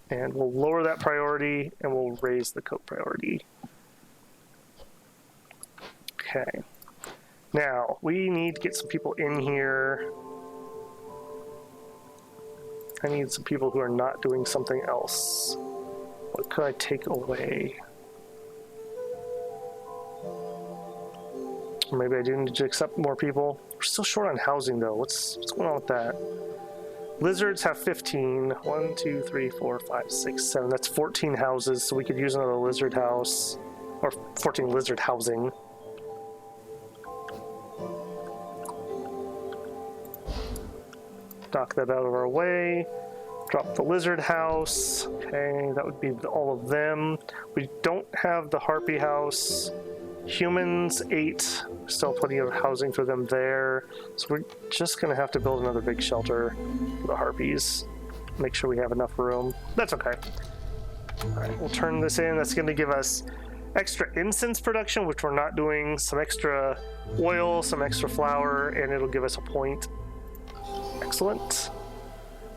And we'll lower that priority, and we'll raise the coat priority. Okay. Now, we need to get some people in here. I need some people who are not doing something else. What could I take away? Or maybe I do need to accept more people. We're still short on housing, though. What's going on with that? Lizards have 15. 1, 2, 3, 4, 5, 6, 7. That's 14 houses, so we could use another lizard house. Or 14 lizard housing. Knock that out of our way. Drop the lizard house. Okay, that would be all of them. We don't have the harpy house. Humans, 8. Still plenty of housing for them there. So we're just going to have to build another big shelter for the harpies. Make sure we have enough room. That's okay. All right, we'll turn this in. That's going to give us extra incense production, which we're not doing. Some extra oil, some extra flour, and it'll give us a point. Excellent.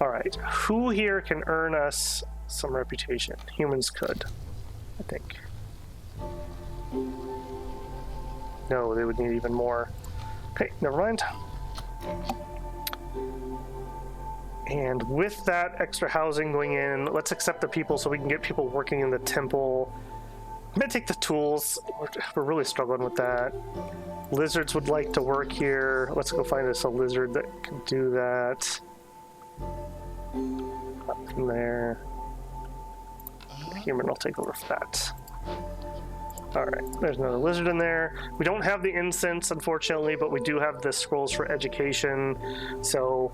All right, who here can earn us some reputation? Humans could, I think. No, they would need even more. Okay, never mind. And with that extra housing going in, let's accept the people so we can get people working in the temple. I'm gonna take the tools. We're really struggling with that. Lizards would like to work here. Let's go find us a lizard that can do that. Up from there. The human will take over for that. Alright, there's another lizard in there. We don't have the incense, unfortunately, but we do have the scrolls for education. So,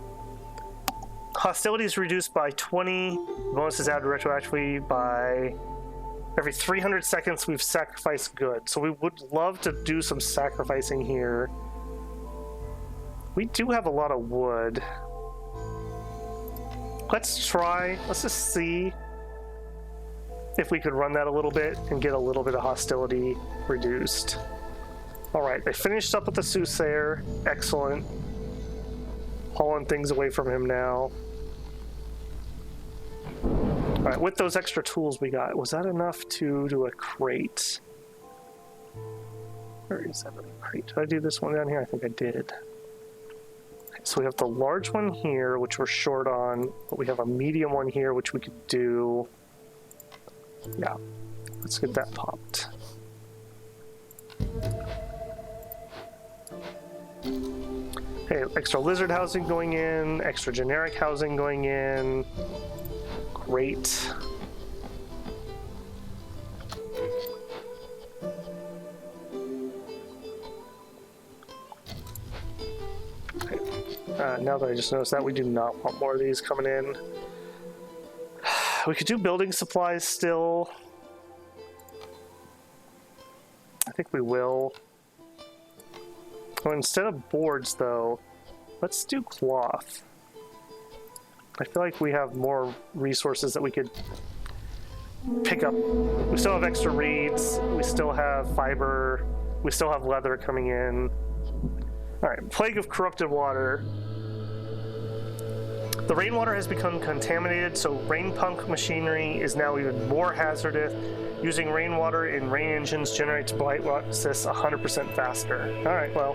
hostility is reduced by 20. Bonus is added retroactively by every 300 seconds we've sacrificed good. So we would love to do some sacrificing here. We do have a lot of wood. Let's just see if we could run that a little bit and get a little bit of hostility reduced. All right, they finished up with the soothsayer. Excellent. Hauling things away from him now. All right, with those extra tools we got, was that enough to do a crate? Where is that other crate? Did I do this one down here? I think I did. Okay, so we have the large one here, which we're short on, but we have a medium one here, which we could do. Yeah, let's get that popped. Okay, extra lizard housing going in, extra generic housing going in. Great. Okay. Now that I just noticed that, we do not want more of these coming in. We could do building supplies still. I think we will. Oh, instead of boards, though, let's do cloth. I feel like we have more resources that we could pick up. We still have extra reeds. We still have fiber. We still have leather coming in. All right, plague of corrupted water. The rainwater has become contaminated, so rain pump machinery is now even more hazardous. Using rainwater in rain engines generates blight process 100% faster. All right, well,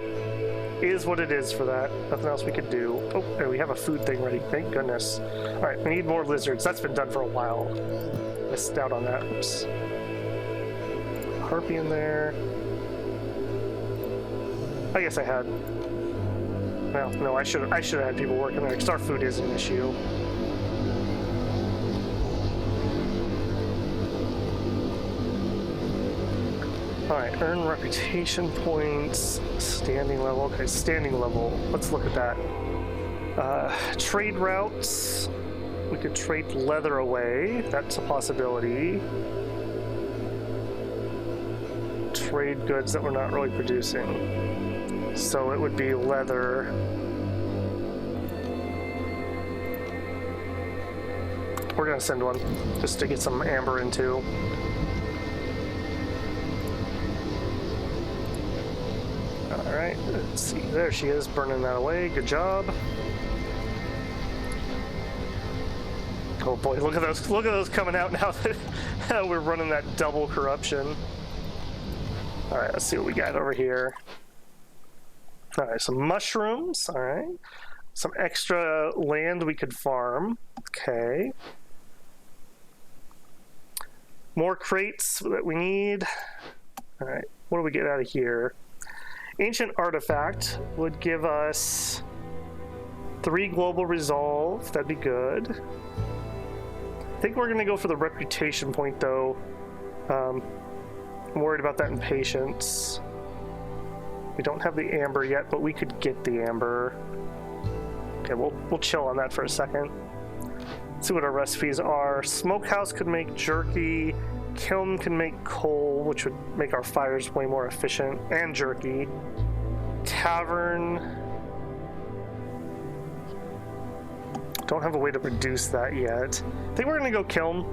is what it is for that. Nothing else we could do. Oh, there, we have a food thing ready. Thank goodness. All right, we need more lizards. That's been done for a while. Missed out on that. Oops. Harpy in there. I guess I had. Well, no, I should have had people working there because our food is an issue. Alright, earn reputation points, standing level. Okay, standing level. Let's look at that. Trade routes. We could trade leather away. That's a possibility. trade goods that we're not really producing. So it would be leather. We're gonna send one just to get some amber into. All right, let's see. There she is, burning that away. Good job. Oh boy, look at those! Look at those coming out now that we're running that double corruption. All right, let's see what we got over here. All right, some mushrooms. All right, some extra land we could farm. Okay. More crates that we need. All right, what do we get out of here? Ancient artifact would give us 3 global resolve. That'd be good. I think we're gonna go for the reputation point though. I'm worried about that in patience. We don't have the amber yet, but we could get the amber. Okay, we'll chill on that for a second. Let's see what our recipes are. Smokehouse could make jerky. Kiln can make coal, which would make our fires way more efficient, and jerky. Tavern. Don't have a way to reduce that yet. I think we're gonna go kiln.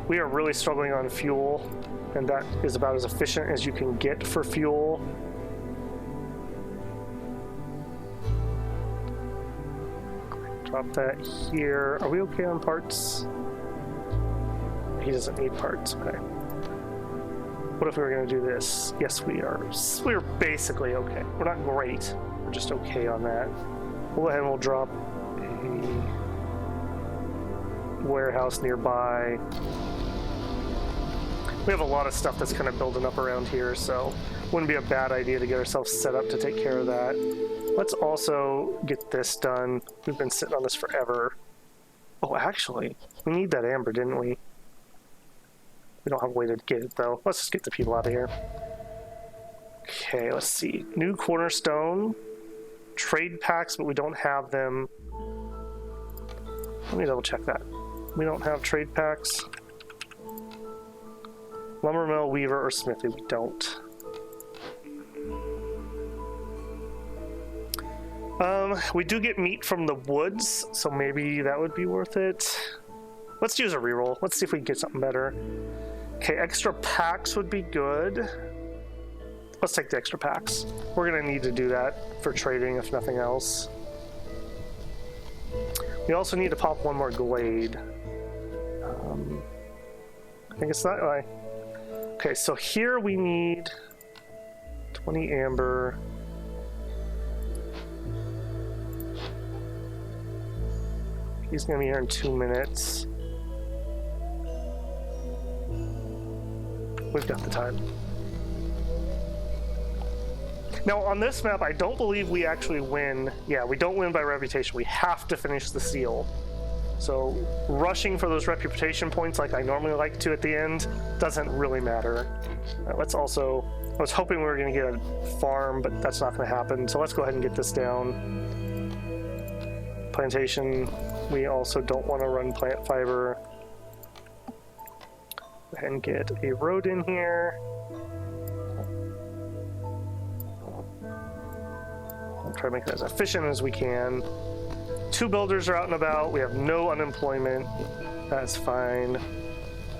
We are really struggling on fuel, and that is about as efficient as you can get for fuel. Drop that here. Are we okay on parts? He doesn't need parts. Okay. What if we were going to do this? Yes, we are. We're basically okay. We're not great. We're just okay on that. We'll go ahead and we'll drop a warehouse nearby. We have a lot of stuff that's kind of building up around here, so wouldn't be a bad idea to get ourselves set up to take care of that. Let's also get this done. We've been sitting on this forever. Oh, actually, we need that amber, didn't we? We don't have a way to get it, though. Let's just get the people out of here. Okay, let's see. New cornerstone. Trade packs, but we don't have them. Let me double check that. We don't have trade packs. Lumber mill, weaver, or smithy. We don't. We do get meat from the woods, so maybe that would be worth it. Let's use a reroll. Let's see if we can get something better. Okay, extra packs would be good. Let's take the extra packs. We're gonna need to do that for trading, if nothing else. We also need to pop one more glade. I think it's that way. Okay, so here we need 20 amber. He's gonna be here in 2 minutes. We've got the time. Now, on this map, I don't believe we actually win. Yeah, we don't win by reputation. We have to finish the seal. So, rushing for those reputation points like I normally like to at the end doesn't really matter. Let's also... I was hoping we were going to get a farm, but that's not going to happen. So let's go ahead and get this down. Plantation. We also don't want to run plant fiber. Go ahead and get a road in here. I'll try to make it as efficient as we can. 2 builders are out and about. We have no unemployment. That's fine.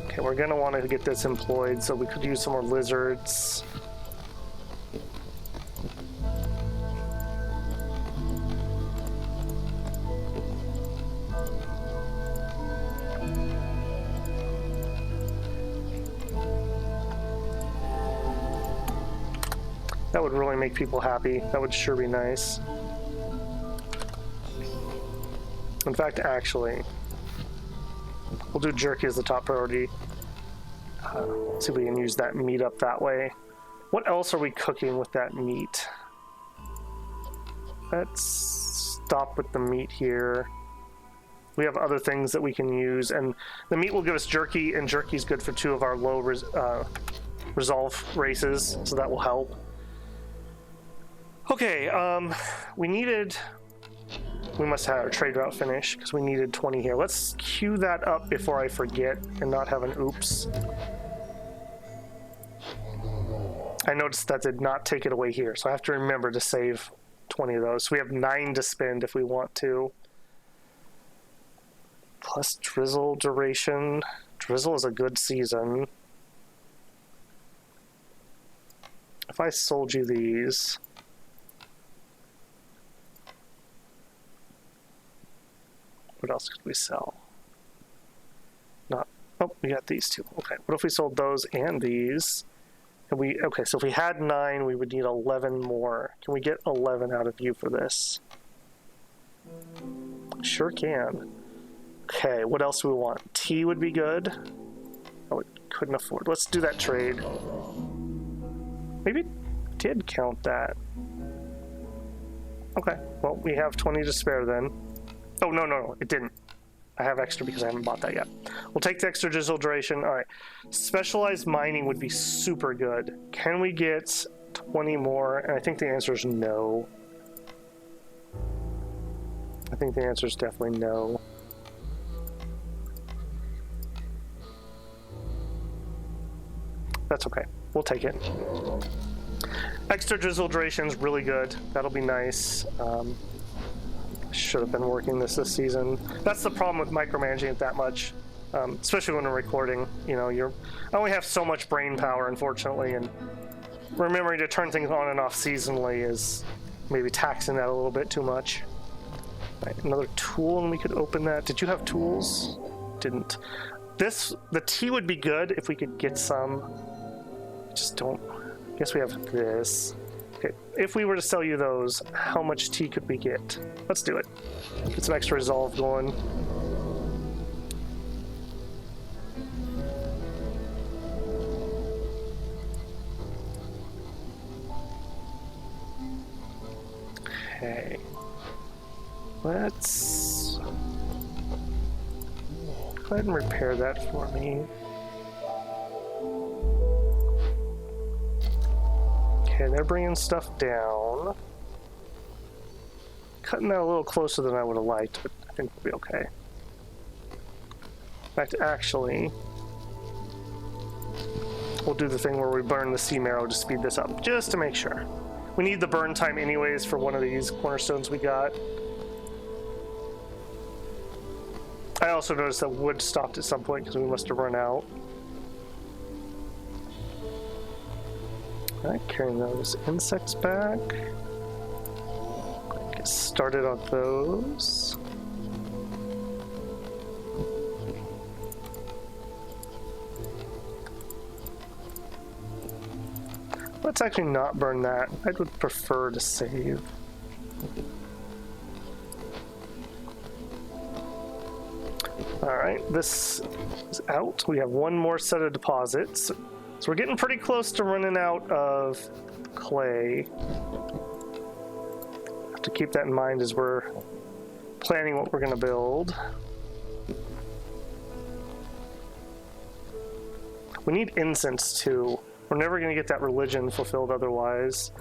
Okay, we're gonna want to get this employed, so we could use some more lizards. That would really make people happy. That would sure be nice. In fact, actually, we'll do jerky as the top priority. Let's see if we can use that meat up that way. What else are we cooking with that meat? Let's stop with the meat here. We have other things that we can use, and the meat will give us jerky, and jerky is good for 2 of our low resolve races, so that will help. Okay, we must have our trade route finished because we needed 20 here. Let's queue that up before I forget and not have an oops. I noticed that did not take it away here, so I have to remember to save 20 of those. So we have 9 to spend if we want to. Plus drizzle duration. Drizzle is a good season. If I sold you these... What else could we sell? Not... Oh, we got these two. Okay, what if we sold those and these? And okay, so if we had 9, we would need 11 more. Can we get 11 out of you for this? Sure can. Okay, what else do we want? Tea would be good. Oh, we couldn't afford. Let's do that trade. Maybe it did count that. Okay, well, we have 20 to spare then. Oh, no, it didn't. I have extra because I haven't bought that yet. We'll take the extra drizzle duration. All right. Specialized mining would be super good. Can we get 20 more? And I think the answer is no. I think the answer is definitely no. That's okay. We'll take it. Extra drizzle duration is really good. That'll be nice. Should have been working this season. That's the problem with micromanaging it that much, especially when we're recording. You know, I only have so much brain power, unfortunately, and remembering to turn things on and off seasonally is maybe taxing that a little bit too much. Right, another tool, and we could open that. Did you have tools? Didn't. The tea would be good if we could get some. Just don't. I guess we have this. Okay, if we were to sell you those, how much tea could we get? Let's do it. Get some extra resolve going. Okay. Let's go ahead and repair that for me. Okay, they're bringing stuff down. Cutting that a little closer than I would have liked, but I think we'll be okay. In fact, actually, we'll do the thing where we burn the sea marrow to speed this up, just to make sure. We need the burn time anyways for one of these cornerstones we got. I also noticed that wood stopped at some point because we must have run out. Alright, carrying those insects back. Get started on those. Let's actually not burn that. I would prefer to save. Alright, this is out. We have one more set of deposits. So we're getting pretty close to running out of clay. Have to keep that in mind as we're planning what we're going to build. We need incense too. We're never going to get that religion fulfilled otherwise.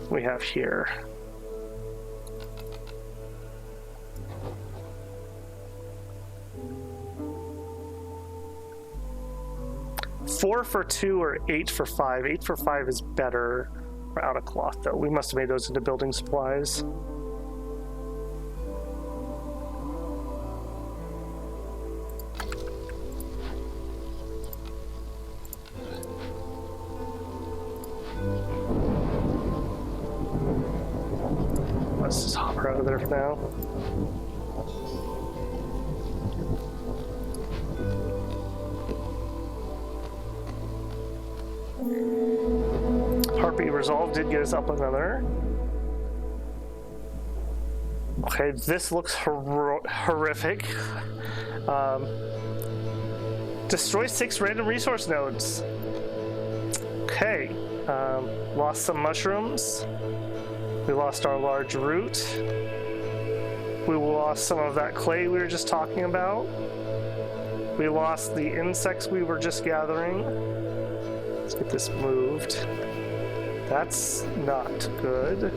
We have here. $4 for 2 or 8 for 5. 8 for 5 is better. We're out of cloth though. We must have made those into building supplies. Let's just hop her out of there for now. Harpy Resolve did get us up another. Okay, this looks horrific. Destroy 6 random resource nodes. Okay, lost some mushrooms. We lost our large root. We lost some of that clay we were just talking about. We lost the insects we were just gathering. Let's get this moved. That's not good.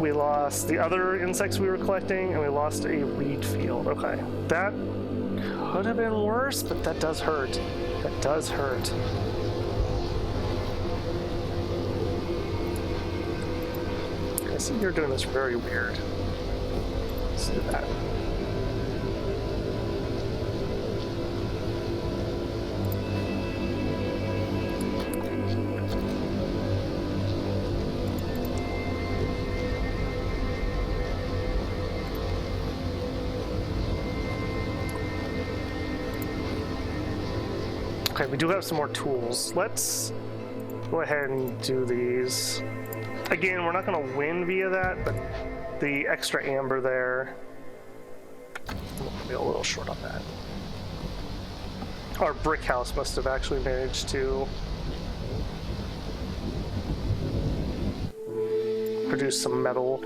we lost the other insects we were collecting, and we lost a reed field. Okay, that could have been worse, but that does hurt. That does hurt. Okay, so you're doing this very weird. Let's do that. Okay, we do have some more tools. Let's go ahead and do these. Again, we're not going to win via that, but the extra amber there, we'll be a little short on that. Our brick house must have actually managed to produce some metal.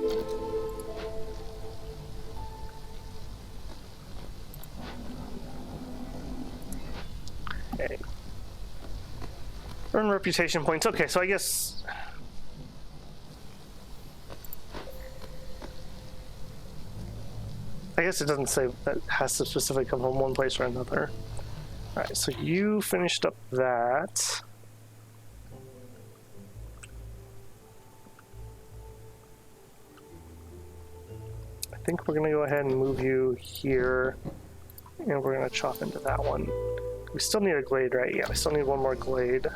Okay. Earn reputation points. Okay, so I guess it doesn't say that it has to specifically come from one place or another. All right, so you finished up that. I think we're gonna go ahead and move you here, and we're gonna chop into that one. We still need a glade, right? Yeah, we still need one more glade.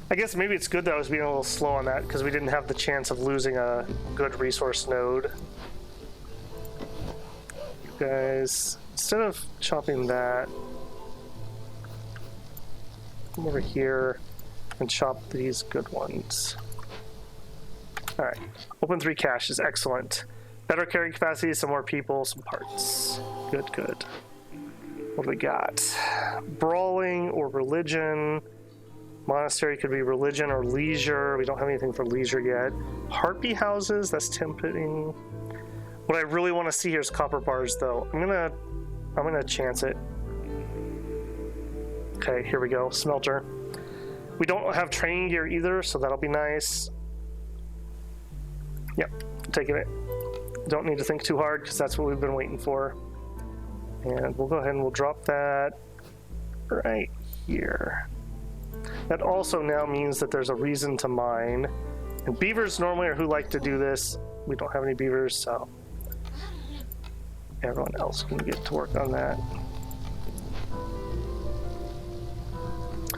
I guess maybe it's good that I was being a little slow on that because we didn't have the chance of losing a good resource node. You guys, instead of chopping that, come over here and chop these good ones. All right, open 3 caches, excellent. Better carrying capacity, some more people, some parts. Good, good. What do we got? Brawling or religion. Monastery could be religion or leisure. We don't have anything for leisure yet. Harpy houses, that's tempting. What I really want to see here is copper bars, though. I'm gonna chance it. Okay, here we go. Smelter. We don't have training gear either, so that'll be nice. Yep, I'm taking it. Don't need to think too hard because that's what we've been waiting for. And we'll go ahead and we'll drop that right here. That also now means that there's a reason to mine. And beavers normally are who like to do this. We don't have any beavers, so everyone else can get to work on that.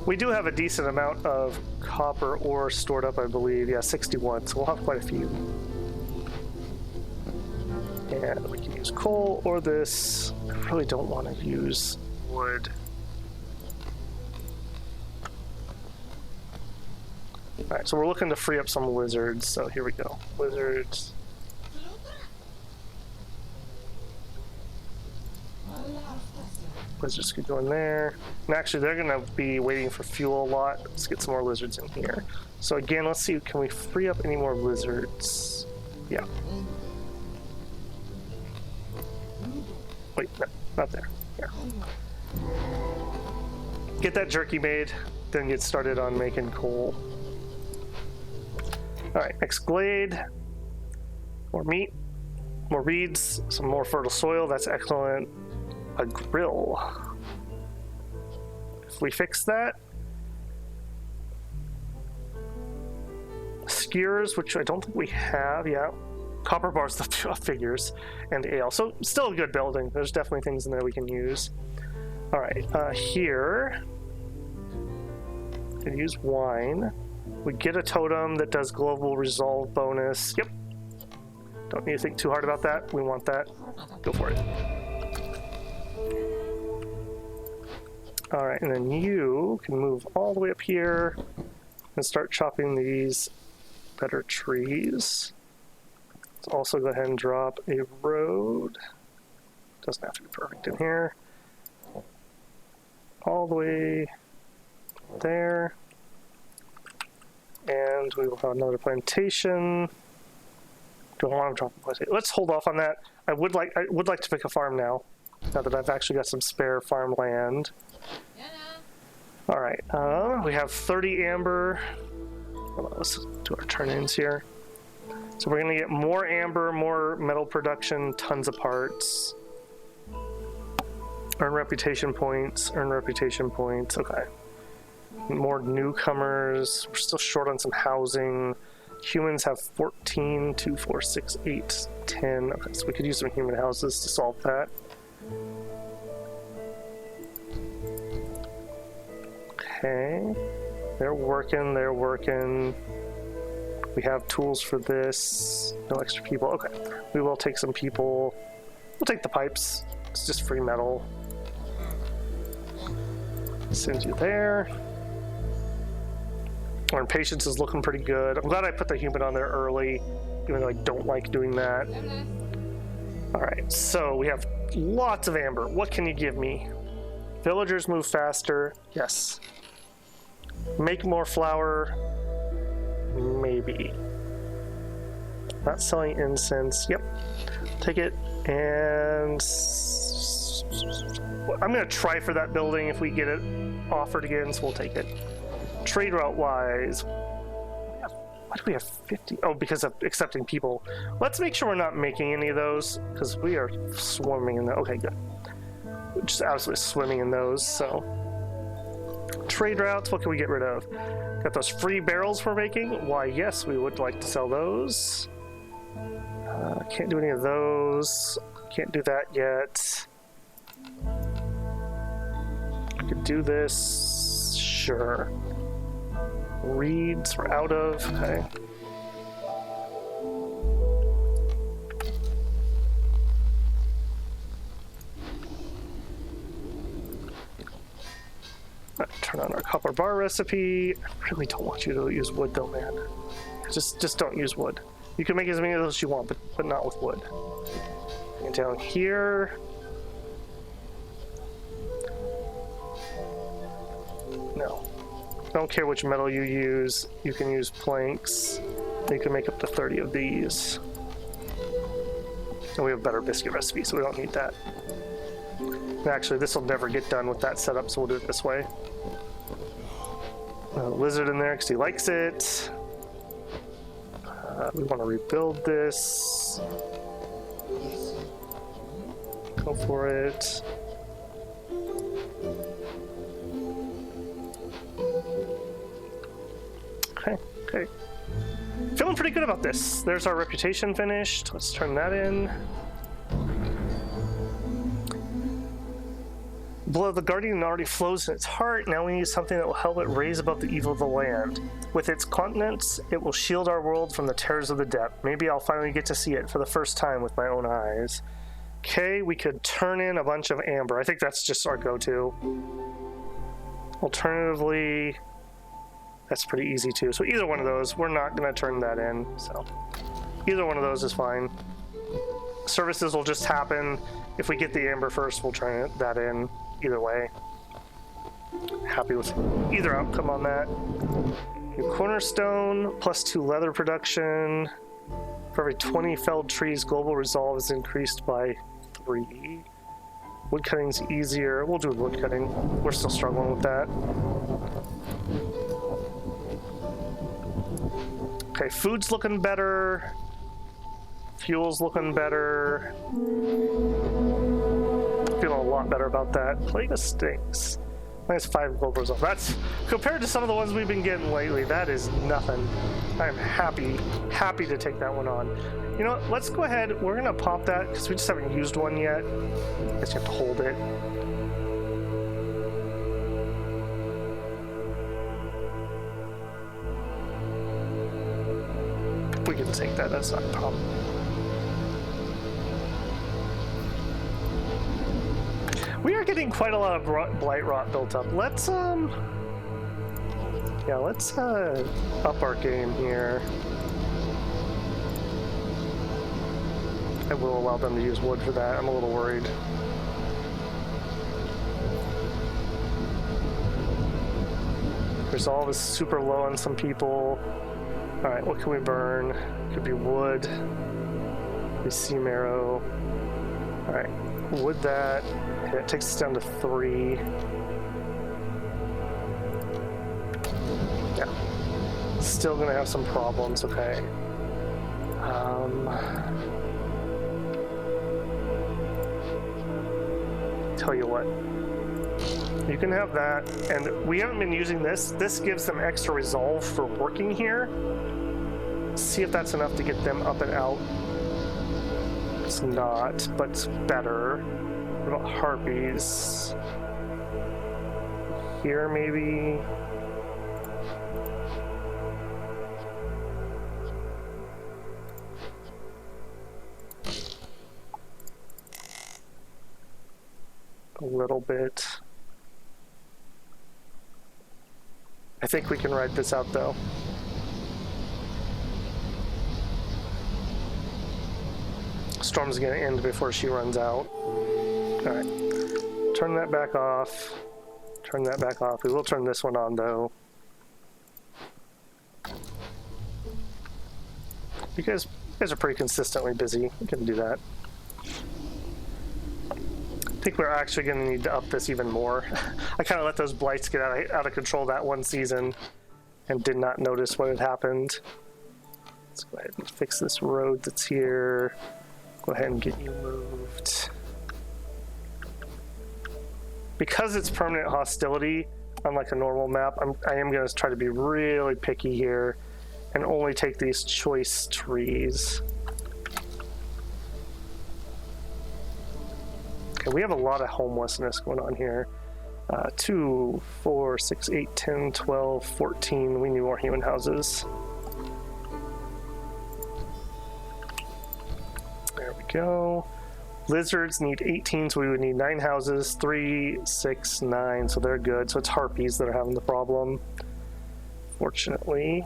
We do have a decent amount of copper ore stored up, I believe. Yeah, 61, so we'll have quite a few. And we can use coal or this. I really don't want to use wood. Alright, so we're looking to free up some lizards, so here we go. Lizards. Lizards could go in there. And actually, they're going to be waiting for fuel a lot. Let's get some more lizards in here. So again, let's see, can we free up any more lizards? Yeah. Wait, no, not there. Here. Get that jerky made, then get started on making coal. Alright, next glade. More meat, more reeds, some more fertile soil, that's excellent. A grill. If we fix that. Skewers, which I don't think we have, yeah. Copper bars, the figures, and ale. So still a good building. There's definitely things in there we can use. All right, here, we can use wine. We get a totem that does global resolve bonus. Yep. Don't need to think too hard about that. We want that. Go for it. All right, and then you can move all the way up here and start chopping these better trees. Let's also go ahead and drop a road. Doesn't have to be perfect in here. All the way there. And we will have another plantation. Don't want to drop a plantation. Let's hold off on that. I would like to pick a farm now that I've actually got some spare farmland. All right, we have 30 amber. Hold on, let's do our turn-ins here. So we're gonna get more amber, more metal production, tons of parts. Earn reputation points, okay. More newcomers, we're still short on some housing. Humans have 14, 2, 4, 6, 8, 10. Okay, so we could use some human houses to solve that. Okay, they're working. We have tools for this. No extra people. Okay, we will take some people. We'll take the pipes. It's just free metal. Send you there. Our patience is looking pretty good. I'm glad I put the human on there early, even though I don't like doing that. All right, so we have lots of amber. What can you give me? Villagers move faster. Yes. Make more flour. Maybe. Not selling incense. Yep. Take it. And I'm going to try for that building if we get it offered again, so we'll take it. Trade route wise, why do we have 50? Oh, because of accepting people. Let's make sure we're not making any of those, because we are swimming in the. Okay, good. We're just absolutely swimming in those. So, trade routes, what can we get rid of? Got those free barrels we're making. Why, yes, we would like to sell those. Can't do any of those. Can't do that yet. I could do this. Sure. Reeds we're out of. Okay. Turn on our copper bar recipe. I really don't want you to use wood though, man. Just don't use wood. You can make as many of those as you want, but not with wood. And down here. No. Don't care which metal you use. You can use planks. You can make up to 30 of these. And we have a better biscuit recipe, so we don't need that. Actually, this will never get done with that setup, so we'll do it this way. Lizard in there because he likes it. We want to rebuild this. Go for it. Okay. Feeling pretty good about this. There's our reputation finished. Let's turn that in. Blood of the Guardian already flows in its heart. Now we need something that will help it raise above the evil of the land. With its continents, it will shield our world from the terrors of the depth. Maybe I'll finally get to see it for the first time with my own eyes. Okay, we could turn in a bunch of amber. I think that's just our go-to. Alternatively, that's pretty easy too. So either one of those, we're not going to turn that in. So either one of those is fine. Services will just happen. If we get the amber first, we'll turn that in. Either way. Happy with either outcome on that. New cornerstone, +2 leather production. For every 20 felled trees, global resolve is increased by 3. Wood cutting's easier. We'll do wood cutting. We're still struggling with that. Okay, food's looking better. Fuel's looking better. Feeling a lot better about that. Plague of stinks. -5 global resolve. That's compared to some of the ones we've been getting lately. That is nothing. I'm happy to take that one on. You know what? Let's go ahead. We're gonna pop that because we just haven't used one yet. I guess you have to hold it. We can take that. That's not a problem. We are getting quite a lot of blight rot built up. Let's up our game here. I will allow them to use wood for that. I'm a little worried. Resolve is super low on some people. All right, what can we burn? Could be wood. We see marrow. All right, wood that. Okay, it takes us down to 3. Yeah. Still gonna have some problems, okay. Tell you what. You can have that, and we haven't been using this. This gives them extra resolve for working here. See if that's enough to get them up and out. It's not, but it's better. What about harpies? Here, maybe? A little bit. I think we can ride this out, though. Storm's gonna end before she runs out. Alright. Turn that back off. Turn that back off. We will turn this one on, though. You guys are pretty consistently busy. We can do that. I think we're actually going to need to up this even more. I kind of let those blights get out of control that one season and did not notice what had happened. Let's go ahead and fix this road that's here. Go ahead and get you moved. Because it's permanent hostility, unlike a normal map, I am going to try to be really picky here and only take these choice trees. Okay, we have a lot of homelessness going on here. 2, 4, 6, 8, 10, 12, 14. We need more human houses. There we go. Lizards need 18, so we would need 9 houses. 3, 6, 9, so they're good. So it's harpies that are having the problem. Fortunately,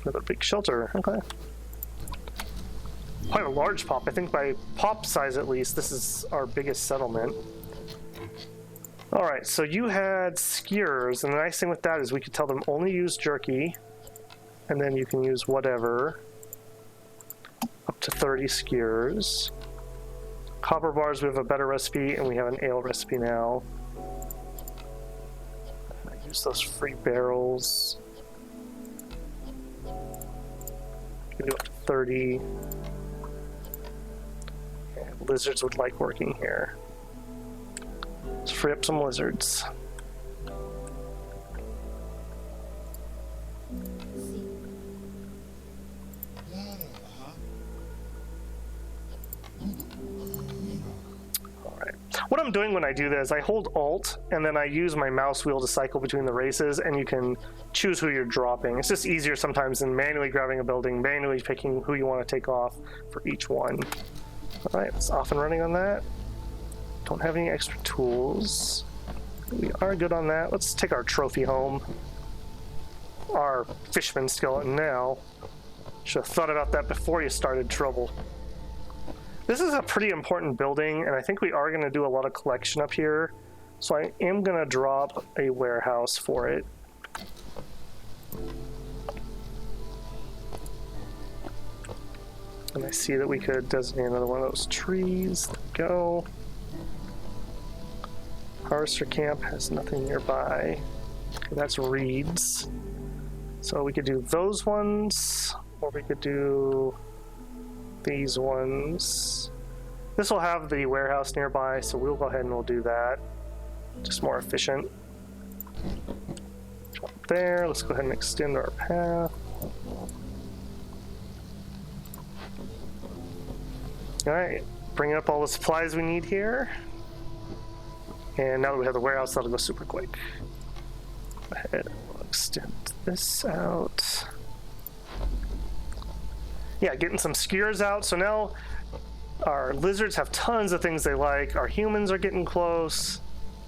another big shelter. Okay. Quite a large pop. I think by pop size at least, this is our biggest settlement. Alright, so you had skewers, and the nice thing with that is we could tell them only use jerky, and then you can use whatever. Up to 30 skewers. Copper bars, we have a better recipe, and we have an ale recipe now. I use those free barrels. You can do up to 30. And lizards would like working here. Let's free up some lizards. What I'm doing when I do this, I hold Alt, and then I use my mouse wheel to cycle between the races, and you can choose who you're dropping. It's just easier sometimes than manually grabbing a building, manually picking who you want to take off for each one. Alright, it's off and running on that. Don't have any extra tools. We are good on that. Let's take our trophy home. Our fisherman skeleton now. Should have thought about that before you started trouble. This is a pretty important building, and I think we are going to do a lot of collection up here. So I am going to drop a warehouse for it. And I see that we could designate another one of those trees. There we go. Harvester camp has nothing nearby. Okay, that's reeds. So we could do those ones, or we could do these ones. This will have the warehouse nearby, so we'll go ahead and we'll do that. Just more efficient. Drop there. Let's go ahead and extend our path. Alright, bringing up all the supplies we need here. And now that we have the warehouse, that'll go super quick. Go ahead and we'll extend this out. Yeah, getting some skewers out. So now our lizards have tons of things they like. Our humans are getting close.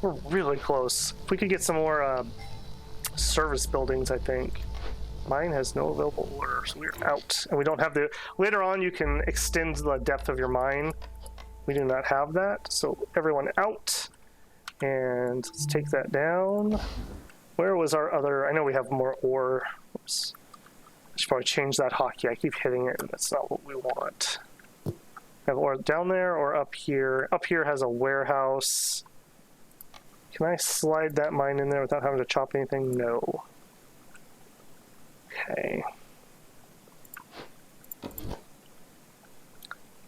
We're really close. If we could get some more service buildings, I think. Mine has no available order, so we're out. And we don't have the... Later on, you can extend the depth of your mine. We do not have that. So everyone out. And let's take that down. Where was our other... I know we have more ore. Oops. I should probably change that hotkey. I keep hitting it, and that's not what we want. Have ore down there or up here? Up here has a warehouse. Can I slide that mine in there without having to chop anything? No. Okay.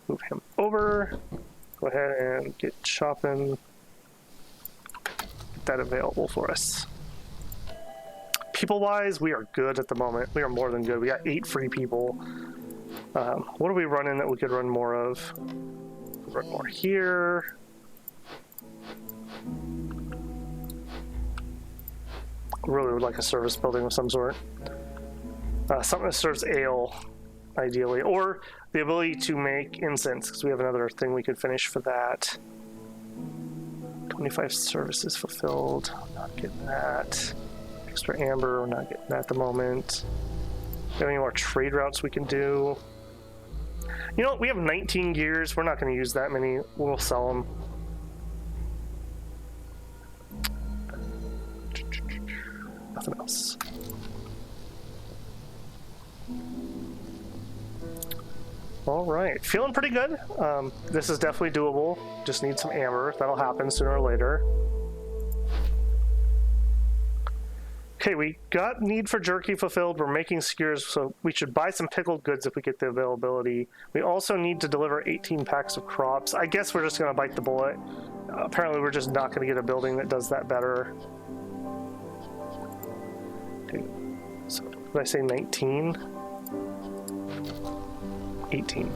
Move him over. Go ahead and get chopping. Get that available for us. People-wise, we are good at the moment. We are more than good. We got 8 free people. What are we running that we could run more of? Run more here. Really would like a service building of some sort. Something that serves ale, ideally. Or the ability to make incense, because we have another thing we could finish for that. 25 services fulfilled. Not getting that. Extra amber, we're not getting that at the moment. Do we have any more trade routes we can do? You know, we have 19 gears. We're not going to use that many. We'll sell them. Nothing else. All right, feeling pretty good. This is definitely doable. Just need some amber. That'll happen sooner or later. Okay, we got need for jerky fulfilled. We're making skewers, so we should buy some pickled goods if we get the availability. We also need to deliver 18 packs of crops. I guess we're just going to bite the bullet. Apparently, we're just not going to get a building that does that better. Okay, so did I say 19? 18.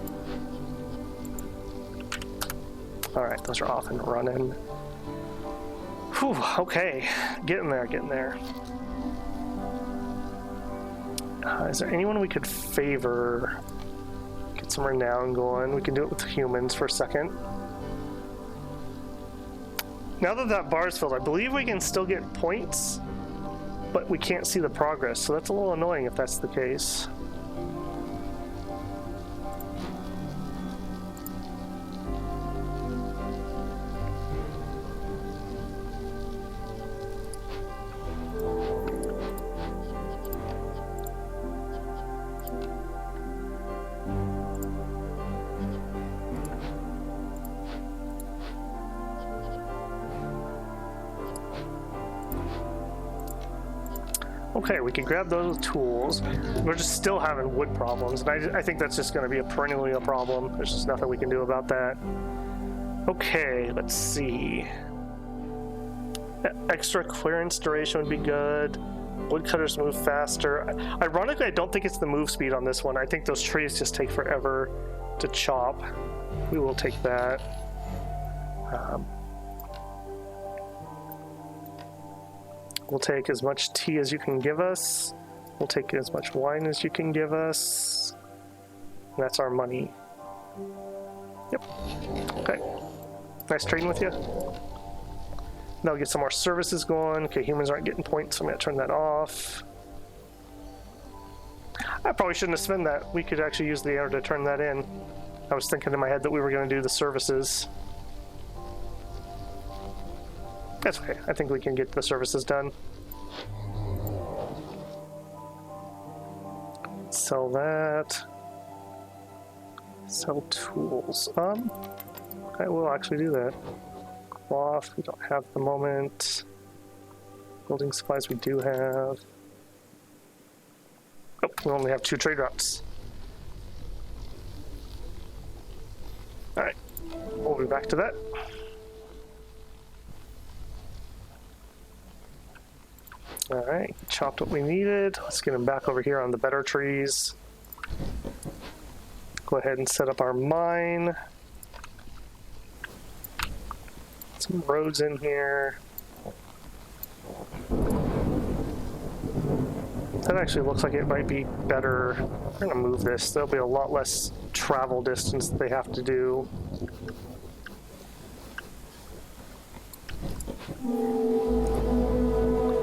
All right, those are off and running. Whew, okay, getting there, getting there. Is there anyone we could favor? Get some renown going. We can do it with humans for a second. Now that that bar is filled, I believe we can still get points, but we can't see the progress, so that's a little annoying if that's the case. Okay, we can grab those tools. We're just still having wood problems, and I think that's just going to be perennially a problem. There's just nothing we can do about that. Okay, let's see. Extra clearance duration would be good. Woodcutters move faster. Ironically, I don't think it's the move speed on this one. I think those trees just take forever to chop. We will take that. We'll take as much tea as you can give us. We'll take as much wine as you can give us. And that's our money. Yep. Okay. Nice trading with you. Now we'll get some more services going. Okay, humans aren't getting points, so I'm going to turn that off. I probably shouldn't have spent that. We could actually use the air to turn that in. I was thinking in my head that we were going to do the services. That's okay. I think we can get the services done. Sell that. Sell tools. I will actually do that. Cloth, we don't have at the moment. Building supplies, we do have. Oh, we only have 2 trade routes. Alright, we'll be back to that. Alright, chopped what we needed. Let's get them back over here on the better trees. Go ahead and set up our mine. Some roads in here. That actually looks like it might be better. I'm going to move this. There'll be a lot less travel distance that they have to do.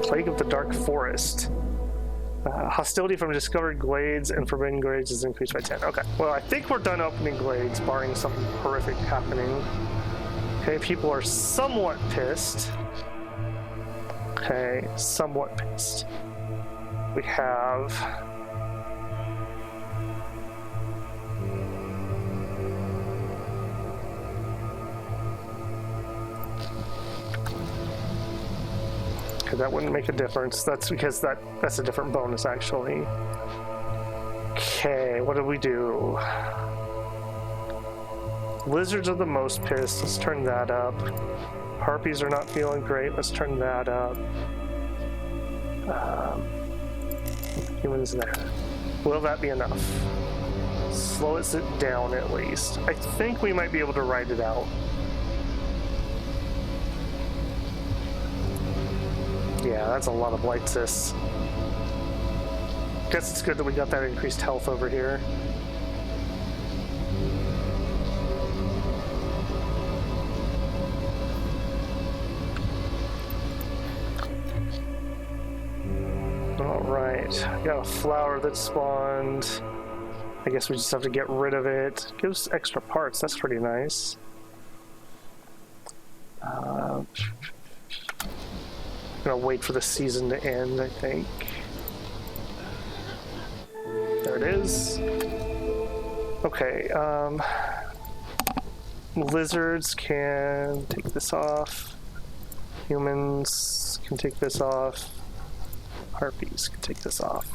Plague of the Dark Forest. Hostility from discovered glades and forbidden glades is increased by 10. Okay, well, I think we're done opening glades, barring something horrific happening. Okay, people are somewhat pissed. Okay, somewhat pissed. We have... Okay, that wouldn't make a difference. That's because that's a different bonus, actually. Okay, what do we do? Lizards are the most pissed. Let's turn that up. Harpies are not feeling great. Let's turn that up. Humans there. Will that be enough? Slow it down at least. I think we might be able to ride it out. Yeah, that's a lot of light sis. Guess it's good that we got that increased health over here. Alright, got a flower that spawned. I guess we just have to get rid of it. Gives extra parts, that's pretty nice. I'm gonna wait for the season to end, I think. There it is. Okay, lizards can take this off. Humans can take this off. Harpies can take this off.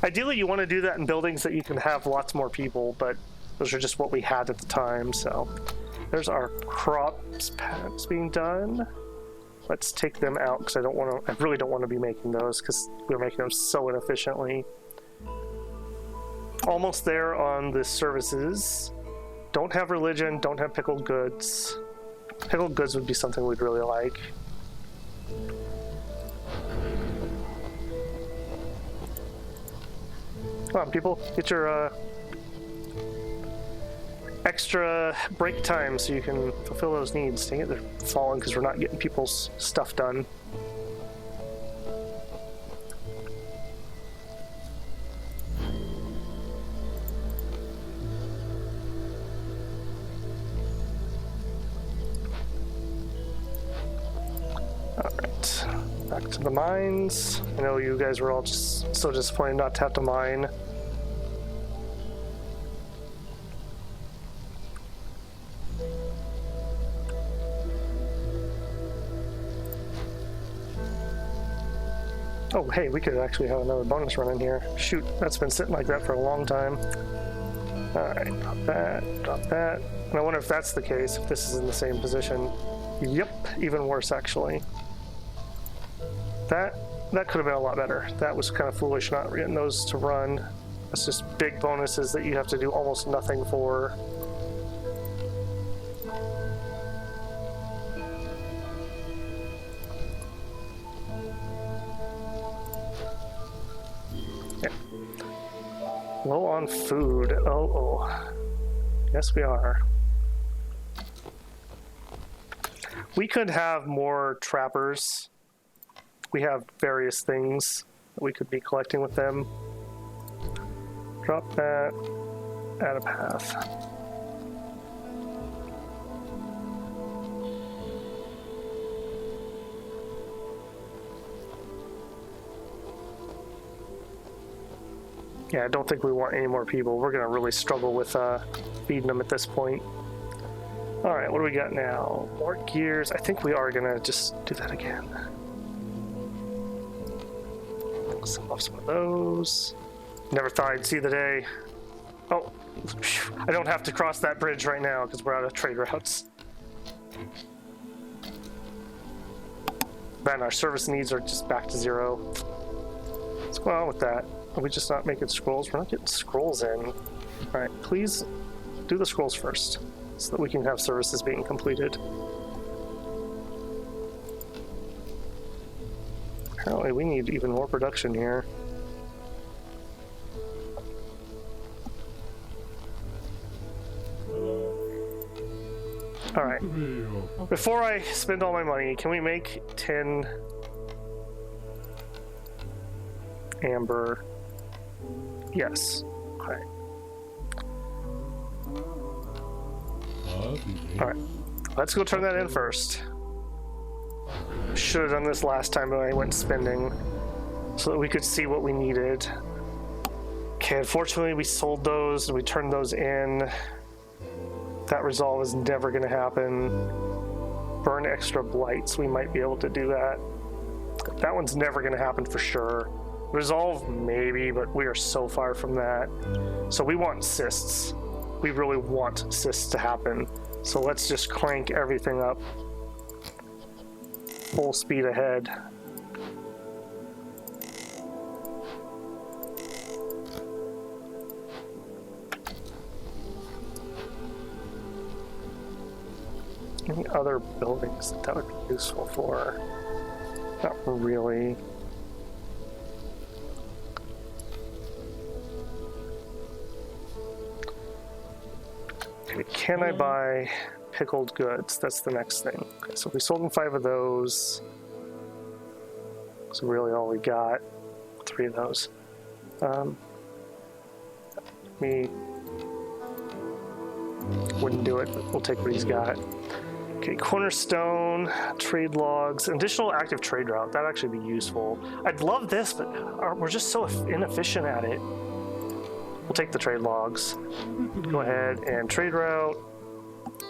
Ideally, you want to do that in buildings that you can have lots more people, but those are just what we had at the time, so. There's our crops pads being done. Let's take them out, because I really don't want to be making those, because we're making them so inefficiently. Almost there on the services. Don't have religion, don't have pickled goods. Pickled goods would be something we'd really like. Come on, people, get your extra break time so you can fulfill those needs. Dang it, they're falling because we're not getting people's stuff done. Alright, back to the mines. I know you guys were all just so disappointed not to have to mine. Oh, hey, we could actually have another bonus run in here. Shoot, that's been sitting like that for a long time. Alright, drop that, drop that. And I wonder if that's the case, if this is in the same position. Yep, even worse, actually. That could have been a lot better. That was kind of foolish not getting those to run. That's just big bonuses that you have to do almost nothing for. Low on food. Oh. Yes, we are. We could have more trappers. We have various things that we could be collecting with them. Drop that. Add a path. Yeah, I don't think we want any more people. We're going to really struggle with feeding them at this point. All right, what do we got now? More gears. I think we are going to just do that again. Sell off some of those. Never thought I'd see the day. Oh, I don't have to cross that bridge right now because we're out of trade routes. Man, our service needs are just back to 0. What's going on with that? Are we just not making scrolls? We're not getting scrolls in. Alright, please do the scrolls first so that we can have services being completed. Apparently we need even more production here. Alright. Before I spend all my money, can we make 10 amber? Yes. Okay. Alright. Let's go turn that in first. Should have done this last time, but I went spending so that we could see what we needed. Okay, unfortunately we sold those and we turned those in. That resolve is never going to happen. Burn extra blights. We might be able to do that. That one's never going to happen for sure. Resolve, maybe, but we are so far from that. So we want cysts. We really want cysts to happen. So let's just crank everything up. Full speed ahead. Any other buildings that would be useful for? Not really. Okay, can I buy pickled goods? That's the next thing. Okay, so we sold them 5 of those. So really all we got, 3 of those. Me wouldn't do it, but we'll take what he's got. Okay, cornerstone, trade logs, additional active trade route. That'd actually be useful. I'd love this, but we're just so inefficient at it. We'll take the trade logs. Go ahead and trade route.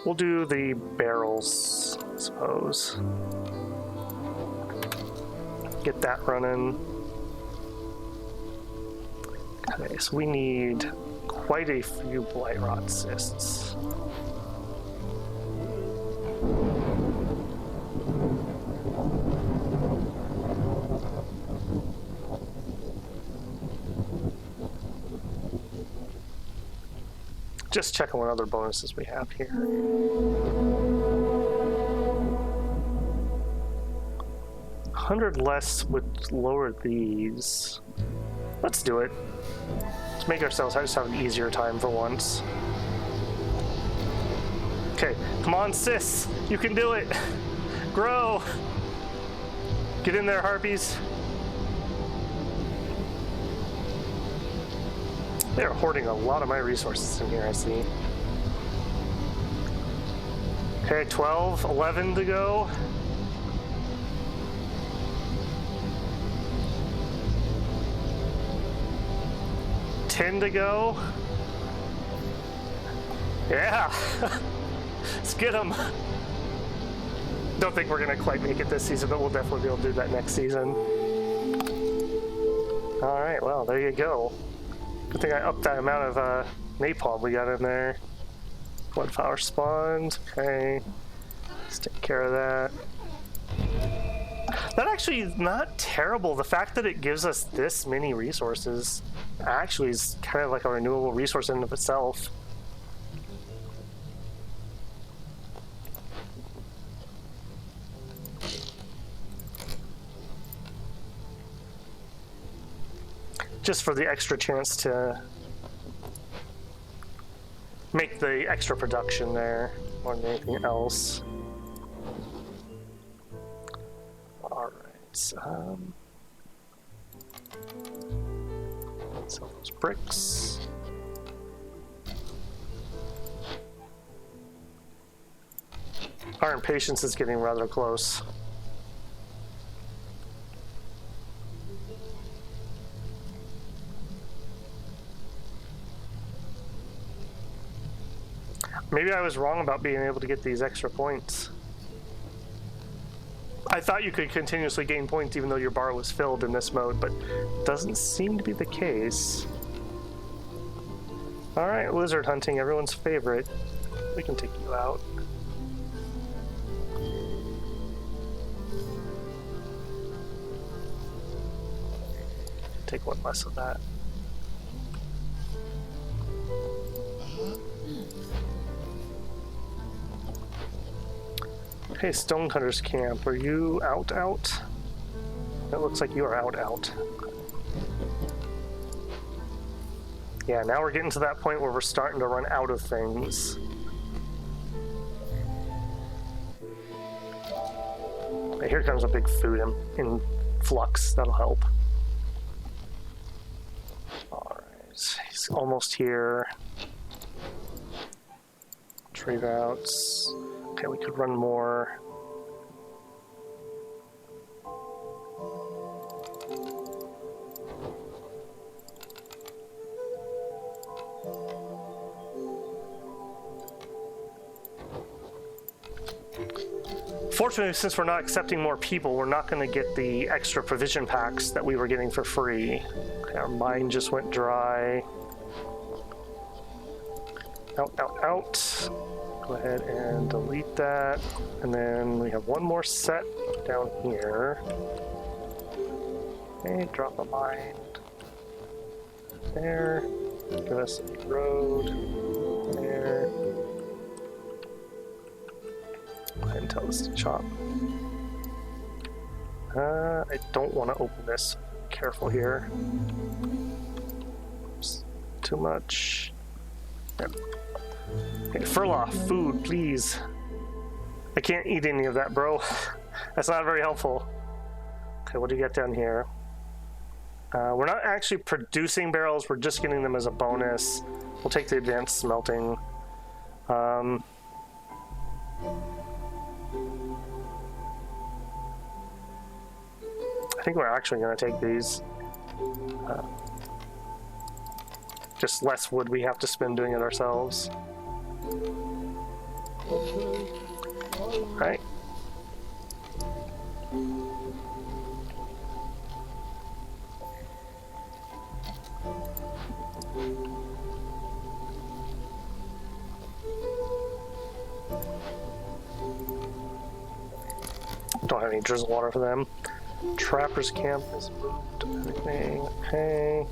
We'll do the barrels, I suppose. Get that running. Okay, so we need quite a few blight rot cysts. Just checking what other bonuses we have here. 100 less would lower these. Let's do it. Let's make ourselves just have an easier time for once. Okay, come on, sis. You can do it. Grow. Get in there, harpies. They're hoarding a lot of my resources in here, I see. Okay, 12, 11 to go. $10 to go. Yeah. Let's get them. Don't think we're going to quite make it this season, but we'll definitely be able to do that next season. All right, well, there you go. Good thing I upped that amount of napalm we got in there. Bloodflower spawned. Okay. Let's take care of that. That actually is not terrible. The fact that it gives us this many resources actually is kind of like a renewable resource in and of itself. Just for the extra chance to make the extra production there more than anything else. All right. Sell those bricks. Our impatience is getting rather close. Maybe I was wrong about being able to get these extra points. I thought you could continuously gain points even though your bar was filled in this mode, but doesn't seem to be the case. All right, lizard hunting, everyone's favorite. We can take you out. Take one less of that. Hey, Stonehunter's Camp, are you out? It looks like you are out. Yeah, now we're getting to that point where we're starting to run out of things. Okay, here comes a big food influx, that'll help. Alright, he's almost here. Tree routes. Okay, we could run more. Fortunately, since we're not accepting more people, we're not going to get the extra provision packs that we were getting for free. Okay, our mine just went dry. Out, out, out. Go ahead and delete that. And then we have one more set down here. Okay, drop a mine there. Give us a road there. Go ahead and tell this to chop. I don't want to open this. Careful here. Oops. Too much. Yep. Okay, Furlough, food, please. I can't eat any of that, bro. That's not very helpful. Okay, what do you got down here? We're not actually producing barrels, we're just getting them as a bonus. We'll take the advanced smelting. I think we're actually going to take these. Just less wood we have to spend doing it ourselves. Right. Don't have any drizzle water for them. Trapper's camp is moved. Everything. Okay.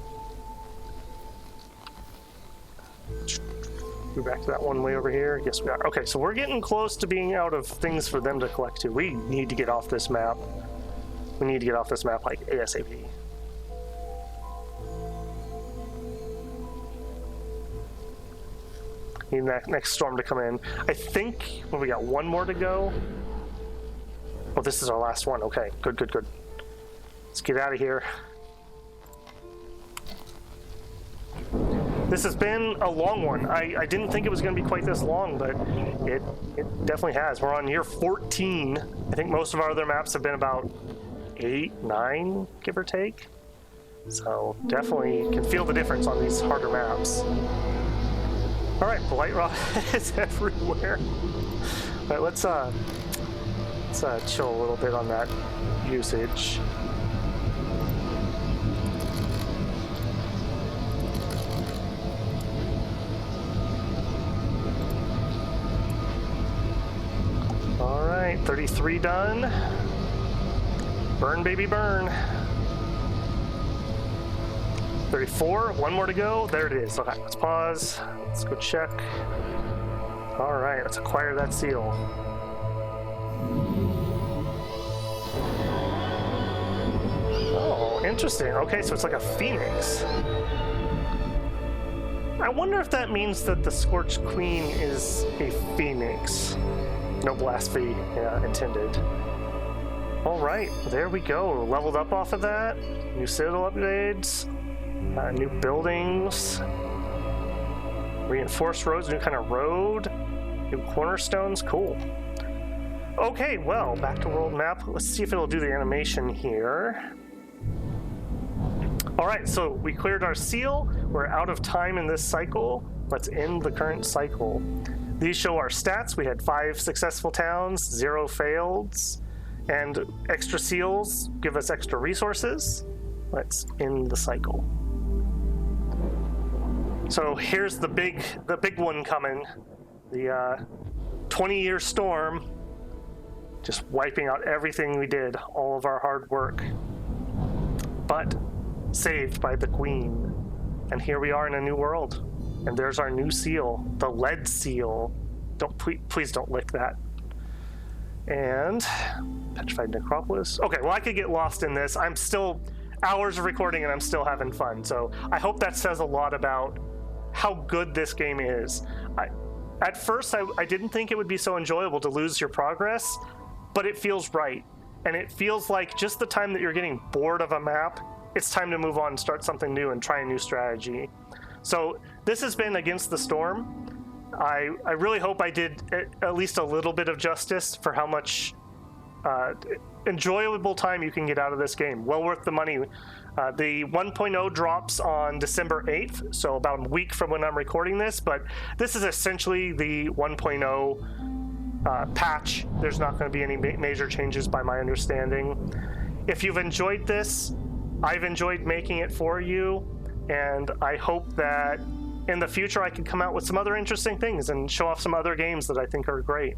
Go back to that one way over here. Yes, we are. Okay, so we're getting close to being out of things for them to collect too. We need to get off this map. We need to get off this map like ASAP. Need that next storm to come in. I think we got one more to go. Oh, this is our last one. Okay, good, good, good. Let's get out of here. This has been a long one. I didn't think it was going to be quite this long, but it definitely has. We're on year 14. I think most of our other maps have been about 8, 9, give or take. So definitely can feel the difference on these harder maps. All right, blight rot is everywhere. All right, let's chill a little bit on that usage. All right, 33 done. Burn, baby, burn. 34, one more to go. There it is. Okay, let's pause. Let's go check. All right, let's acquire that seal. Oh, interesting. Okay, so it's like a phoenix. I wonder if that means that the Scorched Queen is a phoenix. No blasphemy intended. All right, there we go. Leveled up off of that. New citadel upgrades. New buildings. Reinforced roads, new kind of road. New cornerstones, cool. Okay, well, back to world map. Let's see if it'll do the animation here. All right, so we cleared our seal. We're out of time in this cycle. Let's end the current cycle. These show our stats. We had 5 successful towns, 0 faileds, and extra seals give us extra resources. Let's end the cycle. So here's the big one coming. The 20-year storm, just wiping out everything we did, all of our hard work. But saved by the Queen. And here we are in a new world. And there's our new seal, the lead seal. Please don't lick that. And petrified necropolis. Okay, well, I could get lost in this. I'm still hours of recording and I'm still having fun. So I hope that says a lot about how good this game is. At first, I didn't think it would be so enjoyable to lose your progress, but it feels right. And it feels like just the time that you're getting bored of a map, it's time to move on and start something new and try a new strategy. So this has been Against the Storm. I really hope I did at least a little bit of justice for how much enjoyable time you can get out of this game. Well worth the money. The 1.0 drops on December 8th, so about a week from when I'm recording this, but this is essentially the 1.0 patch. There's not going to be any major changes by my understanding. If you've enjoyed this, I've enjoyed making it for you, and I hope that in the future I can come out with some other interesting things and show off some other games that I think are great.